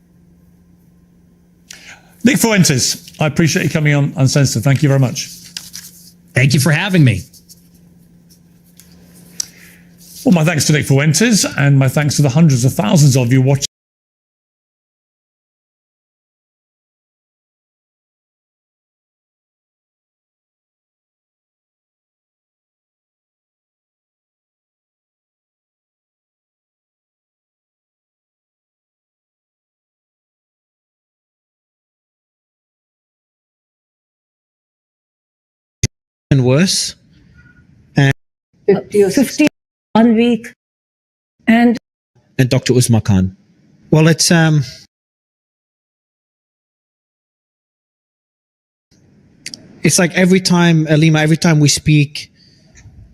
Nick Fuentes, I appreciate you coming on Uncensored. Thank you very much. Thank you for having me. Well, my thanks to Nick Fuentes, and my thanks to the hundreds of thousands of you watching. Worse. 50 1 week, and Dr. Uzma Khan. Well, it's like every time, Alima, every time we speak,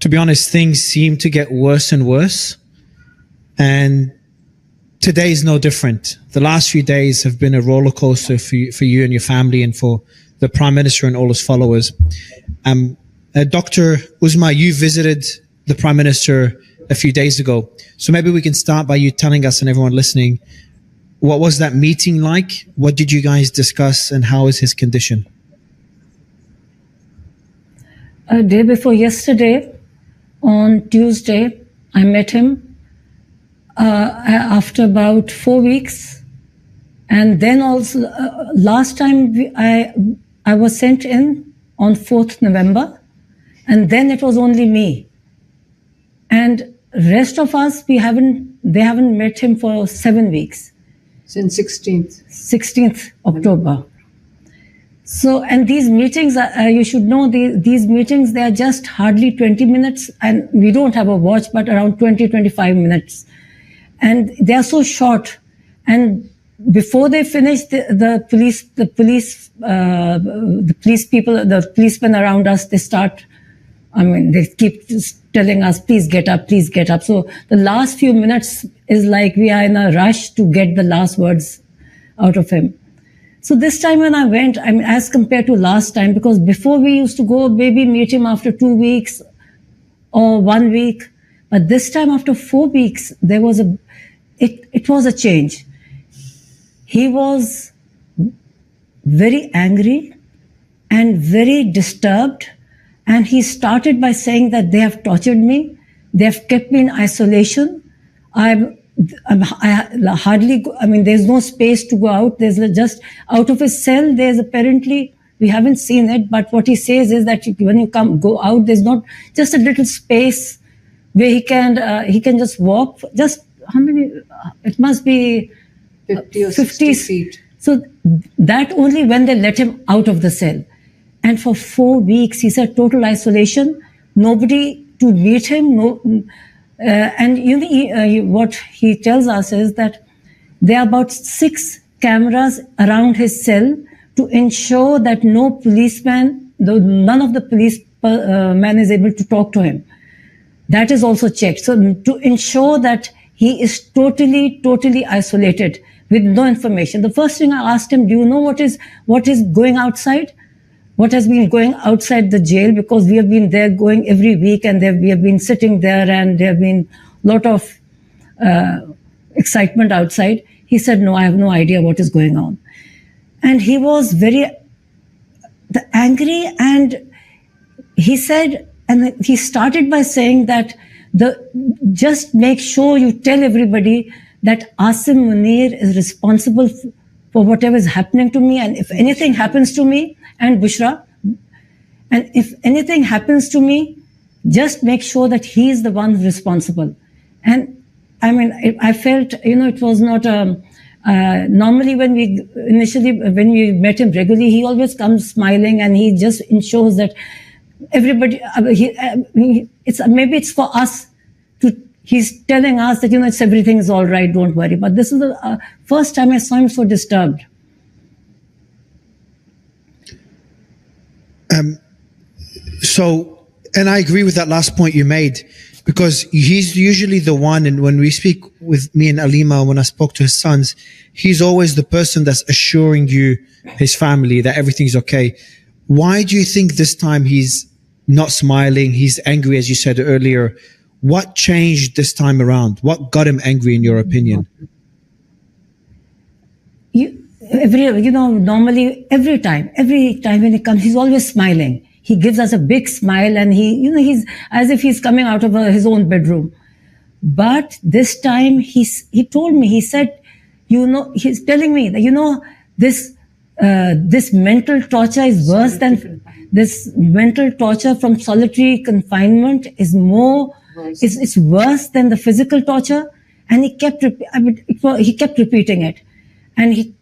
to be honest, things seem to get worse and worse. And today is no different. The last few days have been a roller coaster for you and your family, and for the Prime Minister and all his followers. Dr. Uzma, you visited the Prime Minister a few days ago. So maybe we can start by you telling us and everyone listening, what was that meeting like? What did you guys discuss, and how is his condition? a day before yesterday, on Tuesday, I met him after about 4 weeks. And then also, last time I was sent in on 4th November. And then it was only me. And rest of us, they haven't met him for 7 weeks. Since 16th October. So, and these meetings, you should know, these meetings, they are just hardly 20 minutes, and we don't have a watch, but around 20-25 minutes. And they are so short. And before they finish, the policemen around us, they keep telling us, please get up, please get up. So the last few minutes is like we are in a rush to get the last words out of him. So this time when I went, as compared to last time, because before we used to go maybe meet him after 2 weeks or 1 week, but this time after 4 weeks, it was a change. He was very angry and very disturbed. And he started by saying that they have tortured me. They have kept me in isolation. I hardly, there's no space to go out. There's just out of his cell, there's apparently, we haven't seen it, but what he says is that when you go out, there's not just a little space where he can just walk. Just how many? It must be 50 or 60 feet. So that only when they let him out of the cell. And for 4 weeks, he said total isolation, nobody to meet him. What he tells us is that there are about 6 cameras around his cell to ensure that no policeman, none of the police man is able to talk to him. That is also checked. So to ensure that he is totally isolated with no information. The first thing I asked him, do you know what is going outside? What has been going outside the jail? Because we have been there going every week, and we have been sitting there, and there have been a lot of excitement outside. He said, no, I have no idea what is going on. And he was very angry, and he said, and he started by saying that just make sure you tell everybody that Asim Munir is responsible for whatever is happening to me, and if anything happens to me, and Bushra, and if anything happens to me, just make sure that he is the one responsible. And I felt, it was not normally when we met him regularly, he always comes smiling, and he just ensures that everybody, maybe it's for us he's telling us that, everything is all right, don't worry. But this is the first time I saw him so disturbed. And I agree with that last point you made, because he's usually the one, and when we speak with me and Alima, when I spoke to his sons, he's always the person that's assuring you, his family, that everything's okay. Why do you think this time he's not smiling? He's angry, as you said earlier. What changed this time around? What got him angry, in your opinion? Normally every time when he comes, he's always smiling. He gives us a big smile, and he's as if he's coming out of his own bedroom. But this time he told me, he said, he's telling me that, this mental torture is worse than this mental torture from solitary confinement is more. It's worse than the physical torture, and he kept repeating it, and he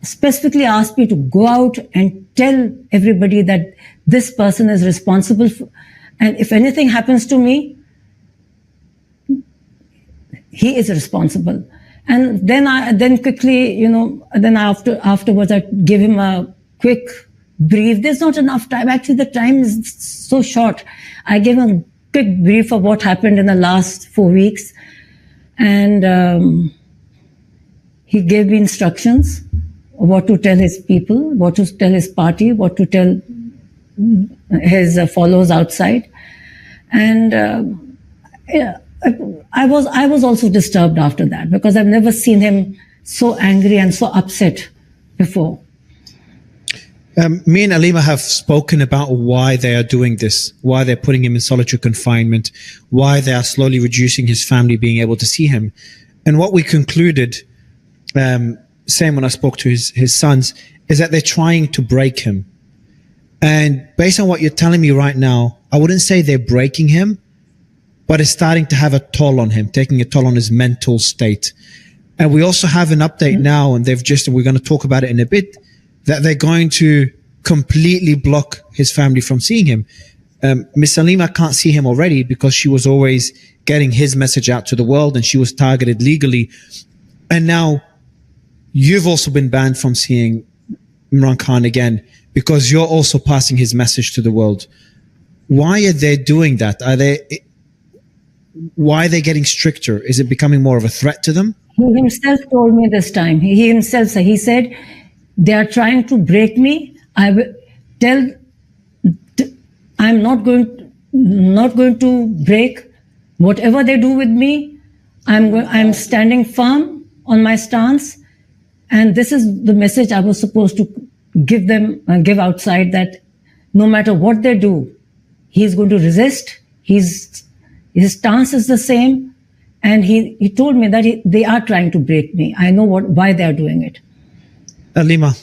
specifically asked me to go out and tell everybody that this person is responsible and if anything happens to me, he is responsible. And then quickly, afterwards I give him a quick brief. There's not enough time. Actually, the time is so short. I gave him a quick brief of what happened in the last 4 weeks. And he gave me instructions what to tell his people, what to tell his party, what to tell his followers outside. And I was also disturbed after that, because I've never seen him so angry and so upset before. Me and Alima have spoken about why they are doing this, why they're putting him in solitary confinement, why they are slowly reducing his family being able to see him. And what we concluded, same when I spoke to his sons, is that they're trying to break him. And based on what you're telling me right now, I wouldn't say they're breaking him, but it's starting to have a toll on him, taking a toll on his mental state. And we also have an update now, and we're going to talk about it in a bit, that they're going to completely block his family from seeing him. Miss Alima can't see him already because she was always getting his message out to the world, and she was targeted legally. And now you've also been banned from seeing Imran Khan again because you're also passing his message to the world. Why are they doing that? Why are they getting stricter? Is it becoming more of a threat to them? He himself told me this time. He himself said, he said, they are trying to break me. I will tell, I'm not going to break. Whatever they do with me, I'm standing firm on my stance, and this is the message I was supposed to give outside, that no matter what they do, he's going to resist. His stance is the same, and he told me that they are trying to break me. I know why they are doing it. Alima,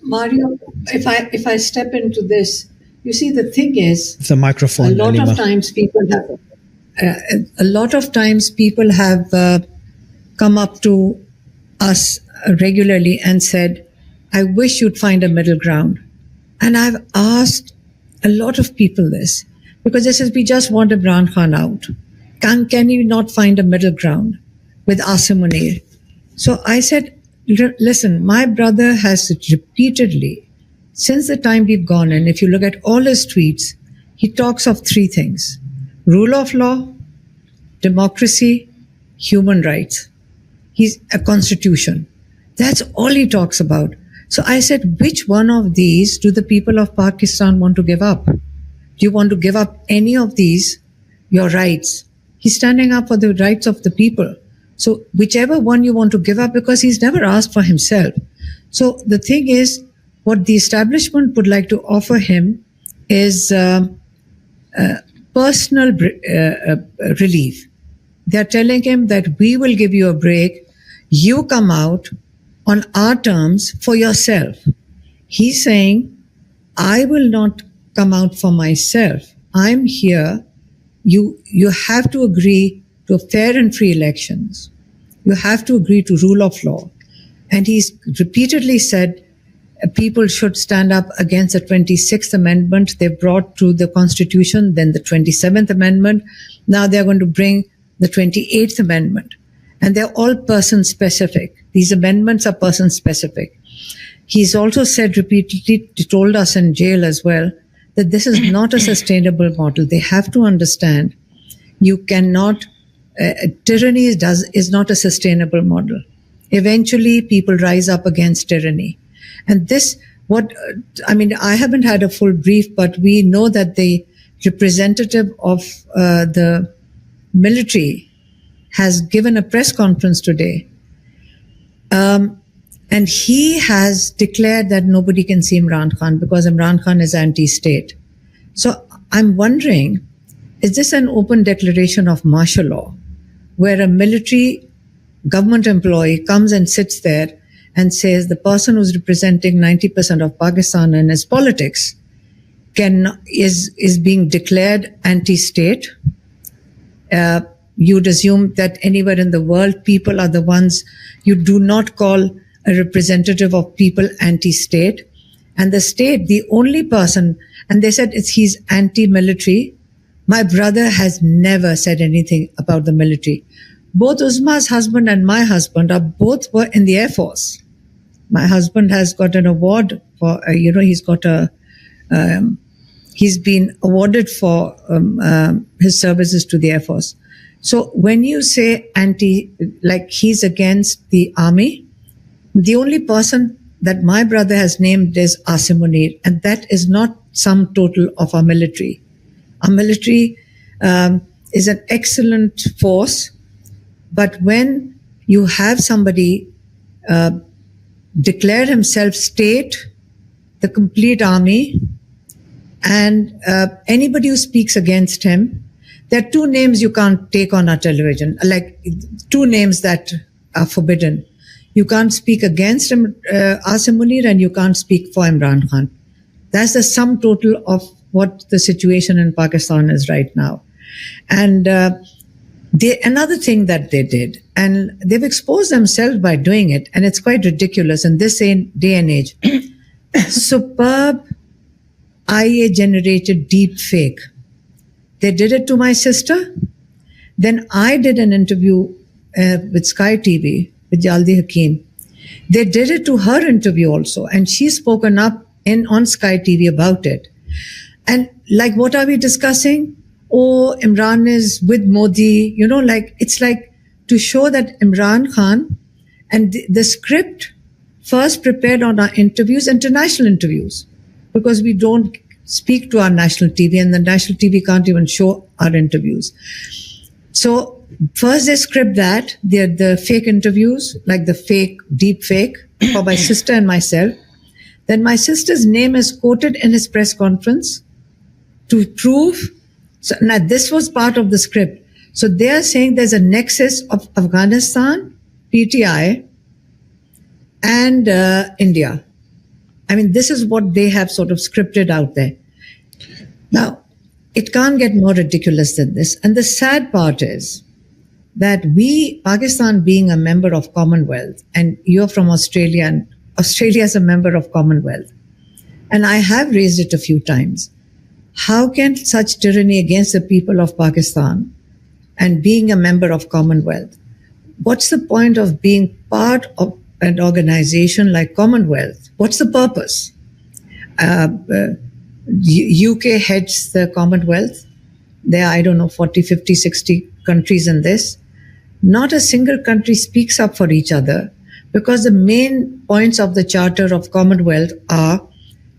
Mario, if I step into this, you see, the thing is, the microphone. a lot Alima. of times people have come up to us regularly and said, I wish you'd find a middle ground. And I've asked a lot of people this, because they said, we just want Imran Khan out. Can you not find a middle ground with Asim Munir? So I said, listen, my brother has repeatedly, since the time we've gone in, if you look at all his tweets, he talks of three things: rule of law, democracy, human rights. He's a constitution. That's all he talks about. So I said, which one of these do the people of Pakistan want to give up? Do you want to give up any of these, your rights? He's standing up for the rights of the people. So whichever one you want to give up, because he's never asked for himself. So the thing is, what the establishment would like to offer him is personal relief. They're telling him that we will give you a break. You come out on our terms for yourself. He's saying, I will not come out for myself. I'm here. You have to agree to fair and free elections. You have to agree to rule of law. And he's repeatedly said people should stand up against the 26th Amendment they brought to the Constitution, then the 27th Amendment. Now they're going to bring the 28th Amendment. And they're all person-specific. These amendments are person-specific. He's also said repeatedly, he told us in jail as well, that this is not a sustainable model. They have to understand you cannot, tyranny is not a sustainable model. Eventually, people rise up against tyranny. And I haven't had a full brief, but we know that the representative of the military has given a press conference today. And he has declared that nobody can see Imran Khan because Imran Khan is anti-state. So I'm wondering, is this an open declaration of martial law where a military government employee comes and sits there and says the person who's representing 90% of Pakistan and its politics is being declared anti-state? You'd assume that anywhere in the world, people are the ones you do not call a representative of people anti-state. And the state, the only person, and they said he's anti-military. My brother has never said anything about the military. Both Uzma's husband and my husband both were in the Air Force. My husband has got an award for, he's been awarded for his services to the Air Force. So when you say he's against the army, the only person that my brother has named is Asim Munir, and that is not sum total of our military. Our military is an excellent force, but when you have somebody declare himself state, the complete army, and anybody who speaks against him, there are two names you can't take on our television, like two names that are forbidden. You can't speak against Asim Munir, and you can't speak for Imran Khan. That's the sum total of what the situation in Pakistan is right now. And another thing that they did, and they've exposed themselves by doing it, and it's quite ridiculous in this day and age. Superb IA-generated deep fake. They did it to my sister. Then I did an interview with Sky TV with Jaldi Hakim. They did it to her interview also, and she's spoken up on Sky TV about it. And like, what are we discussing? Oh, Imran is with Modi. It's like to show that Imran Khan, and the script first prepared on our interviews, international interviews, because we don't speak to our national TV, and the national TV can't even show our interviews. So first they script that, the fake interviews, like the fake, deep fake for my sister and myself. Then my sister's name is quoted in his press conference to prove. So now this was part of the script. So they are saying there's a nexus of Afghanistan, PTI, and India. I mean, this is what they have sort of scripted out there. Now, it can't get more ridiculous than this. And the sad part is that we, Pakistan being a member of Commonwealth, and you're from Australia, and Australia is a member of Commonwealth, and I have raised it a few times. How can such tyranny against the people of Pakistan and being a member of Commonwealth? What's the point of being part of an organization like Commonwealth? What's the purpose? UK heads the Commonwealth. There are, I don't know, 40, 50, 60 countries in this. Not a single country speaks up for each other because the main points of the Charter of Commonwealth are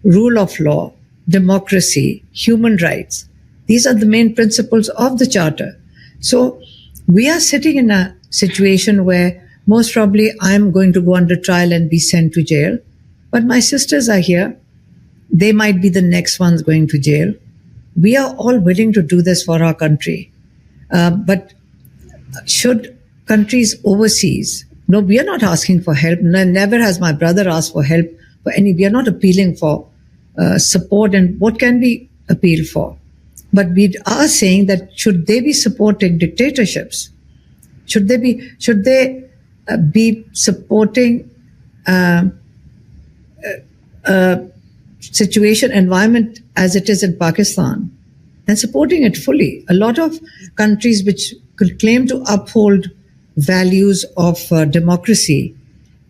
rule of law, democracy, human rights. These are the main principles of the Charter. So we are sitting in a situation where most probably I'm going to go under trial and be sent to jail. But my sisters are here. They might be the next ones going to jail. We are all willing to do this for our country. But should countries overseas, no, we are not asking for help. Never has my brother asked for help for any. We are not appealing for support. And what can we appeal for? But we are saying that should they be supporting dictatorships? Should they be supporting situation, environment as it is in Pakistan, and supporting it fully? A lot of countries which could claim to uphold values of democracy,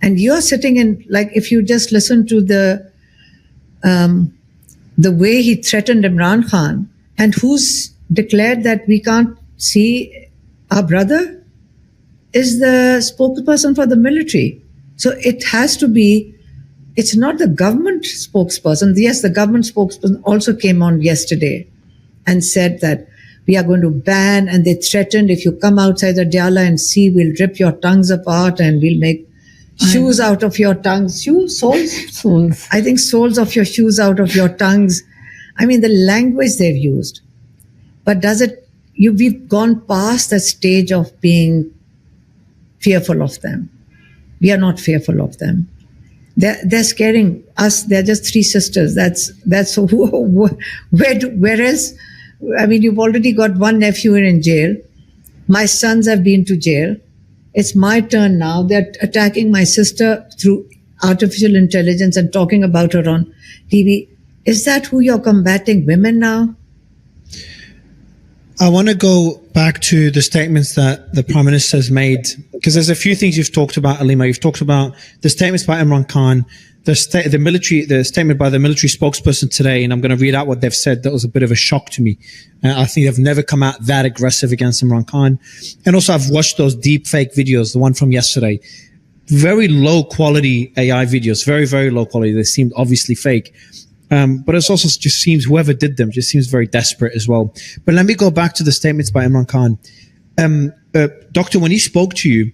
and you're sitting in, like, if you just listen to the way he threatened Imran Khan, and who's declared that we can't see our brother is the spokesperson for the military. So it has to be, it's not the government spokesperson. Yes, the government spokesperson also came on yesterday and said that we are going to ban, and they threatened if you come outside the Diyala and see, we'll rip your tongues apart and we'll make shoes out of your tongues. Soles? I think soles of your shoes out of your tongues. I mean, the language they've used. But we've gone past that stage of being fearful of them. We are not fearful of them. They're scaring us. They're just three sisters. That's where else? I mean, you've already got one nephew in jail. My sons have been to jail. It's my turn now. They're attacking my sister through artificial intelligence and talking about her on TV. Is that who you're combating, women now? I want to go back to the statements that the Prime Minister has made, because there's a few things you've talked about, Alima. You've talked about the statements by Imran Khan, the statement by the military spokesperson today, and I'm going to read out what they've said. That was a bit of a shock to me. I think they've never come out that aggressive against Imran Khan. And also, I've watched those deep fake videos, the one from yesterday. Very low quality AI videos, very, very low quality. They seemed obviously fake. But it also just seems whoever did them just seems very desperate as well. But let me go back to the statements by Imran Khan. Doctor, when he spoke to you,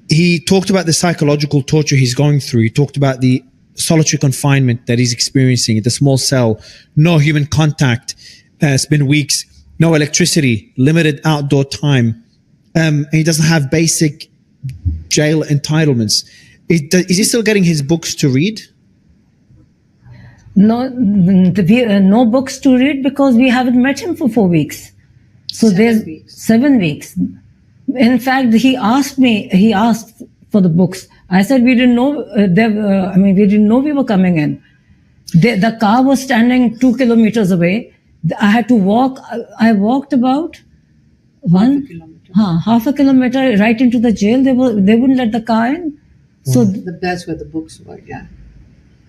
he talked about the psychological torture he's going through. He talked about the solitary confinement that he's experiencing in the small cell, no human contact. It's been weeks, no electricity, limited outdoor time. And he doesn't have basic jail entitlements. Is he still getting his books to read? No books to read because we haven't met him for 4 weeks. So there's 7 weeks. In fact, he asked for the books. I said we didn't know. We didn't know we were coming in. The car was standing 2 kilometers away. I had to walk. I walked about half a kilometer right into the jail. They wouldn't let the car in. So That's where the books were. Yeah.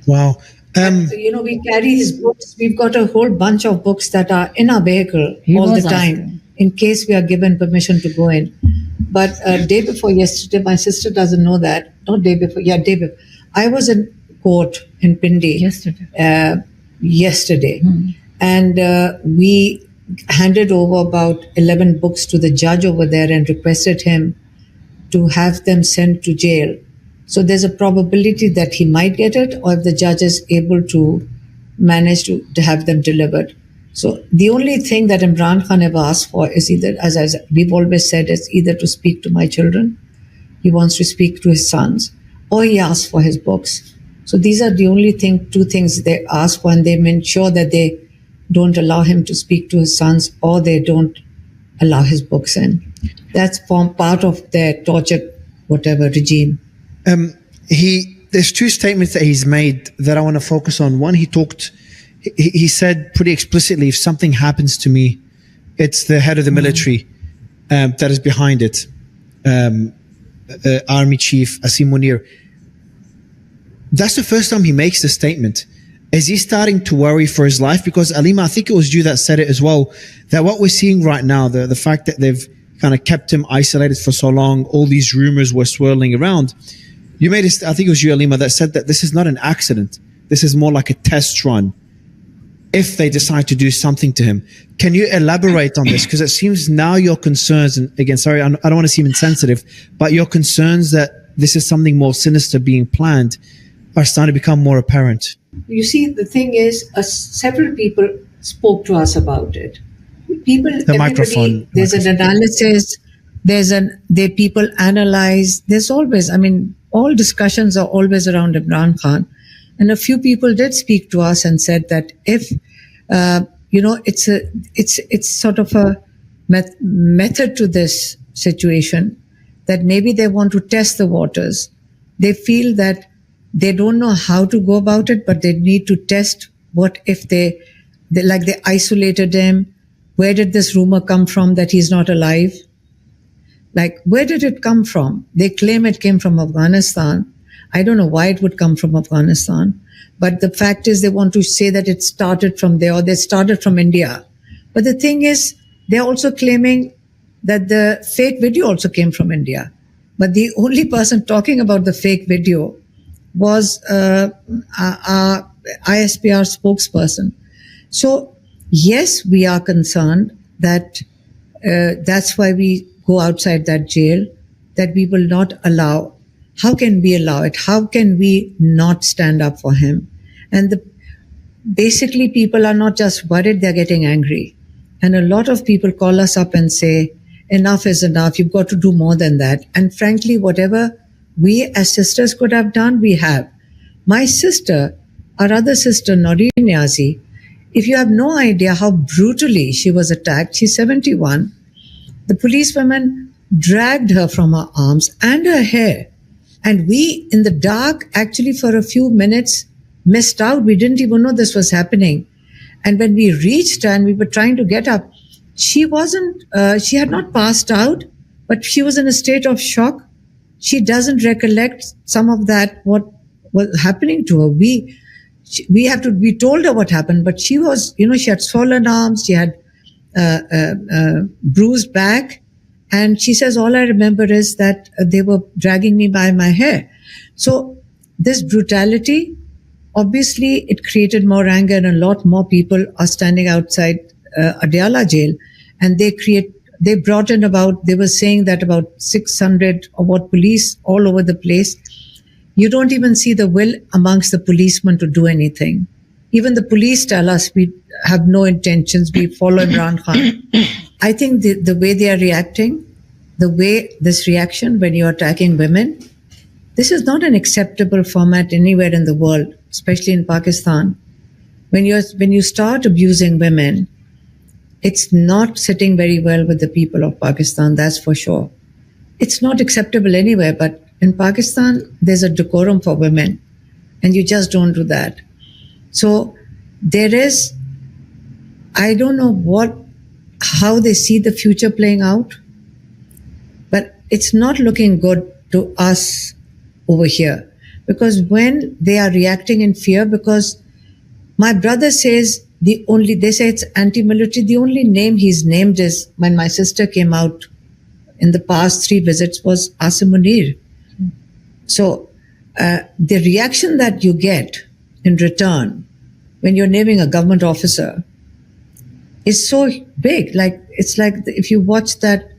Wow. We carry his books. We've got a whole bunch of books that are in our vehicle all the time in case we are given permission to go in. But day before yesterday, my sister doesn't know that. Not day before. Yeah, day before. I was in court in Pindi yesterday. And handed over about 11 books to the judge over there and requested him to have them sent to jail. So there's a probability that he might get it, or if the judge is able to manage to have them delivered. So the only thing that Imran Khan ever asked for is either, as we've always said, is either to speak to my children, he wants to speak to his sons, or he asks for his books. So these are the only two things they ask for, and they ensure that they don't allow him to speak to his sons, or they don't allow his books in. That's part of their torture, whatever regime. There's two statements that he's made that I want to focus on. One, he said pretty explicitly, if something happens to me, it's the head of the military that is behind it. Army Chief Asim Munir. That's the first time he makes this statement. Is he starting to worry for his life? Because Alima, I think it was you that said it as well, that what we're seeing right now, the fact that they've kind of kept him isolated for so long, all these rumors were swirling around. You made it, I think it was you, Alima, that said that this is not an accident. This is more like a test run if they decide to do something to him. Can you elaborate on this? Because it seems now your concerns, and again, sorry, I don't want to seem insensitive, but your concerns that this is something more sinister being planned are starting to become more apparent. You see, the thing is, several people spoke to us about it. The microphone. There's an analysis. People analyze. There's always, all discussions are always around Imran Khan. And a few people did speak to us and said that if, it's sort of a method to this situation, that maybe they want to test the waters. They feel that they don't know how to go about it, but they need to test what if they isolated him. Where did this rumor come from that he's not alive? Like, where did it come from? They claim it came from Afghanistan. I don't know why it would come from Afghanistan, but the fact is they want to say that it started from there, or they started from India. But the thing is, they're also claiming that the fake video also came from India. But the only person talking about the fake video was our ISPR spokesperson. So yes, we are concerned that that's why we go outside that jail, that we will not allow. How can we allow it? How can we not stand up for him? And basically people are not just worried, they're getting angry. And a lot of people call us up and say, enough is enough. You've got to do more than that. And frankly, whatever we as sisters could have done, we have. My sister, our other sister, Noreen Niazi, if you have no idea how brutally she was attacked, she's 71. The policewomen dragged her from her arms and her hair. And we, in the dark, actually for a few minutes, missed out. We didn't even know this was happening. And when we reached her and we were trying to get up, she had not passed out, but she was in a state of shock. She doesn't recollect some of that, what was happening to her. We told her what happened, but she was, she had swollen arms, she had bruised back. And she says, all I remember is that they were dragging me by my hair. So this brutality, obviously it created more anger, and a lot more people are standing outside Adiala jail. And they brought in they were saying that about 600 or what police all over the place. You don't even see the will amongst the policemen to do anything. Even the police tell us we have no intentions, we follow Imran Khan. I think the way they are reacting, this reaction when you're attacking women, this is not an acceptable format anywhere in the world, especially in Pakistan. When you start abusing women, it's not sitting very well with the people of Pakistan, that's for sure. It's not acceptable anywhere, but in Pakistan, there's a decorum for women, and you just don't do that. So I don't know how they see the future playing out, but it's not looking good to us over here. Because when they are reacting in fear, because my brother says they say it's anti-military. The only name he's named is, when my sister came out in the past 3 visits, was Asim Munir. So the reaction that you get in return when you're naming a government officer is so big. Like, it's like if you watch that,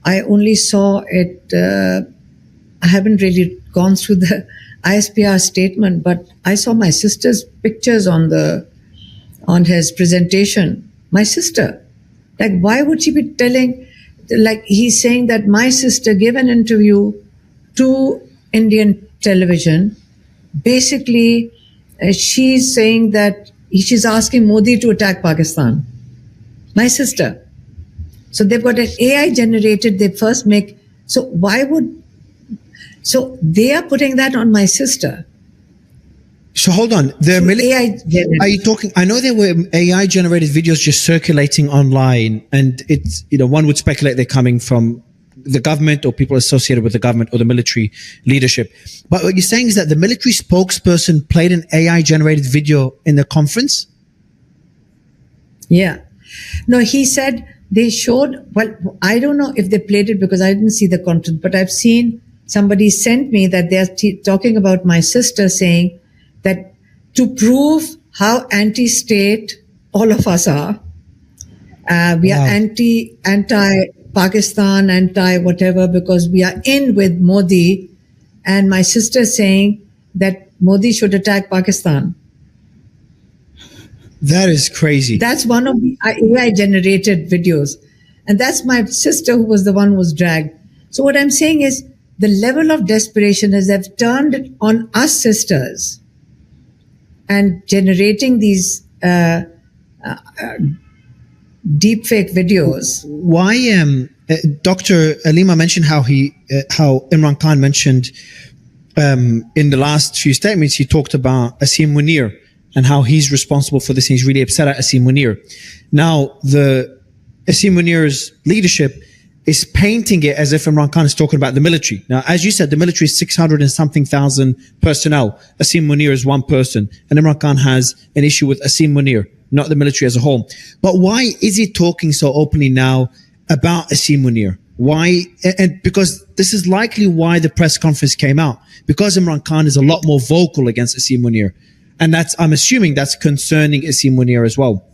I only saw it, I haven't really gone through the ISPR statement, but I saw my sister's pictures on his presentation. My sister. Like, why would she be telling, like, he's saying that my sister gave an interview to Indian television. Basically, she's saying that she's asking Modi to attack Pakistan. My sister. So they've got an AI generated, they first make, so they are putting that on my sister. So hold on. Are you talking? I know there were AI generated videos just circulating online, and it's, one would speculate they're coming from the government or people associated with the government or the military leadership. But what you're saying is that the military spokesperson played an AI generated video in the conference? Yeah. No, he said they showed, well, I don't know if they played it because I didn't see the content, but I've seen somebody sent me that they're talking about my sister, saying that to prove how anti-state all of us are, we are anti-Pakistan, anti-whatever, because we are in with Modi. And my sister saying that Modi should attack Pakistan. That is crazy. That's one of the AI-generated videos. And that's my sister who was the one who was dragged. So what I'm saying is the level of desperation is they've turned it on us sisters and generating these deepfake videos. Why? Dr. Alima mentioned how Imran Khan mentioned in the last few statements, he talked about Asim Munir and how he's responsible for this, and he's really upset at Asim Munir. Now, the Asim Munir's leadership is painting it as if Imran Khan is talking about the military. Now, as you said, the military is 600 and something thousand personnel. Asim Munir is one person, and Imran Khan has an issue with Asim Munir, not the military as a whole. But why is he talking so openly now about Asim Munir? Why? And because this is likely why the press conference came out, because Imran Khan is a lot more vocal against Asim Munir. And I'm assuming that's concerning Asim Munir as well.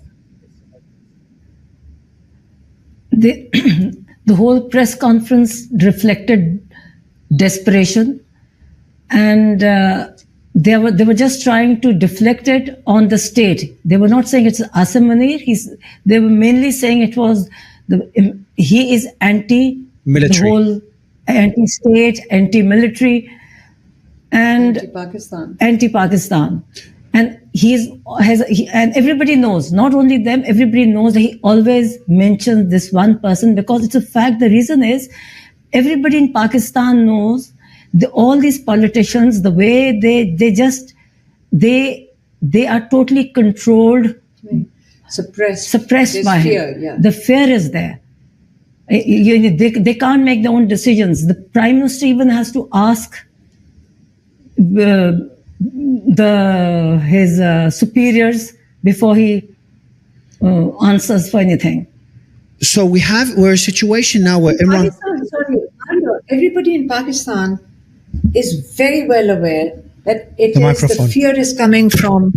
The whole press conference reflected desperation, and they were just trying to deflect it on the state. They were not saying it's Asim Munir. They were mainly saying it was he is anti-military, the whole anti-state, anti-military, and anti-Pakistan. And and everybody knows, not only them, everybody knows that he always mentions this one person because it's a fact. The reason is everybody in Pakistan knows all these politicians, the way they are totally controlled, suppressed by him. Yeah. The fear is there. They can't make their own decisions. The Prime Minister even has to ask his superiors before he answers for anything. So we're a situation now where Imran. Everybody in Pakistan is very well aware that the fear is coming from.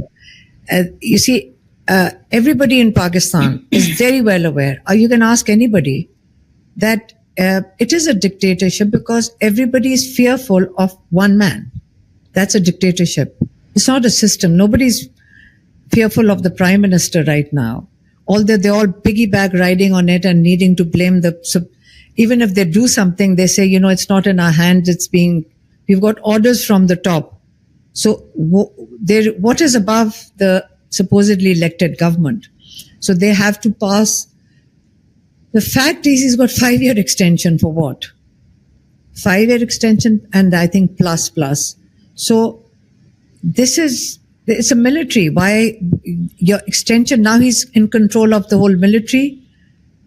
You see, everybody in Pakistan is very well aware. You can ask anybody that it is a dictatorship because everybody is fearful of one man. That's a dictatorship. It's not a system. Nobody's fearful of the prime minister right now. Although they're all piggyback riding on it and needing to blame even if they do something, they say, it's not in our hands. We've got orders from the top. So what is above the supposedly elected government? So they have to pass. The fact is he's got 5-year extension for what? 5-year extension, and I think plus. So it's a military. Why your extension? Now he's in control of the whole military.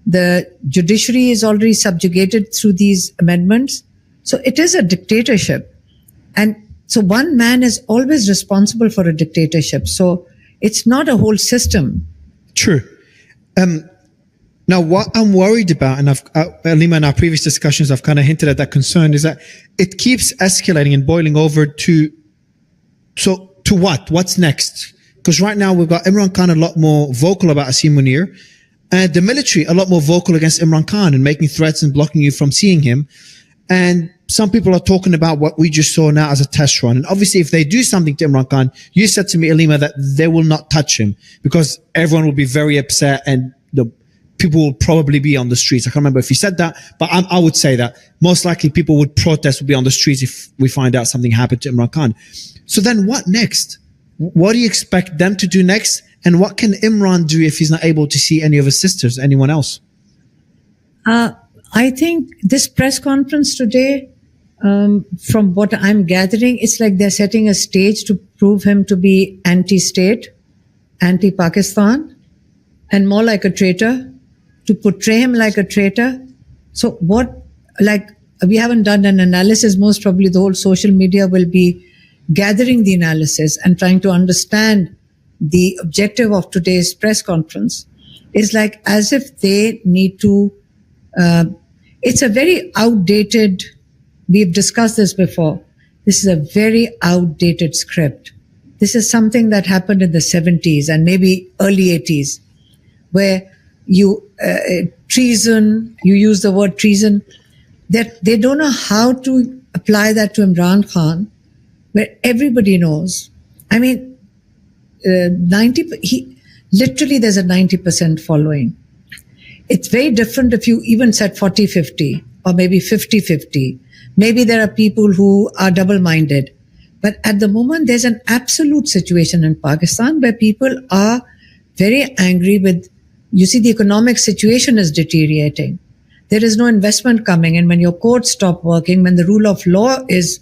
The judiciary is already subjugated through these amendments. So it is a dictatorship. And so one man is always responsible for a dictatorship. So it's not a whole system. True. Now, what I'm worried about, and Alima, in our previous discussions, I've kind of hinted at that concern, is that it keeps escalating and boiling over to what? What's next? Because right now we've got Imran Khan a lot more vocal about Asim Munir, And the military, a lot more vocal against Imran Khan and making threats and blocking you from seeing him. And some people are talking about what we just saw now as a test run. And obviously, if they do something to Imran Khan, you said to me, Alima, that they will not touch him because everyone will be very upset and the people will probably be on the streets. I can't remember if you said that, but I would say that most likely people would protest, would be on the streets if we find out something happened to Imran Khan. So then what next? What do you expect them to do next? And what can Imran do if he's not able to see any of his sisters, anyone else? I think this press conference today, from what I'm gathering, it's like they're setting a stage to prove him to be anti-state, anti-Pakistan, and more like a traitor, to portray him like a traitor. So we haven't done an analysis. Most probably the whole social media will be gathering the analysis and trying to understand the objective of today's press conference. Is like as if they need to, it's a very outdated, we've discussed this before. This is a very outdated script. This is something that happened in the 70s and maybe early 80s, where treason, you use the word treason, that they don't know how to apply that to Imran Khan, where everybody knows. I mean, literally there's a 90% following. It's very different if you even said 40-50 or maybe 50-50. Maybe there are people who are double-minded. But at the moment, there's an absolute situation in Pakistan where people are very angry with, you see, the economic situation is deteriorating. There is no investment coming in. When your courts stop working, when the rule of law is,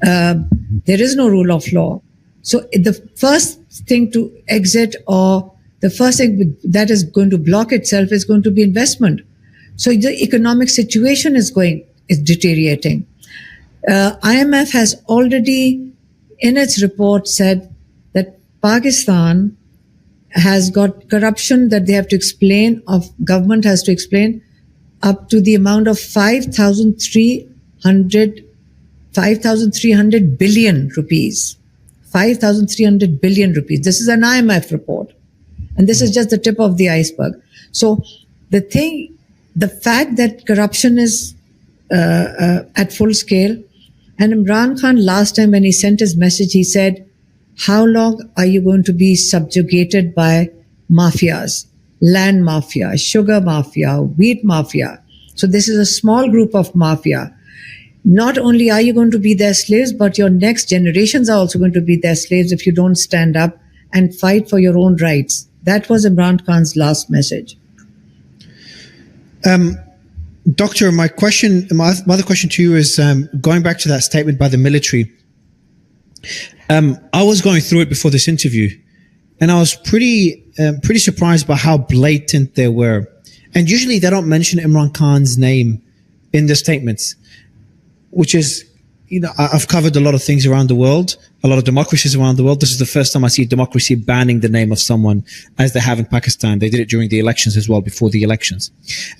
there is no rule of law. So the first thing to exit, or the first thing that is going to block itself, is going to be investment. So the economic situation is deteriorating. IMF has already in its report said that Pakistan has got corruption that they have to explain, government has to explain, up to the amount of 5,300 billion rupees. 5,300 billion rupees. This is an IMF report. And this is just the tip of the iceberg. So the fact that corruption is at full scale, and Imran Khan last time when he sent his message, he said, how long are you going to be subjugated by mafias, land mafia, sugar mafia, wheat mafia? So this is a small group of mafia. Not only are you going to be their slaves, but your next generations are also going to be their slaves if you don't stand up and fight for your own rights. That was Imran Khan's last message. Doctor, my other question to you is going back to that statement by the military. I was going through it before this interview, and I was pretty surprised by how blatant they were. And usually they don't mention Imran Khan's name in the statements, which is, I've covered a lot of things around the world, a lot of democracies around the world. This is the first time I see a democracy banning the name of someone, as they have in Pakistan. They did it during the elections as well, before the elections.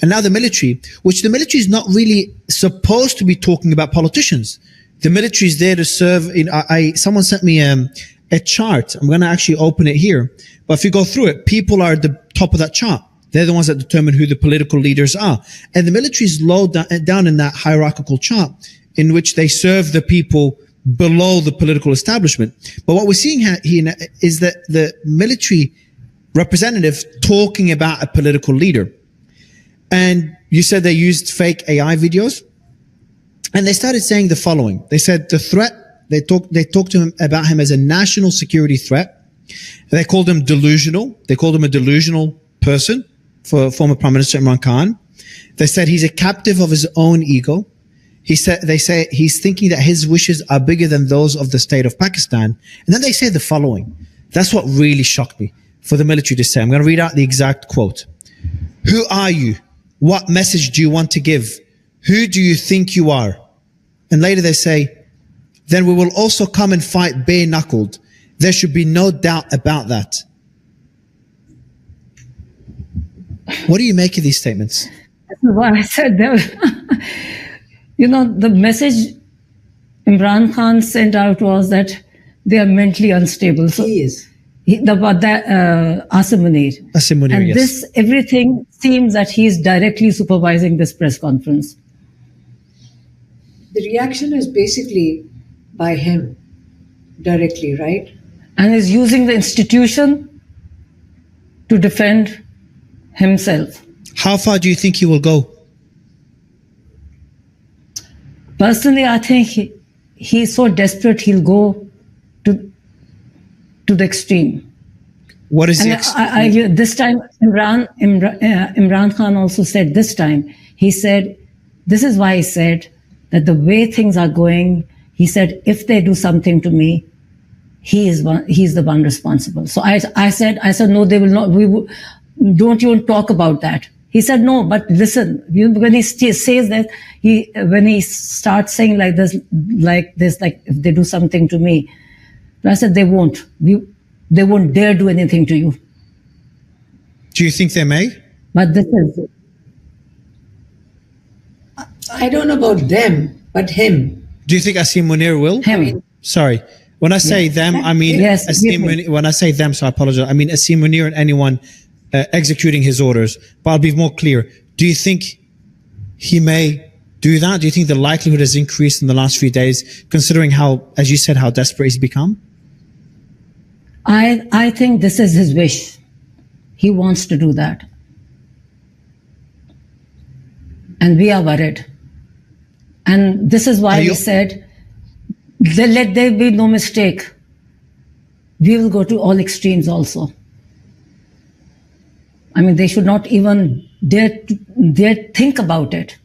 And now the military, which the military is not really supposed to be talking about politicians. The military is there to serve. Someone sent me a chart. I'm going to actually open it here. But if you go through it, people are at the top of that chart. They're the ones that determine who the political leaders are. And the military is low down in that hierarchical chart, in which they serve the people below the political establishment. But what we're seeing here is that the military representative talking about a political leader. And you said they used fake AI videos. And they started saying the following. They said the threat, they talked to him about him as a national security threat. They called him delusional. They called him a delusional person, for former Prime Minister Imran Khan. They said he's a captive of his own ego. They say he's thinking that his wishes are bigger than those of the state of Pakistan. And then they say the following. That's what really shocked me for the military to say. I'm going to read out the exact quote. Who are you? What message do you want to give? Who do you think you are? And later they say, then we will also come and fight bare-knuckled. There should be no doubt about that. What do you make of these statements? That's what I said. The message Imran Khan sent out was that they are mentally unstable. So He is. Asim Munir. Asim Munir, And yes. this, everything seems that he is directly supervising this press conference. The reaction is basically by him directly, right? And is using the institution to defend himself. How far do you think he will go? Personally, I think he's so desperate he'll go to the extreme. What is And this time, Imran Khan also said this time, he said, this is why he said that the way things are going, he said, if they do something to me, he's the one responsible. So I said, no, they will not, don't even talk about that. He said, no, but listen, when he says that, when he starts saying like this, like if they do something to me, I said, they won't. They won't dare do anything to you. Do you think they may? But this is... I don't know about them, but him. Do you think Asim Munir will? Him. Sorry. When I say them, I mean Yes, Asim Munir. When I say them, so I apologize. I mean Asim Munir and anyone executing his orders. But I'll be more clear. Do you think he may do that? Do you think the likelihood has increased in the last few days, considering how, as you said, how desperate he's become? I think this is his wish. He wants to do that. And we are worried. And this is why we said, let there be no mistake. We will go to all extremes also. I mean, they should not even dare think about it.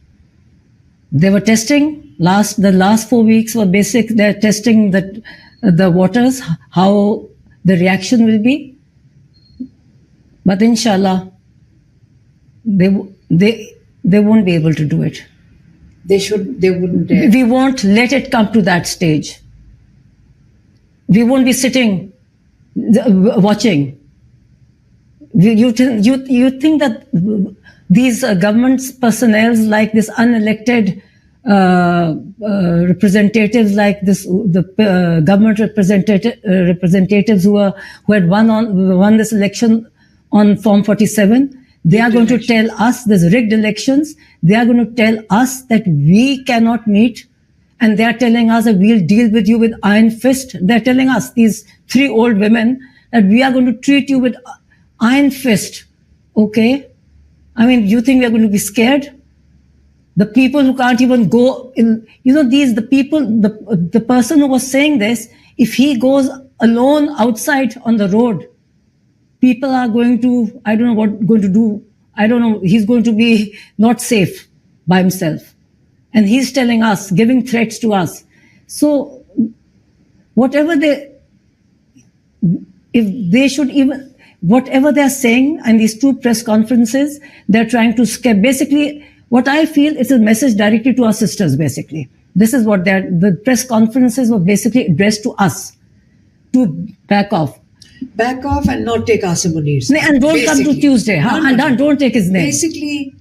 They were testing, the last 4 weeks were basic, they're testing the waters, how the reaction will be. But inshallah, they won't be able to do it. They wouldn't dare. We won't let it come to that stage. We won't be sitting watching. You think that these government personnel, like this unelected representatives, like the government representatives who had won this election on Form 47, they are going to tell us there's rigged elections. They are going to tell us that we cannot meet, and they are telling us that we'll deal with you with iron fist. They're telling us, these 3 old women, that we are going to treat you with iron fist. Okay? I mean, you think we are going to be scared? The people who can't even go in, the person who was saying this, if he goes alone outside on the road, people are going to, I don't know what going to do. I don't know. He's going to be not safe by himself. And he's telling us, giving threats to us. So whatever whatever they're saying in these 2 press conferences, they're trying to scare. Basically, what I feel is a message directly to our sisters, basically. This is what the press conferences were basically addressed to us, to back off. Back off and not take Asim Munir's name. And don't come to Tuesday. Don't take his name. Basically,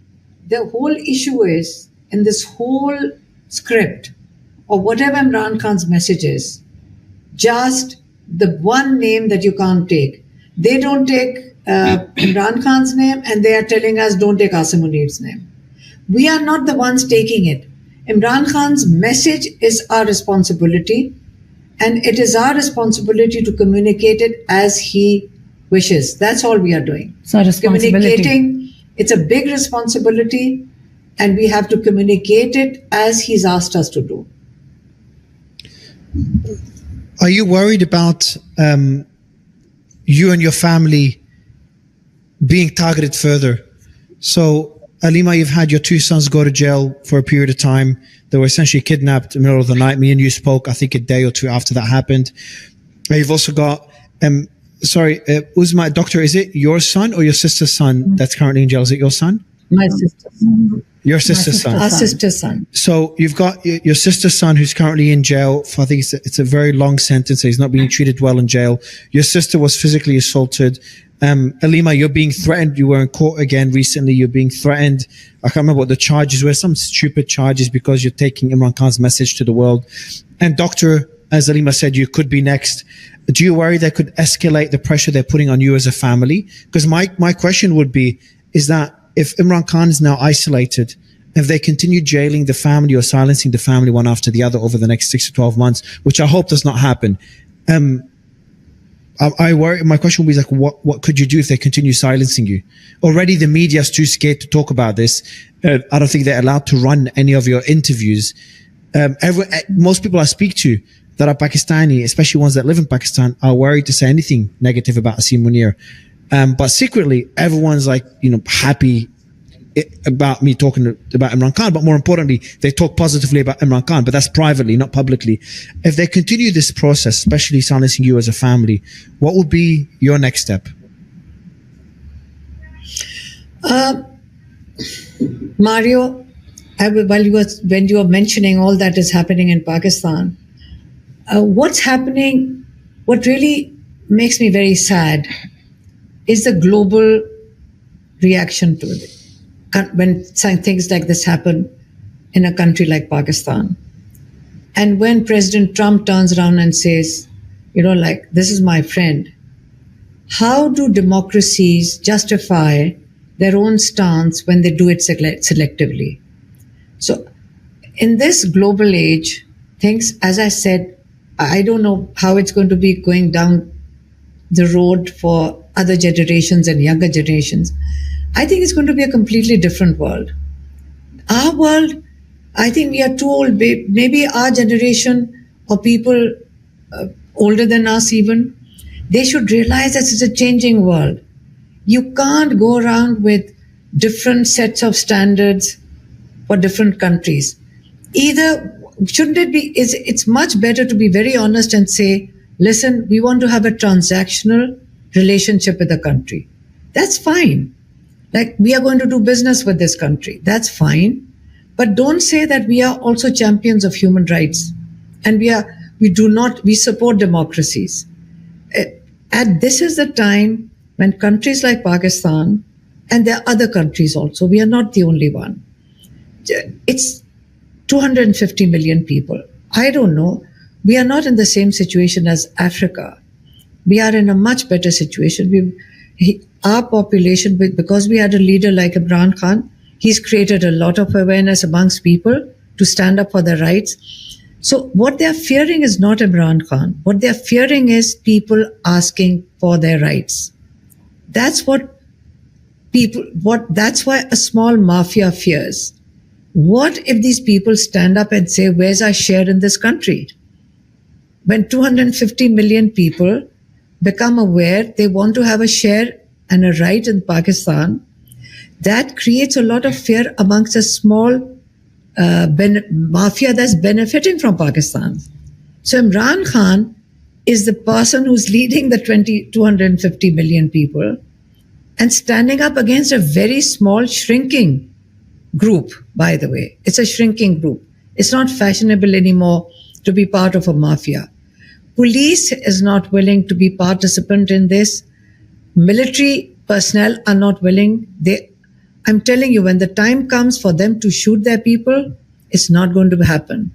the whole issue is, in this whole script, or whatever Imran Khan's message is, just the one name that you can't take. They don't take Imran Khan's name, and they are telling us don't take Asim Munir's name. We are not the ones taking it. Imran Khan's message is our responsibility, and it is our responsibility to communicate it as he wishes. That's all we are doing. It's our responsibility. Communicating, it's a big responsibility, and we have to communicate it as he's asked us to do. Are you worried about you and your family being targeted further? So, Alima, you've had your 2 sons go to jail for a period of time. They were essentially kidnapped in the middle of the night. Me and you spoke, I think, a day or 2 after that happened. You've also got, Uzma, doctor, is it your son or your sister's son that's currently in jail? Is it your son? My sister's son. Your sister's son. Our sister's son. So you've got your sister's son who's currently in jail for, I think it's a very long sentence. He's not being treated well in jail. Your sister was physically assaulted. Alima, you're being threatened. You were in court again recently. You're being threatened. I can't remember what the charges were. Some stupid charges because you're taking Imran Khan's message to the world. And Dr. as Alima said, you could be next. Do you worry that could escalate the pressure they're putting on you as a family? Because my question would be, is that if Imran Khan is now isolated, if they continue jailing the family or silencing the family one after the other over the next 6 to 12 months, which I hope does not happen, I worry. My question would be like, what could you do if they continue silencing you? Already the media is too scared to talk about this. I don't think they're allowed to run any of your interviews. Most people I speak to that are Pakistani, especially ones that live in Pakistan, are worried to say anything negative about Asim Munir. But secretly, everyone's like, happy about me talking about Imran Khan. But more importantly, they talk positively about Imran Khan, but that's privately, not publicly. If they continue this process, especially silencing you as a family, what would be your next step? Mario, when you were mentioning all that is happening in Pakistan, what really makes me very sad is the global reaction to it. When things like this happen in a country like Pakistan. And when President Trump turns around and says, this is my friend, how do democracies justify their own stance when they do it selectively? So in this global age, things, as I said, I don't know how it's going to be going down the road for other generations and younger generations. I think it's going to be a completely different world. Our world, I think we are too old. Maybe our generation or people older than us even, they should realize that it's a changing world. You can't go around with different sets of standards for different countries. Either, shouldn't it be, it's much better to be very honest and say, listen, we want to have a transactional relationship with the country. That's fine. Like, we are going to do business with this country. That's fine. But don't say that we are also champions of human rights. And we support democracies. And this is the time when countries like Pakistan, and there are other countries also, we are not the only one. It's 250 million people. I don't know. We are not in the same situation as Africa. We are in a much better situation. Our population, because we had a leader like Imran Khan, he's created a lot of awareness amongst people to stand up for their rights. So what they're fearing is not Imran Khan. What they're fearing is people asking for their rights. That's that's why a small mafia fears. What if these people stand up and say, where's our share in this country? When 250 million people become aware they want to have a share and a right in Pakistan, that creates a lot of fear amongst a small mafia that's benefiting from Pakistan. So Imran Khan is the person who's leading the 250 million people and standing up against a very small, shrinking group, by the way. It's a shrinking group. It's not fashionable anymore to be part of a mafia. Police is not willing to be participant in this. Military personnel are not willing. I'm telling you, when the time comes for them to shoot their people, it's not going to happen.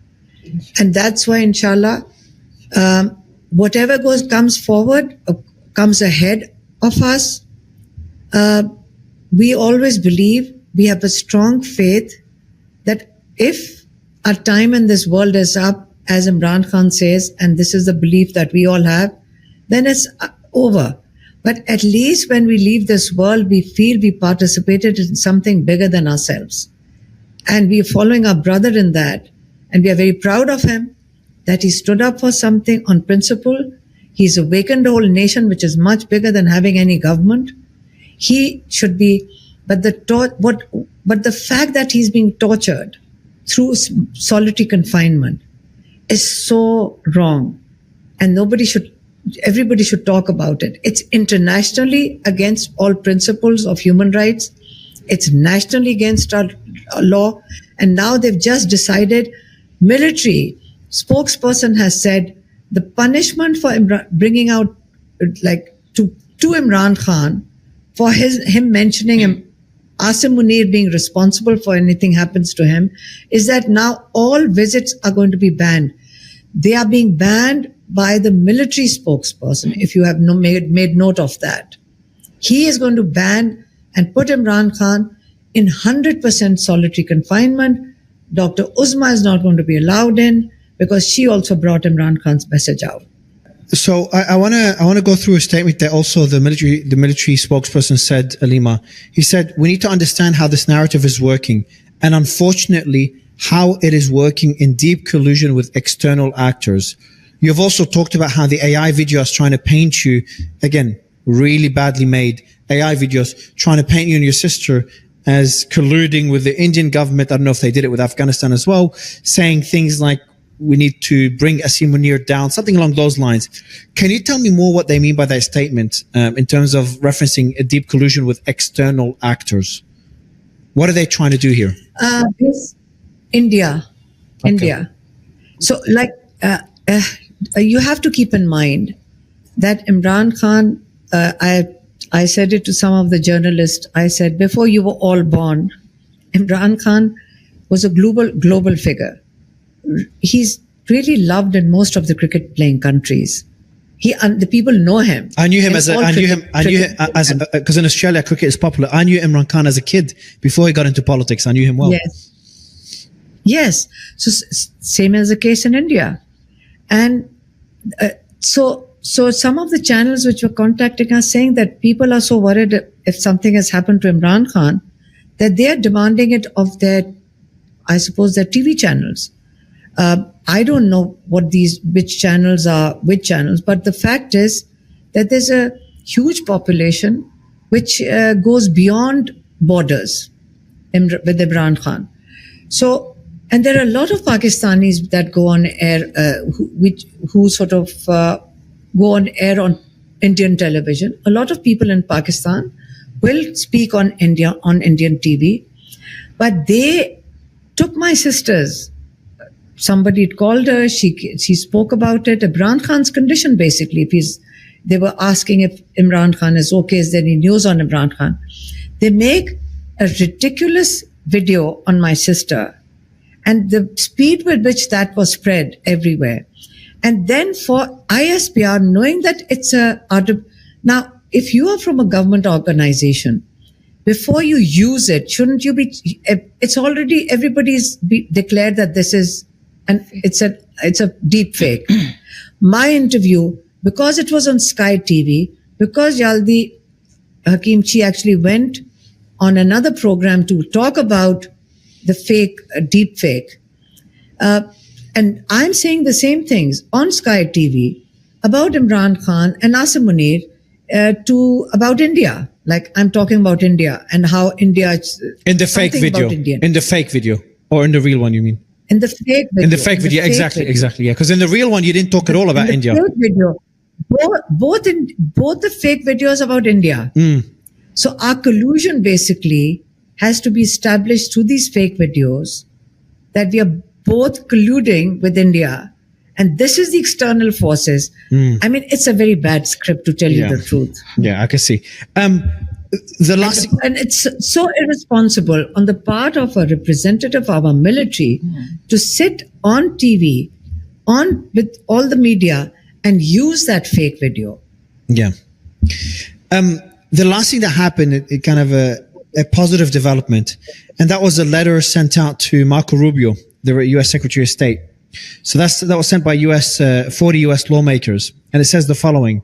And that's why, inshallah, whatever comes forward, comes ahead of us, we always believe, we have a strong faith that if our time in this world is up, as Imran Khan says, and this is the belief that we all have, then it's over. But at least when we leave this world, we feel we participated in something bigger than ourselves. And we are following our brother in that. And we are very proud of him that he stood up for something on principle. He's awakened the whole nation, which is much bigger than having any government. He should be, but the fact that he's being tortured through solitary confinement is so wrong. And everybody should talk about it. It's internationally against all principles of human rights. It's nationally against our law. And now they've just decided, military spokesperson has said, the punishment for bringing out, to Imran Khan, for him mentioning Asim Munir being responsible for anything happens to him, is that now all visits are going to be banned. They are being banned by the military spokesperson, if you have made note of that. He is going to ban and put Imran Khan in 100% solitary confinement. Dr. Uzma is not going to be allowed in because she also brought Imran Khan's message out. So I want to go through a statement that also the military spokesperson said, Alima. He said, we need to understand how this narrative is working, and unfortunately how it is working in deep collusion with external actors. You've also talked about how the AI videos trying to paint you, again, really badly made AI videos trying to paint you and your sister as colluding with the Indian government. I don't know if they did it with Afghanistan as well, saying things like, we need to bring Asim Munir down, something along those lines. Can you tell me more what they mean by that statement in terms of referencing a deep collusion with external actors? What are they trying to do here? India. So you have to keep in mind that Imran Khan, I said it to some of the journalists, I said, before you were all born, Imran Khan was a global figure. He's really loved in most of the cricket playing countries. The people know him. I knew him because in Australia cricket is popular. I knew Imran Khan as a kid before he got into politics. I knew him well. Yes. So same as the case in India, and so some of the channels which were contacting us saying that people are so worried if something has happened to Imran Khan that they are demanding it of their TV channels. I don't know which channels, but the fact is that there's a huge population which goes beyond borders with Imran Khan. So, and there are a lot of Pakistanis that go on air, who sort of go on air on Indian television. A lot of people in Pakistan will speak on Indian TV, but they took my sisters. Somebody had called her. She spoke about it. Imran Khan's condition, basically. They were asking if Imran Khan is okay. Is there any news on Imran Khan? They make a ridiculous video on my sister, and the speed with which that was spread everywhere. And then for ISPR, knowing that it's now, if you are from a government organization, before you use it, shouldn't you be? It's already everybody's declared that this is. And it's a deep fake. My interview, because it was on Sky TV, because Yaldi Hakimchi actually went on another program to talk about the fake, deep fake. And I'm saying the same things on Sky TV about Imran Khan and Asim Munir about India. Like I'm talking about India and how India. In the fake video. In the fake video. Or in the real one, you mean? In the fake video. In the fake video, exactly, yeah. Because in the real one, you didn't talk at all about India. Fake video, both the fake videos about India. So our collusion basically has to be established through these fake videos that we are both colluding with India, and this is the external forces. I mean, it's a very bad script, to tell you the truth. Yeah, I can see. And it's so irresponsible on the part of a representative of our military to sit on TV, with all the media, and use that fake video. Yeah. The last thing that happened, it kind of a positive development, and that was a letter sent out to Marco Rubio, the U.S. Secretary of State. So that was sent by 40 U.S. lawmakers, and it says the following.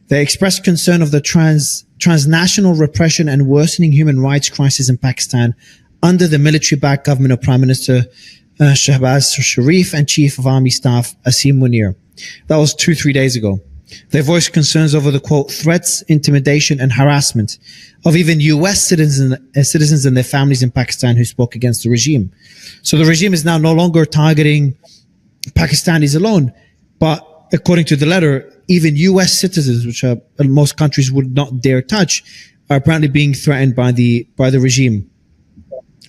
They expressed concern of the transnational repression and worsening human rights crisis in Pakistan under the military-backed government of Prime Minister Shehbaz Sharif and Chief of Army Staff Asim Munir. That was 2-3 days ago. They voiced concerns over the, quote, threats, intimidation, and harassment of even U.S. citizens and their families in Pakistan who spoke against the regime. So the regime is now no longer targeting Pakistanis alone, but according to the letter, even U.S. citizens, which most countries would not dare touch, are apparently being threatened by the regime.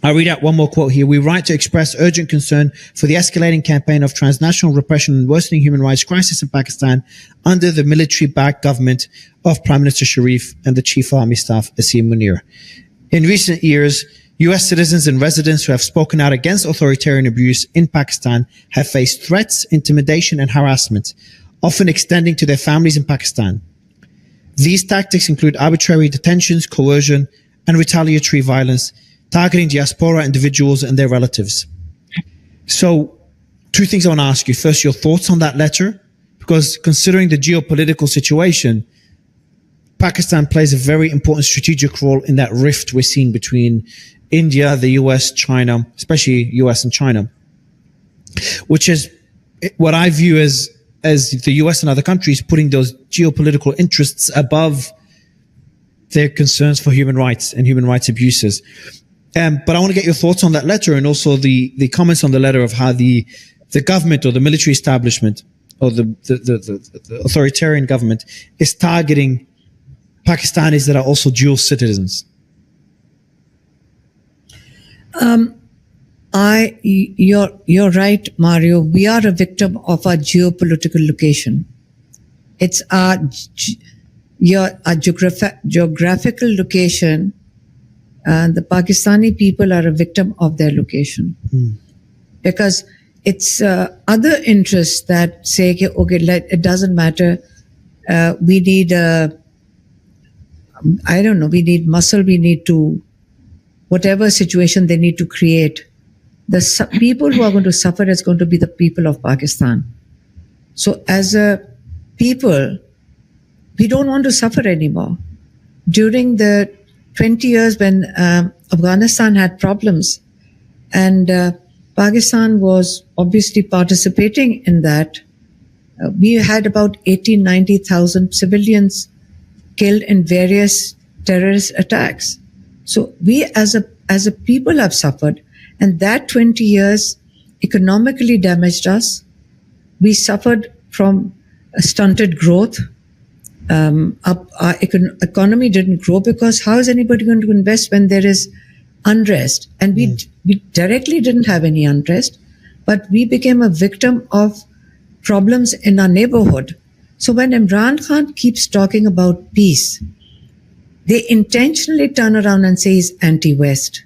I'll read out one more quote here. We write to express urgent concern for the escalating campaign of transnational repression and worsening human rights crisis in Pakistan under the military-backed government of Prime Minister Sharif and the Chief of Army Staff Asim Munir. In recent years, US citizens and residents who have spoken out against authoritarian abuse in Pakistan have faced threats, intimidation, and harassment, often extending to their families in Pakistan. These tactics include arbitrary detentions, coercion, and retaliatory violence, targeting diaspora individuals and their relatives. So, two things I want to ask you. First, your thoughts on that letter, because considering the geopolitical situation, Pakistan plays a very important strategic role in that rift we're seeing between India, the US, China, especially US and China, which is what I view as the US and other countries putting those geopolitical interests above their concerns for human rights and human rights abuses. But I want to get your thoughts on that letter and also the comments on the letter of how the government or the military establishment or the authoritarian government is targeting Pakistanis that are also dual citizens. You're right, Mario. We are a victim of our geopolitical location. It's our geographical location. The Pakistani people are a victim of their location because it's other interests that say, okay, it doesn't matter. We need we need muscle. We need to, whatever situation they need to create. The people who are going to suffer is going to be the people of Pakistan. So as a people, we don't want to suffer anymore. During the 20 years when Afghanistan had problems and Pakistan was obviously participating in that, we had about 90,000 civilians killed in various terrorist attacks. So we as a people have suffered, and that 20 years economically damaged us. We suffered from a stunted growth. Our economy didn't grow because how is anybody going to invest when there is unrest? And we directly didn't have any unrest, but we became a victim of problems in our neighborhood. So when Imran Khan keeps talking about peace, they intentionally turn around and say he's anti-West.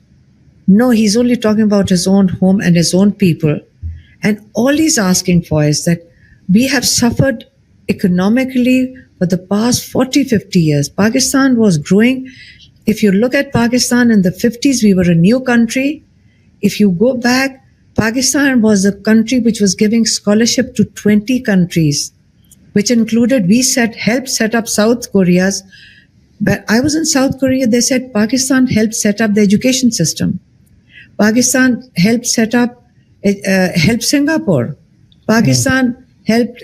No, he's only talking about his own home and his own people. And all he's asking for is that we have suffered economically for the past 40, 50 years. Pakistan was growing. If you look at Pakistan in the 50s, we were a new country. If you go back, Pakistan was a country which was giving scholarship to 20 countries, which included, helped set up South Korea's. But I was in South Korea, they said Pakistan helped set up the education system. Pakistan helped set up, helped Singapore. Pakistan helped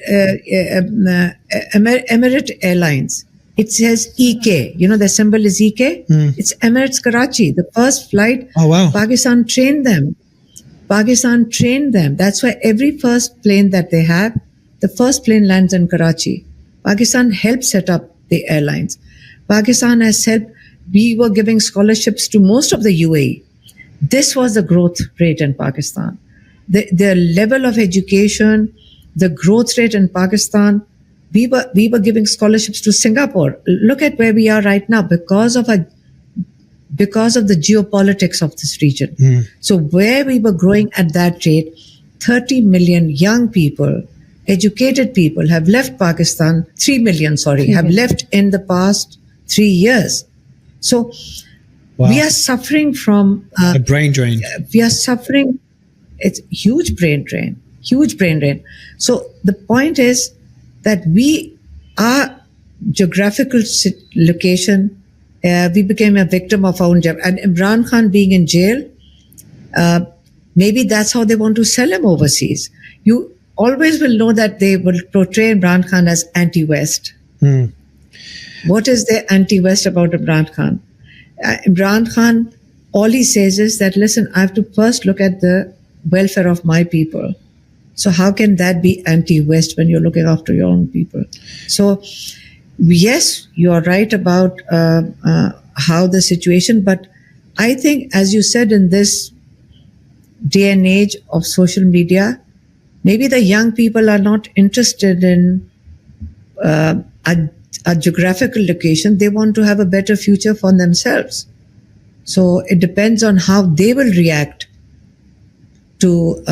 Emirates Airlines. It says EK. You know, the symbol is EK. It's Emirates Karachi. The first flight, Pakistan trained them. That's why every first plane that they have, the first plane lands in Karachi. Pakistan helped set up the airlines. Pakistan has helped. We were giving scholarships to most of the UAE. This was the growth rate in Pakistan. The level of education, the growth rate in Pakistan, we were giving scholarships to Singapore. Look at where we are right now because of the geopolitics of this region. So where we were growing at that rate, 30 million young people, educated people have left Pakistan, 3 million, have left in the past 3 years. So we are suffering from a brain drain. We are suffering. It's huge brain drain. So the point is that our geographical location, we became a victim of our own job. And Imran Khan being in jail, maybe that's how they want to sell him overseas. You always will know that they will portray Imran Khan as anti-West. What is there anti-West about Imran Khan? Imran Khan, all he says is that, listen, I have to first look at the welfare of my people. So how can that be anti-West when you're looking after your own people? So yes, you are right about how the situation, but I think, as you said, in this day and age of social media, maybe the young people are not interested in a geographical location. They want to have a better future for themselves. So it depends on how they will react to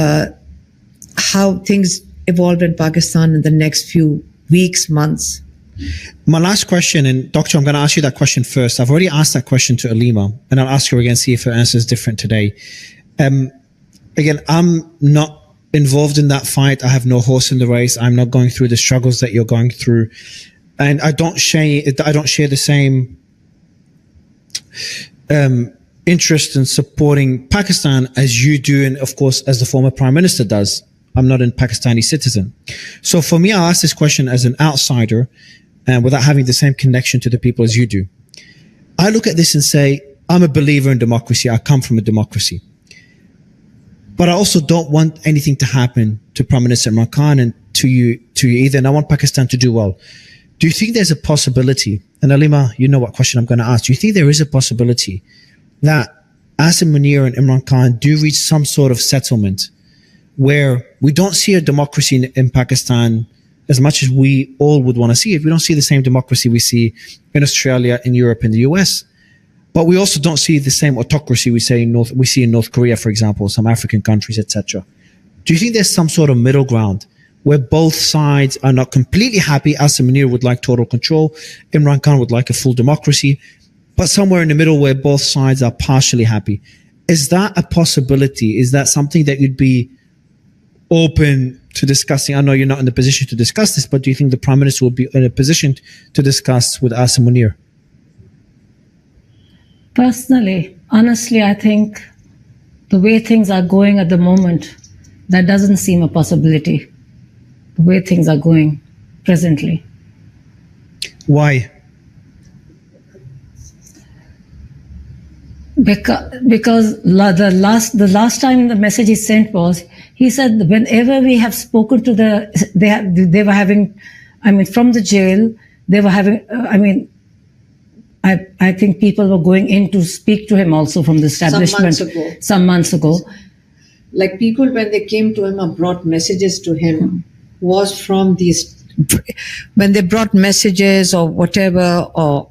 how things evolve in Pakistan in the next few weeks, months. My last question, and Doctor, I'm going to ask you that question first. I've already asked that question to Alima, and I'll ask her again, see if her answer is different today. Again, I'm not involved in that fight. I have no horse in the race. I'm not going through the struggles that you're going through, and I don't share the same interest in supporting Pakistan as you do, and of course, as the former Prime Minister does. I'm not a Pakistani citizen. So for me, I'll ask this question as an outsider and without having the same connection to the people as you do. I look at this and say, I'm a believer in democracy. I come from a democracy. But I also don't want anything to happen to Prime Minister Imran Khan and to you either. And I want Pakistan to do well. Do you think there's a possibility, and Alima, you know what question I'm going to ask. Do you think there is a possibility that Asim Munir and Imran Khan do reach some sort of settlement where we don't see a democracy in Pakistan as much as we all would want to see it? We don't see the same democracy we see in Australia, in Europe, in the US. But we also don't see the same autocracy we see in North Korea, for example, some African countries, etc. Do you think there's some sort of middle ground where both sides are not completely happy? Asim Munir would like total control. Imran Khan would like a full democracy. But somewhere in the middle where both sides are partially happy. Is that a possibility? Is that something that you'd be open to discussing? I know you're not in the position to discuss this, but do you think the Prime Minister will be in a position to discuss with Asim Munir? Personally, honestly, I think the way things are going at the moment, that doesn't seem a possibility. The way things are going presently. Why? Because the last time the message he sent was, he said whenever we have spoken to they were having, from the jail, they were having, I think people were going in to speak to him also from the establishment. Some months ago. Like people, when they came to him or brought messages to him, was from these, when they brought messages or whatever, or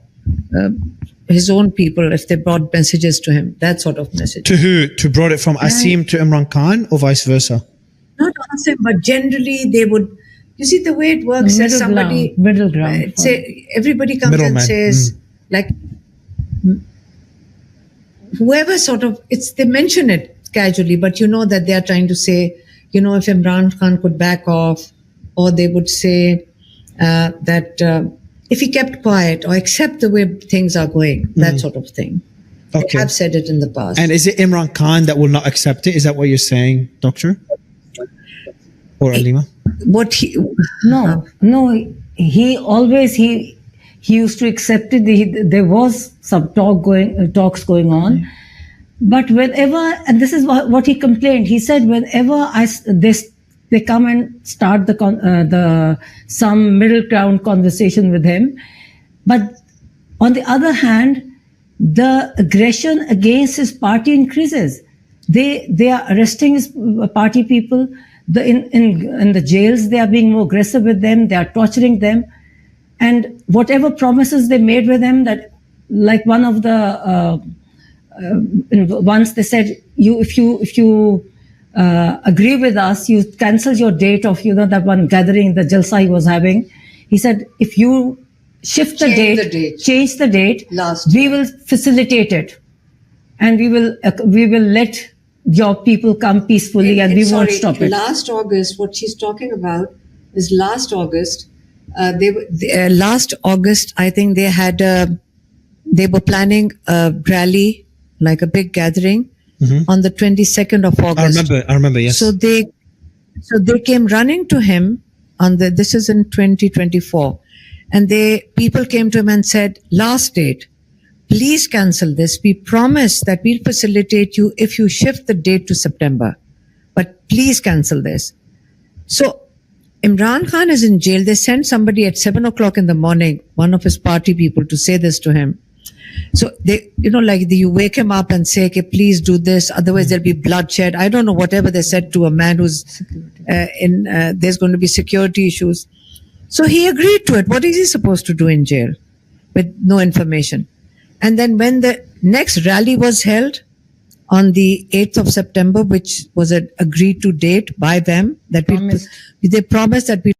his own people, if they brought messages to him, that sort of message. To who? To brought it from Asim to Imran Khan or vice versa? Not Asim, but generally they would, you see the way it works, that somebody, middle ground. Say, everybody comes and says, like, whoever sort of, they mention it casually, but you know that they are trying to say, if Imran Khan could back off, or they would say that if he kept quiet or accept the way things are going, that sort of thing. Okay. They have said it in the past. And is it Imran Khan that will not accept it? Is that what you're saying, Doctor? Or Alima? No. He always, he used to accept it. There was some talks going on. But whenever, and this is what he complained, he said whenever they come and start some middle ground conversation with him, but on the other hand, the aggression against his party increases. They are arresting his party people. In the jails, they are being more aggressive with them. They are torturing them, and whatever promises they made with them, that like one of the once they said, if you agree with us, you cancel your date of that one gathering, the jalsa he was having. He said, if you change the date, we will facilitate it, and we will let your people come peacefully, and we won't stop it. Last August, what she's talking about is last August. Last August, I think they were planning a rally, like a big gathering, on the 22nd of August. I remember, yes. So they came running to him this is in 2024. And people came to him and said, last date, please cancel this. We promise that we'll facilitate you if you shift the date to September. But please cancel this. So Imran Khan is in jail. They sent somebody at 7 o'clock in the morning, one of his party people, to say this to him. So you wake him up and say, okay, please do this. Otherwise there'll be bloodshed. I don't know, whatever they said to a man who's there's going to be security issues. So he agreed to it. What is he supposed to do in jail with no information? And then when the next rally was held on the 8th of September, which was an agreed to date by them, that they promised that we